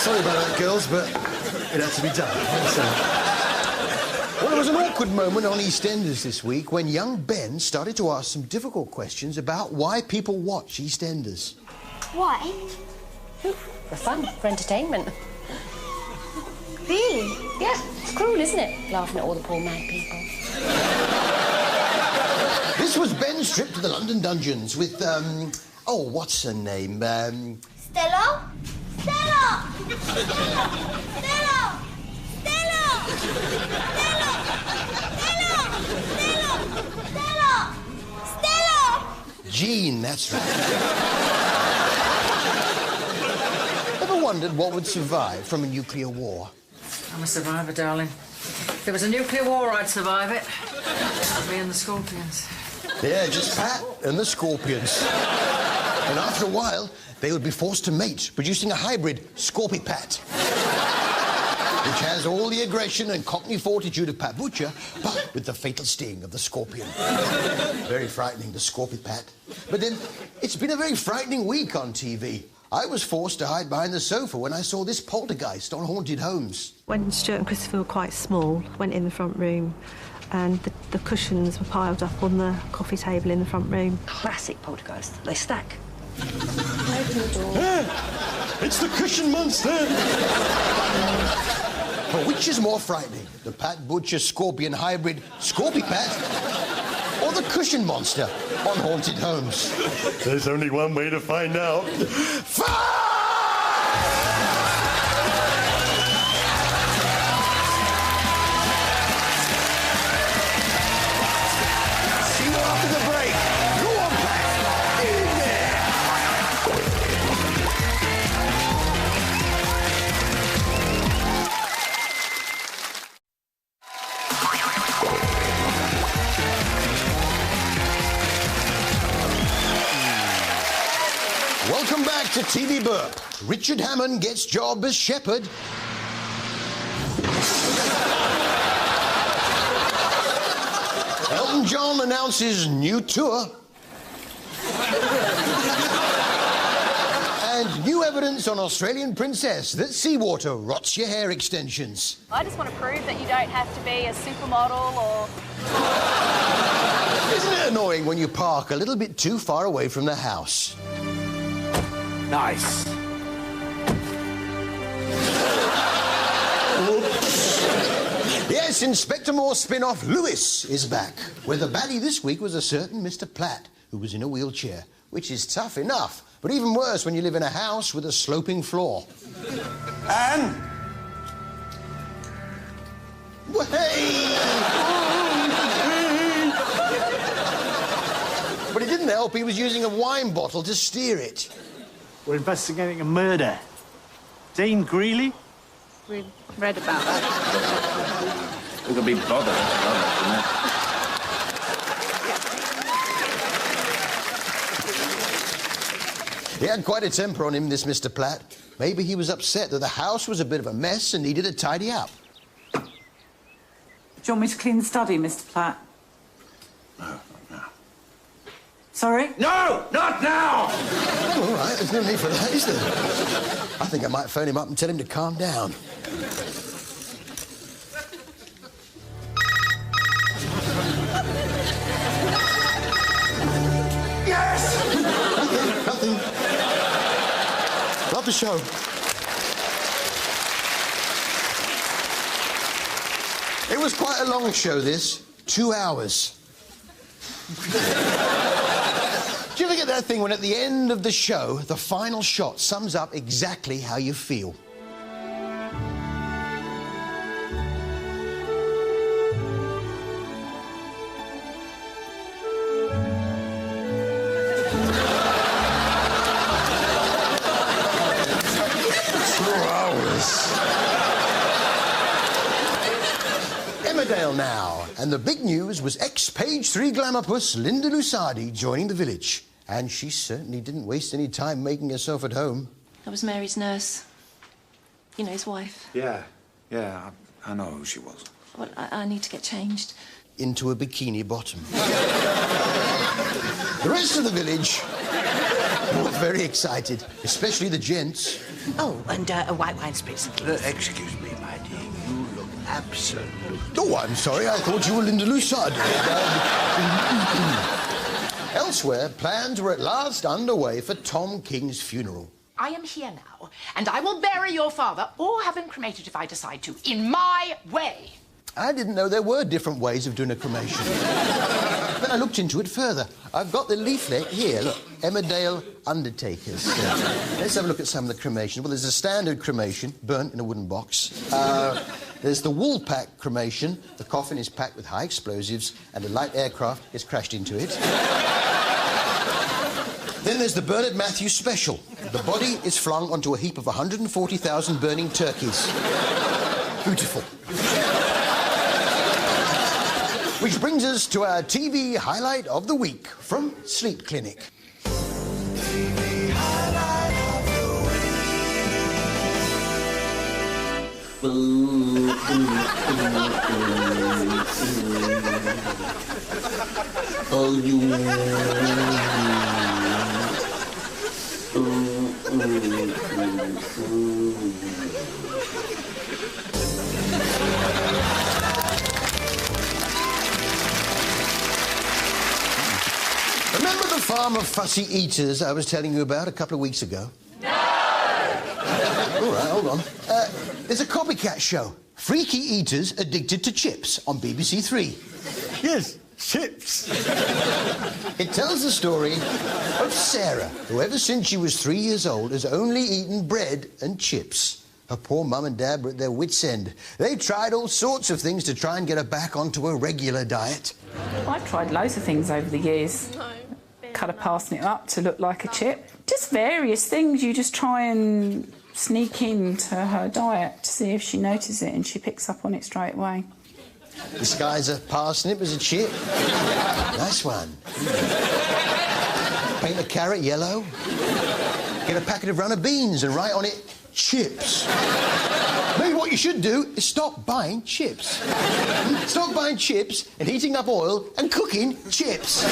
S1: Sorry about that, girls, but it had to be done. Well, there was an awkward moment on EastEnders this week when young Ben started to ask some difficult questions about why people watch EastEnders.
S9: Why?
S13: For fun, for entertainment.
S9: Really?
S13: Yeah, it's cruel, isn't it? Laughing at all the poor mad people.
S1: This was Ben's trip to the London dungeons with, oh, what's her name?
S9: Stella? Stella! Stella! Stella! Stella! Stella! Stella! Stella! Stella!
S1: Jean, that's right. Ever wondered what would survive from a nuclear war?
S18: I'm a survivor, darling. If there was a nuclear war, I'd survive it. Me and the Scorpions.
S1: Yeah, just Pat and the Scorpions. And after a while, they would be forced to mate, producing a hybrid Scorpi-Pat, which has all the aggression and cockney fortitude of Pat Butcher, but with the fatal sting of the Scorpion. Very frightening, the Scorpi-Pat. But then, it's been a very frightening week on TV. I was forced to hide behind the sofa when I saw this poltergeist on Haunted Homes.
S19: When Stuart and Christopher were quite small, went in the front room and the cushions were piled up on the coffee table in the front room.
S13: Classic poltergeist. They stack.
S1: It's the cushion monster! But which is more frightening, the Pat Butcher Scorpion hybrid Scorpi-Pat or the cushion monster on Haunted Homes? There's only one way to find out. See you after the break. Go on, Pat. In there. Welcome back to TV Burp. Richard Hammond gets job as shepherd. Elton John announces new tour. And new evidence on Australian princess that seawater rots your hair extensions.
S26: I just want to prove that you don't have to be a supermodel or...
S1: Isn't it annoying when you park a little bit too far away from the house?
S11: Nice.
S1: Yes, Inspector Moore's spin-off Lewis is back, where the baddie this week was a certain Mr. Platt, who was in a wheelchair, which is tough enough, but even worse when you live in a house with a sloping floor.
S11: Anne?
S1: Hey! help, he was using a wine bottle to steer it.
S4: We're investigating a murder. Dean Greeley?
S2: We read about that.
S6: We could be bothered.
S1: He had quite a temper on him, this Mr. Platt. Maybe he was upset that the house was a bit of a mess and needed to tidy up.
S3: Do you want me to clean the study, Mr. Platt?
S6: No.
S3: Sorry?
S6: No! Not now!
S1: Oh, all right, there's no need for that, is there? I think I might phone him up and tell him to calm down.
S6: Yes!
S1: Nothing. Love the show. It was quite a long show, this. 2 hours. Do you ever get that thing when at the end of the show, the final shot sums up exactly how you feel? Emmerdale now, and the big news was ex-Page 3 glamour puss Linda Lusardi joining the village. And she certainly didn't waste any time making herself at home.
S10: I was Mary's nurse. You know, his wife.
S14: Yeah, I know who she was.
S10: Well, I need to get changed.
S1: Into a bikini bottom. The rest of the village were very excited, especially the gents.
S16: Oh, and a white wine spritz, please.
S1: Excuse me, my dear, you look absolute... Oh, I'm sorry, I thought you were Linda Lusardi. Elsewhere, plans were at last underway for Tom King's funeral.
S16: I am here now, and I will bury your father, or have him cremated if I decide to, in my way.
S1: I didn't know there were different ways of doing a cremation. Then I looked into it further. I've got the leaflet here, look, Emmerdale Undertakers. Let's have a look at some of the cremations. Well, there's a standard cremation, burnt in a wooden box. There's the Woolpack cremation. The coffin is packed with high explosives and a light aircraft gets crashed into it. Then there's the Bernard Matthews special. The body is flung onto a heap of 140,000 burning turkeys. Beautiful. Which brings us to our TV highlight of the week from Sleep Clinic.
S12: TV highlight of the week.
S6: Oh, you...
S1: Remember the farm of fussy eaters I was telling you about a couple of weeks ago?
S12: No!
S1: All right, hold on. There's a copycat show, Freaky Eaters Addicted to Chips, on BBC Three. Yes, chips. It tells the story of Sarah, who ever since she was 3 years old has only eaten bread and chips. Her poor mum and dad were at their wits' end. They tried all sorts of things to try and get her back onto a regular diet.
S3: I've tried loads of things over the years. Cut a parsnip up to look like a chip. Just various things. You just try and sneak into her diet to see if she notices it and she picks up on it straight away.
S1: Disguise a parsnip as a chip. Nice one. Paint a carrot yellow. Get a packet of runner beans and write on it, chips. Maybe what you should do is stop buying chips. Stop buying chips and heating up oil and cooking chips.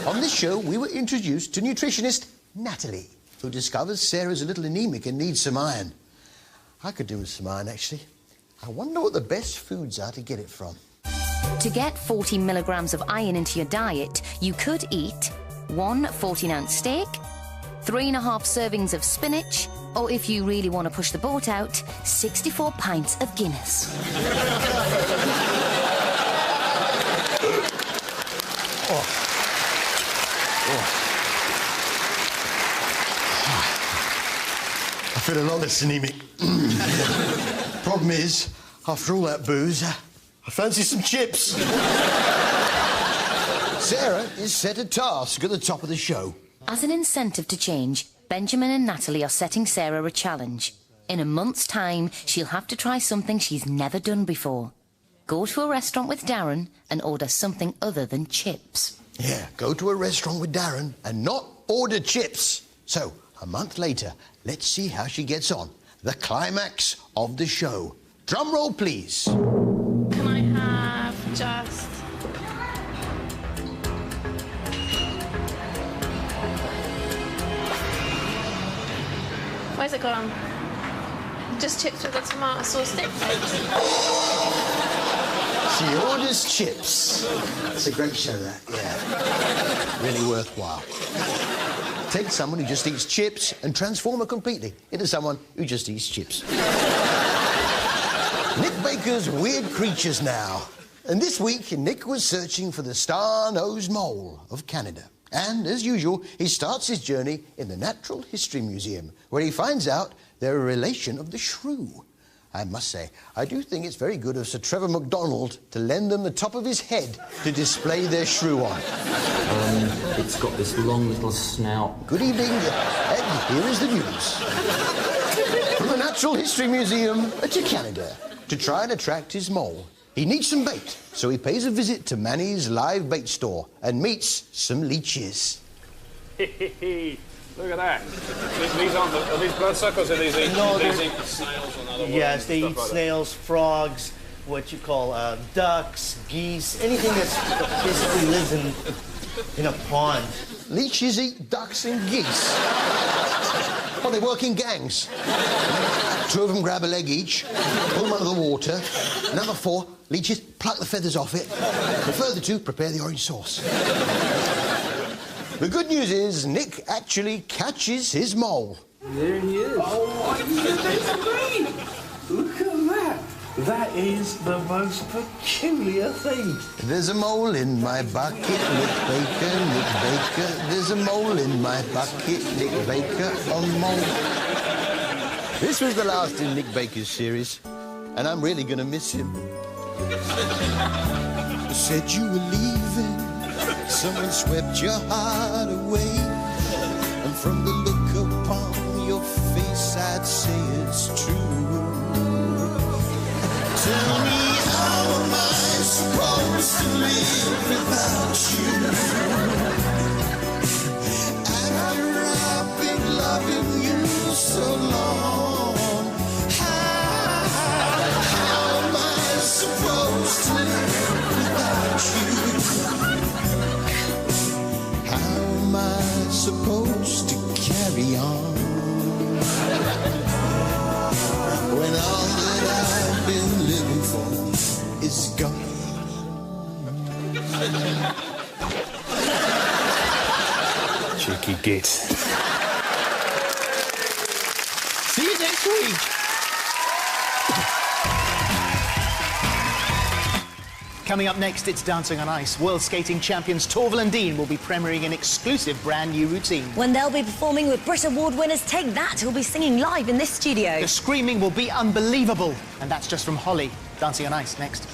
S1: On this show, we were introduced to nutritionist Natalie, who discovers Sarah's a little anemic and needs some iron. I could do with some iron, actually. I wonder what the best foods are to get it from.
S20: To get 40 milligrams of iron into your diet, you could eat 1 14-ounce steak, 3.5 servings of spinach, or if you really want to push the boat out, 64 pints of Guinness.
S1: I feel a lot less anemic. Problem is, after all that booze, I fancy some chips. Sarah is set a task at the top of the show.
S20: As an incentive to change, Benjamin and Natalie are setting Sarah a challenge. In a month's time, she'll have to try something she's never done before. Go to a restaurant with Darren and order something other than chips.
S1: Yeah, go to a restaurant with Darren and not order chips. So, a month later, let's see how she gets on. The climax of the show. Drum roll, please.
S5: Can I have just... Where's it gone? Just chips with a tomato sauce dip.
S1: She orders chips. It's a great show, that, yeah. Really worthwhile. Take someone who just eats chips and transform her completely into someone who just eats chips. Nick Baker's Weird Creatures now. And this week, Nick was searching for the star-nosed mole of Canada. And, as usual, he starts his journey in the Natural History Museum, where he finds out they're a relation of the shrew. I must say, I do think it's very good of Sir Trevor MacDonald to lend them the top of his head to display their shrew on.
S17: It's got this long little snout.
S1: Good evening, and here is the news. From the Natural History Museum to Canada, to try and attract his mole. He needs some bait, so he pays a visit to Manny's live bait store and meets some leeches.
S21: Look at that. These aren't are these bloodsuckers, or are these eat snails and other
S4: Yes, they eat snails, frogs, what you call ducks, geese, anything that basically lives in a pond.
S1: Leeches eat ducks and geese. Oh, they work in gangs. 2 of them grab a leg each, pull them under the water. Another 4 leeches pluck the feathers off it. The further 2 prepare the orange sauce. The good news is Nick actually catches his mole.
S17: There he is. Oh, that's great. Look at that. That is the most peculiar thing.
S1: There's a mole in my bucket, Nick Baker, Nick Baker. There's a mole in my bucket, Nick Baker, a mole. This was the last in Nick Baker's series, and I'm really going to miss him. Said you were leaving, someone swept your heart away, and from the look upon your face, I'd say it's true. Tell me, how am I supposed to live without you? After I've been loving you so long, how am I supposed to live without you? How am I supposed to carry on when all that I've been living for is gone?
S21: Cheeky git.
S1: See you next week.
S22: Coming up next, it's Dancing on Ice. World skating champions Torvill and Dean will be premiering an exclusive brand new routine.
S9: When they'll be performing with Brit Award winners Take That, who'll be singing live in this studio.
S22: The screaming will be unbelievable. And that's just from Holly. Dancing on Ice next.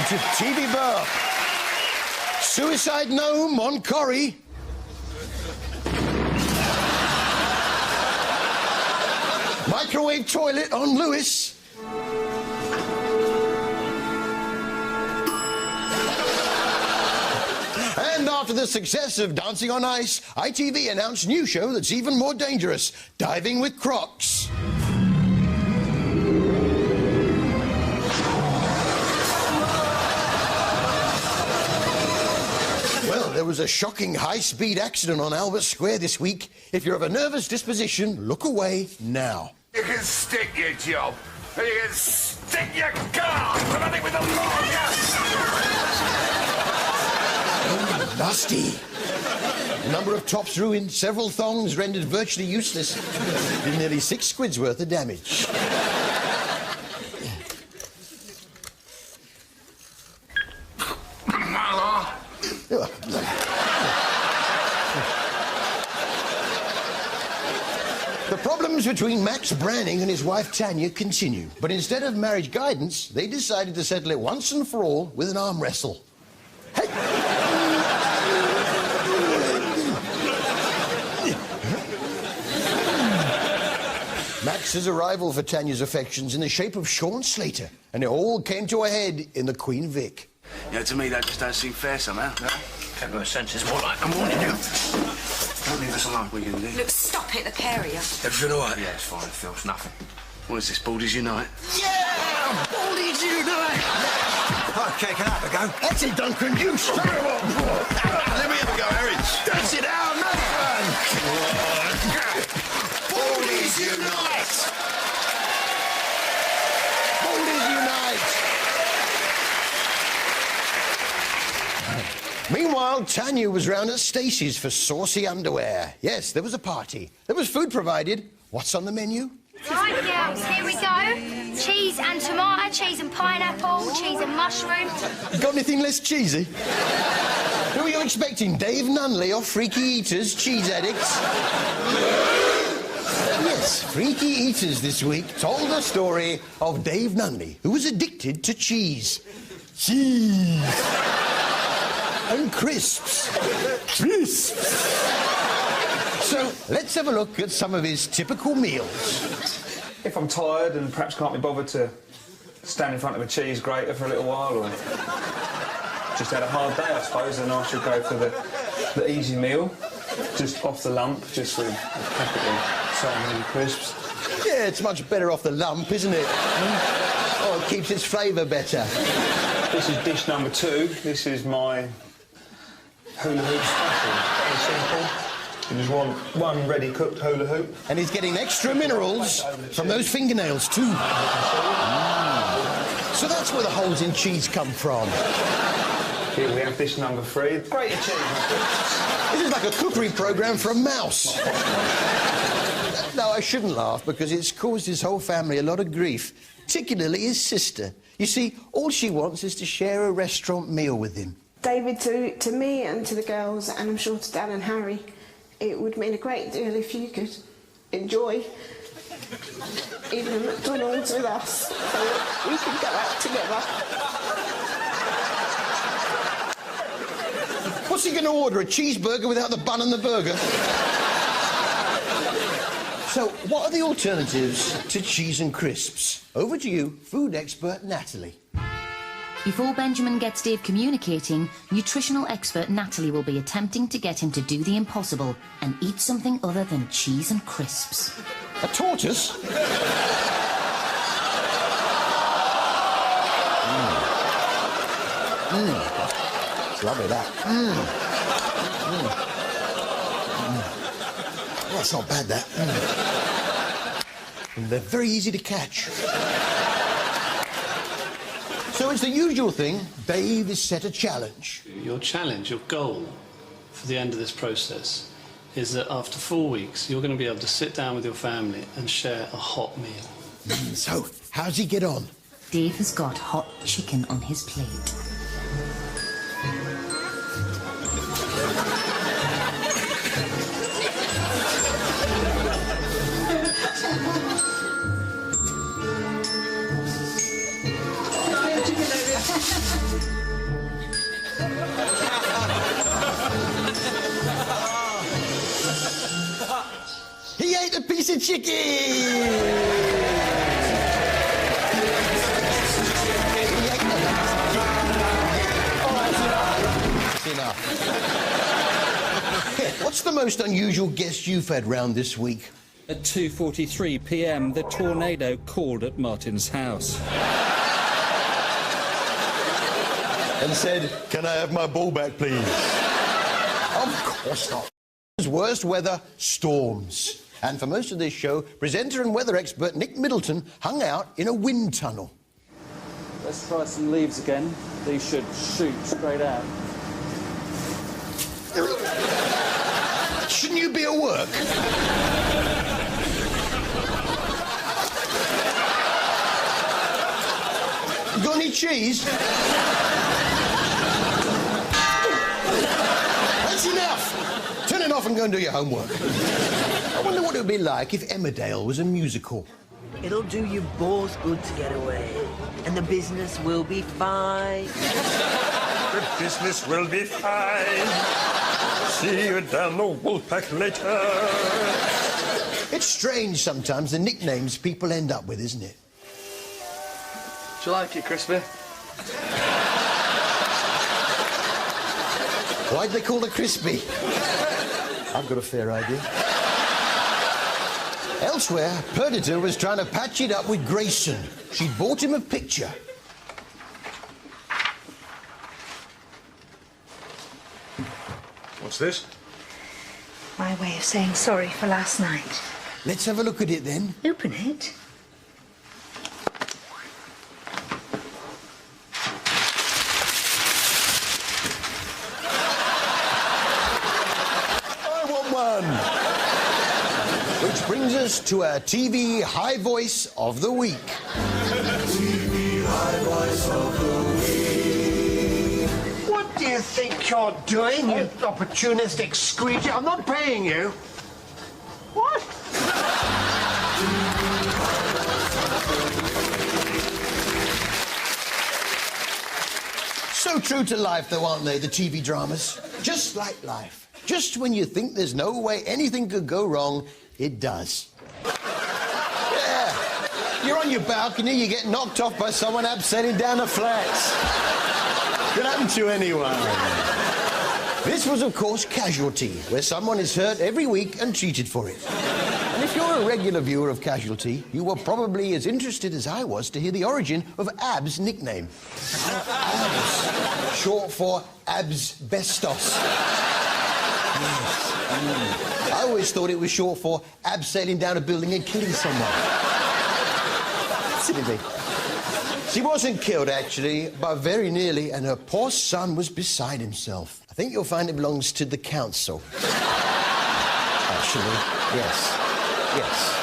S1: To TV Burp. Suicide Gnome on Corrie. Microwave toilet on Lewis. And after the success of Dancing on Ice, ITV announced a new show that's even more dangerous, Diving with Crocs. Well, there was a shocking high-speed accident on Albert Square this week. If you're of a nervous disposition, look away now.
S12: You can stick your job, and you can stick your car, but I think with the law,
S1: Oh, nasty. A number of tops ruined, several thongs rendered virtually useless, with nearly 6 squid's worth of damage. The problems between Max Branning and his wife Tanya continue, but instead of marriage guidance, they decided to settle it once and for all with an arm wrestle. Hey! Max's arrival for Tanya's affections in the shape of Sean Slater, and it all came to a head in the Queen Vic.
S7: Yeah, to me that just don't seem fair somehow. No?
S12: Can't go sense is more like I'm warning you.
S7: Don't leave us alone. What are you going to do?
S2: Look, stop it, the pair of you.
S7: Everything all right?
S12: Yeah, it's fine. It feels nothing.
S7: What is this, Baldies Unite?
S12: Yeah! Baldies Unite!
S1: Okay, can I have a go? That's it, Duncan. You straight up.
S12: Let me have a go, Harry.
S1: That's it, our man.
S12: Baldies Unite!
S1: Baldies Unite! Meanwhile, Tanya was round at Stacey's for saucy underwear. Yes, there was a party. There was food provided. What's on the menu?
S8: Right, girls, here we go. Cheese and tomato, cheese and pineapple, cheese and mushroom.
S1: Got anything less cheesy? Who are you expecting? Dave Nunley or Freaky Eaters, cheese addicts? Yes, Freaky Eaters this week told the story of Dave Nunley, who was addicted to cheese. Cheese. And crisps. Crisps. So, let's have a look at some of his typical meals.
S21: If I'm tired and perhaps can't be bothered to stand in front of a cheese grater for a little while, or just had a hard day, I suppose, then I should go for the easy meal, just off the lump, just with a packet of salmon and crisps.
S1: Yeah, it's much better off the lump, isn't it? Oh, it keeps its flavour better.
S21: This is dish number 2. This is my hula hoop special. Very simple. You just want one ready-cooked hula hoop.
S1: And he's getting extra minerals from those fingernails, too. So that's where the holes in cheese come from.
S21: Here we have dish number 3. Great achievement.
S1: This is like a cookery programme for a mouse. No, I shouldn't laugh, because it's caused his whole family a lot of grief, particularly his sister. You see, all she wants is to share a restaurant meal with him.
S15: David, to me and to the girls, and I'm sure to Dan and Harry, it would mean a great deal if you could enjoy eating at McDonald's with us, so that we could go out together.
S1: What's he going to order, a cheeseburger without the bun and the burger? So, what are the alternatives to cheese and crisps? Over to you, food expert Natalie.
S20: Before Benjamin gets Dave communicating, nutritional expert Natalie will be attempting to get him to do the impossible and eat something other than cheese and crisps.
S1: A tortoise? It's lovely, that. Oh, that's not bad, that. And they're very easy to catch. So it's the usual thing. Dave has set a challenge.
S23: Your challenge, your goal for the end of this process is that after 4 weeks, you're going to be able to sit down with your family and share a hot meal.
S1: So, how's he get on?
S20: Dave has got hot chicken on his plate.
S1: He ate a piece of chicken! Enough. What's the most unusual guest you've had round this week?
S24: At 2:43 p.m, the tornado called at Martin's house.
S1: And said, "Can I have my ball back, please?" Of course not. Worst weather, storms. And for most of this show, presenter and weather expert Nick Middleton hung out in a wind tunnel.
S24: Let's try some leaves again. These should shoot straight out.
S1: Shouldn't you be at work? You got any cheese? That's enough. Turn it off and go and do your homework. I wonder what it would be like if Emmerdale was a musical.
S11: It'll do you both good to get away. And the business will be fine.
S13: The business will be fine. See you down the Woolpack later.
S1: It's strange sometimes the nicknames people end up with, isn't it?
S7: Do you like it, Crispy?
S1: Why'd they call her Crispy? I've got a fair idea. Elsewhere, Perdita was trying to patch it up with Grayson. She'd bought him a picture.
S13: What's this?
S18: My way of saying sorry for last night.
S1: Let's have a look at it then.
S18: Open it.
S1: I want one. Which brings us to our TV High Voice of the Week.
S12: TV High Voice of the Week.
S1: What do you think you're doing, you opportunistic screecher? I'm not paying you. What? So true to life, though, aren't they, the TV dramas? Just like life. Just when you think there's no way anything could go wrong, it does. Yeah. You're on your balcony, you get knocked off by someone upsetting down the flats. Could happen to anyone. This was, of course, Casualty, where someone is hurt every week and treated for it. And if you're a regular viewer of Casualty, you were probably as interested as I was to hear the origin of Ab's nickname. Abs, short for Absbestos. Yes. I always thought it was short for Ab sailing down a building and killing someone. Silly thing. She wasn't killed, actually, but very nearly, and her poor son was beside himself. I think you'll find it belongs to the council. Actually, yes. Yes.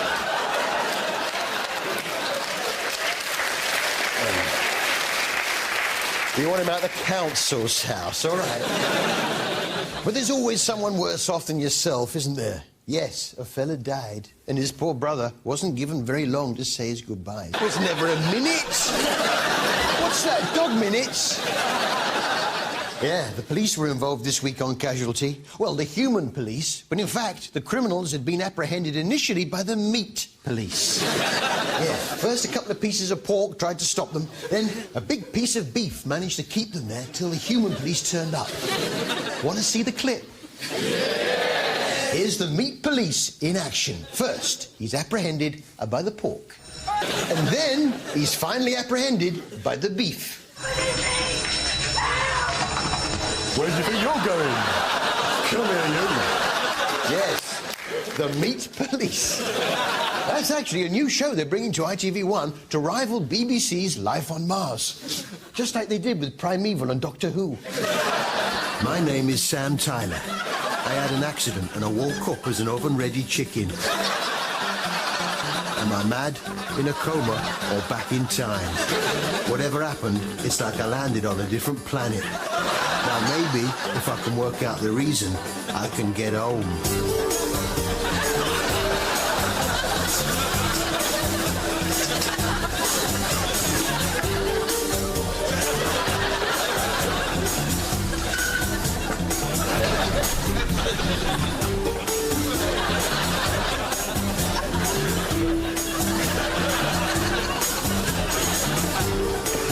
S1: You want him out of the council's house, all right. But there's always someone worse off than yourself, isn't there? Yes, a fella died, and his poor brother wasn't given very long to say his goodbyes. It was never a minute. What's that, dog minutes? Yeah, the police were involved this week on Casualty. Well, the human police, but in fact, the criminals had been apprehended initially by the meat police. Yeah, first a couple of pieces of pork tried to stop them, then a big piece of beef managed to keep them there till the human police turned up. Want to see the clip? Here's the meat police in action. First, he's apprehended by the pork. And then he's finally apprehended by the beef. Where do you think you're going? Come here, you. Yes, the meat police. That's actually a new show they're bringing to ITV1 to rival BBC's Life on Mars. Just like they did with Primeval and Doctor Who. My name is Sam Tyler. I had an accident and I woke up as an oven-ready chicken. Am I mad, in a coma, or back in time? Whatever happened, it's like I landed on a different planet. Now maybe, if I can work out the reason, I can get home.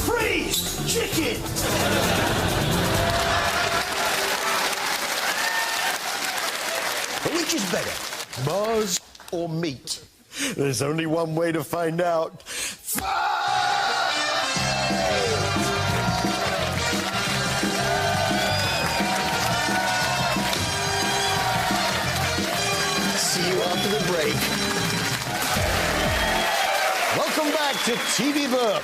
S1: Freeze! Chicken! But which is better, Mars or meat? There's only one way to find out. Welcome back to TV Burp.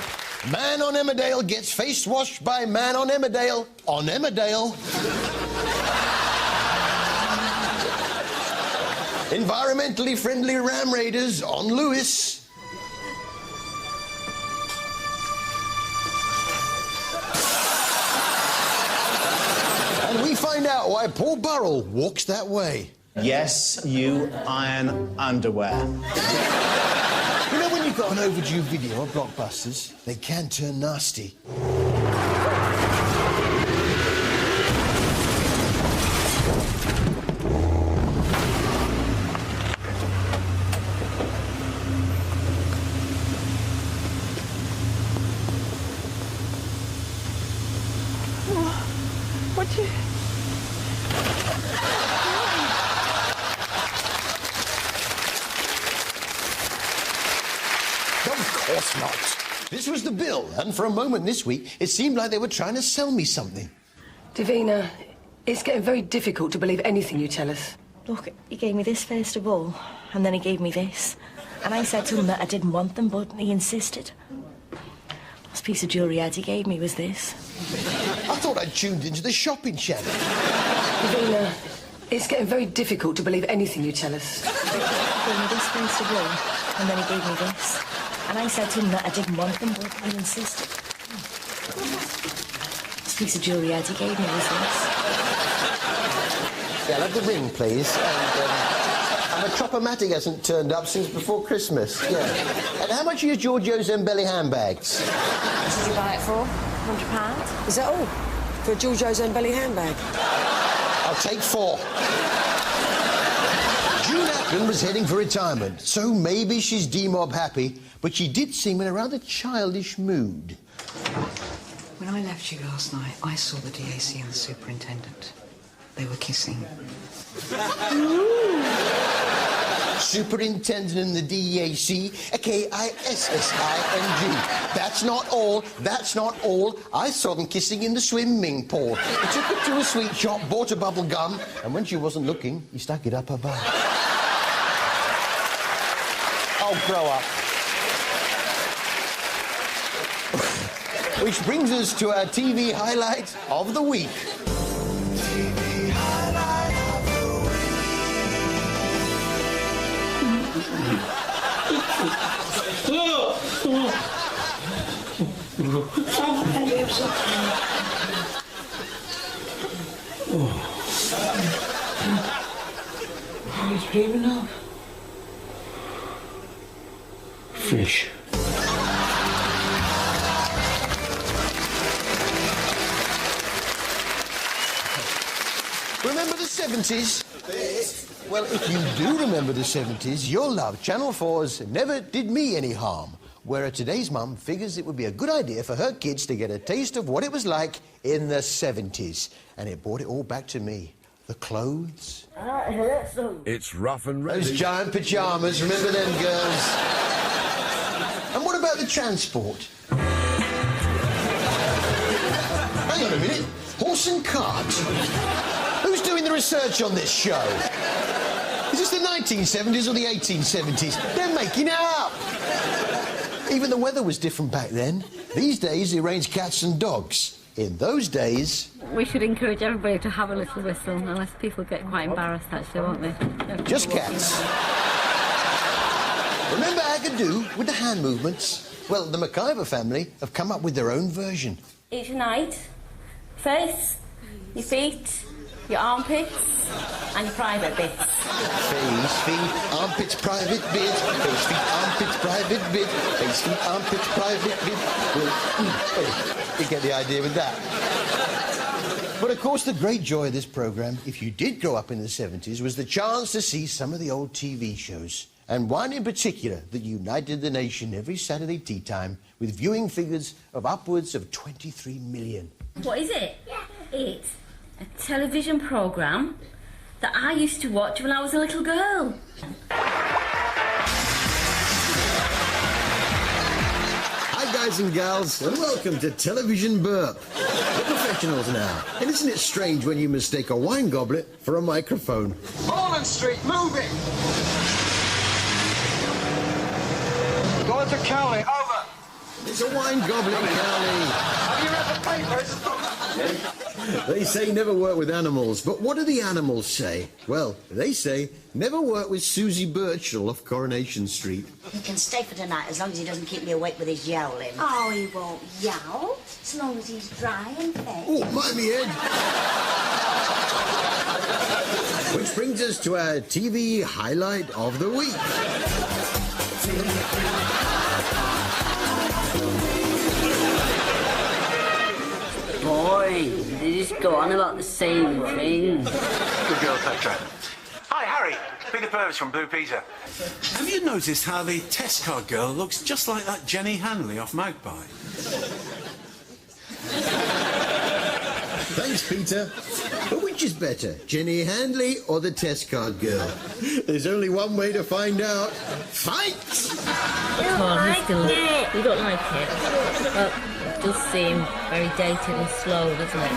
S1: Man on Emmerdale gets face washed by man on Emmerdale on Emmerdale. Environmentally friendly ram raiders on Lewis. And we find out why Paul Burrell walks that way.
S22: Yes, you iron underwear.
S1: You know when you've got an overdue video of blockbusters, they can turn nasty.
S2: What do you...
S1: Of course not. This was the bill, and for a moment this week, it seemed like they were trying to sell me something.
S10: Davina, it's getting very difficult to believe anything you tell us.
S14: Look, he gave me this first of all, and then he gave me this. And I said to him that I didn't want them, but he insisted. Last piece of jewellery he gave me was this.
S1: I thought I'd tuned into the shopping channel.
S10: Davina, it's getting very difficult to believe anything you tell us.
S14: He gave me this first of all, and then he gave me this. And I said to him that I didn't want them, but he insisted. This piece of jewellery he gave me was this.
S1: Yeah, I'll have the ring, please. And my Chop-O-Matic hasn't turned up since before Christmas. Yeah. And how much are your Giorgio Zambelli handbags?
S14: What did you buy it for? £100?
S10: Is that all? For a Giorgio Zambelli handbag?
S1: I'll take 4. June Ackland was heading for retirement, so maybe she's demob happy, but she did seem in a rather childish mood.
S16: When I left you last night, I saw the DAC and the superintendent. They were kissing.
S1: Superintendent and the DAC, K-I-S-S-I-N-G. That's not all. That's not all. I saw them kissing in the swimming pool. He took her to a sweet shop, bought a bubble gum, and when she wasn't looking, he stuck it up her butt. Oh, grow up. Which brings us to our TV highlight of the week. TV highlight of the
S17: He's dreaming of fish.
S1: Remember the 70s? Well, if you do remember the 70s, you'll love Channel 4's Never Did Me Any Harm, where today's mum figures it would be a good idea for her kids to get a taste of what it was like in the 70s. And it brought it all back to me. The clothes.
S12: It's rough and ready.
S1: Those giant pyjamas, remember them, girls? And what about the transport? Hang on a minute. Horse and cart? Who's doing the research on this show? Is this the 1970s or the 1870s? They're making it up! Even the weather was different back then. These days, they arrange cats and dogs. In those days...
S19: We should encourage everybody to have a little whistle, unless people get quite embarrassed, actually, won't they?
S1: Just cats. Remember Agadoo with the hand movements? Well, the MacIver family have come up with their own version.
S19: Each night, face, your feet, your armpits, and your private bits.
S1: Face, feet, armpits, private bit. Face, feet, armpits, private bit. Face, feet, armpits, private bit. Well, you get the idea with that. But, of course, the great joy of this programme, if you did grow up in the 70s, was the chance to see some of the old TV shows. And one in particular that united the nation every Saturday tea time with viewing figures of upwards of 23 million.
S19: What is it? It's a television programme that I used to watch when I was a little girl.
S1: Hi, guys and gals, and welcome to Television Burp. We're professionals now. And isn't it strange when you mistake a wine goblet for a microphone?
S25: Holland Street, move it!
S1: Go on,
S21: Mr. Cowley, over.
S1: It's a wine goblet, Cowley.
S21: Have you read the papers?
S1: They say never work with animals, but what do the animals say? Well, they say never work with Susie Birchall off Coronation Street.
S3: He can stay for tonight as long as he doesn't keep me awake with his yowling.
S8: Oh, he won't yowl, as long as he's dry and fed.
S1: Oh, mind me, Ed. Which brings us to our TV highlight of the week.
S19: Boy, they just go on about the same thing.
S4: Good girl, Petra. Hi, Harry. Peter Purvis from Blue Peter. Have you noticed how the test card girl looks just like that Jenny Hanley off Magpie?
S1: Thanks, Peter. But which is better, Jenny Handley or the test card girl? There's only one way to find out. Fight!
S19: Come on, you don't like it? Well, it does seem very dated and slow, doesn't it?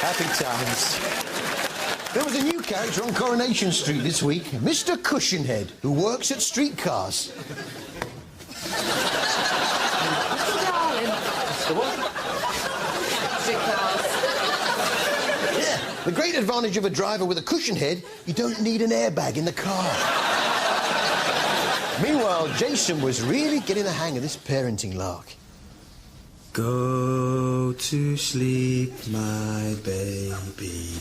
S1: Happy times. There was a new character on Coronation Street this week, Mr. Cushionhead, who works at streetcars. Yeah, the great advantage of a driver with a cushion head, you don't need an airbag in the car. Meanwhile, Jason was really getting the hang of this parenting lark.
S5: Go to sleep, my baby.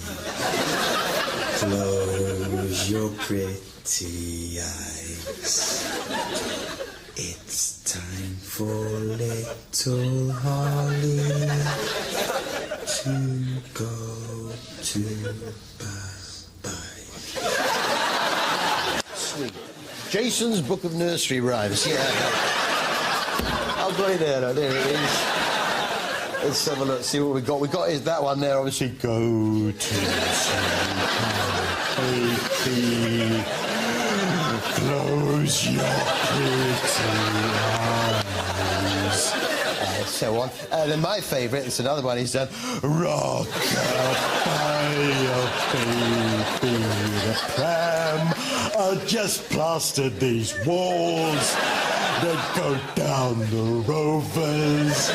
S5: Close your pretty eyes. It's time for little Holly to go to bye-bye.
S1: Sweet. Jason's Book of Nursery Rhymes, yeah. I'll play there, though. There it is. Let's have a look, see what we got. We got is that one there, obviously. Go to sleep, baby. Close your pretty eyes. So on. Then my favourite, it's another one he's done. Rock-a-bye, baby, the pram. I just plastered these walls. They go down the Rovers.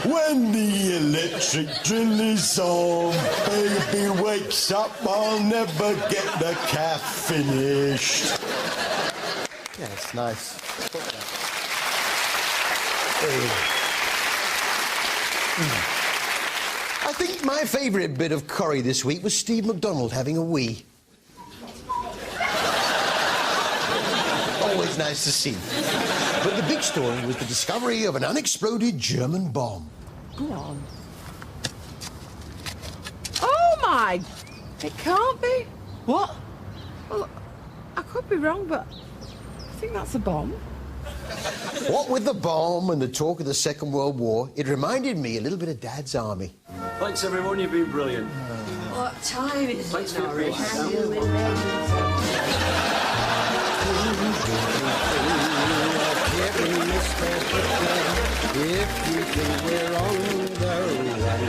S1: When the electric drill is on, baby wakes up, I'll never get the calf finished. Yeah, it's nice. I think my favourite bit of Corrie this week was Steve McDonald having a wee. Always nice to see. But the big story was the discovery of an unexploded German bomb.
S6: Go on. Oh, my... It can't be.
S22: What?
S6: Well, I could be wrong, but I think that's a bomb.
S1: What with the bomb and the talk of the Second World War, it reminded me a little bit of Dad's army.
S25: Thanks, everyone. You've been brilliant.
S10: What time is
S25: Thanks
S10: it,
S25: for your
S10: Norris?
S25: patience.
S5: If you think we're on the run,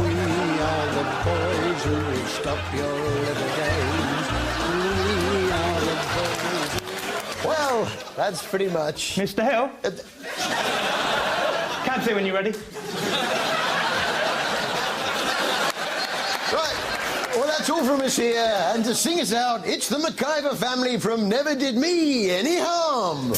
S5: we are the boys who will stop your little games. We are the boys.
S1: Well, that's pretty much...
S21: Mr. Hill? Can't see when you're ready.
S1: Right, well, that's all from us here. And to sing us out, it's the McIver family from Never Did Me Any Harm.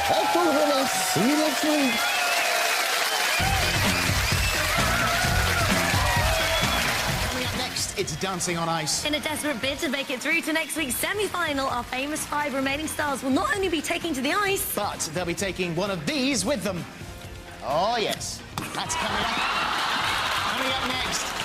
S1: That's all from us. See you next week.
S22: Coming up next, it's Dancing on Ice.
S14: In a desperate bid to make it through to next week's semi-final, our famous 5 remaining stars will not only be taking to the ice,
S22: but they'll be taking one of these with them. Oh, yes. That's coming up. Coming up next.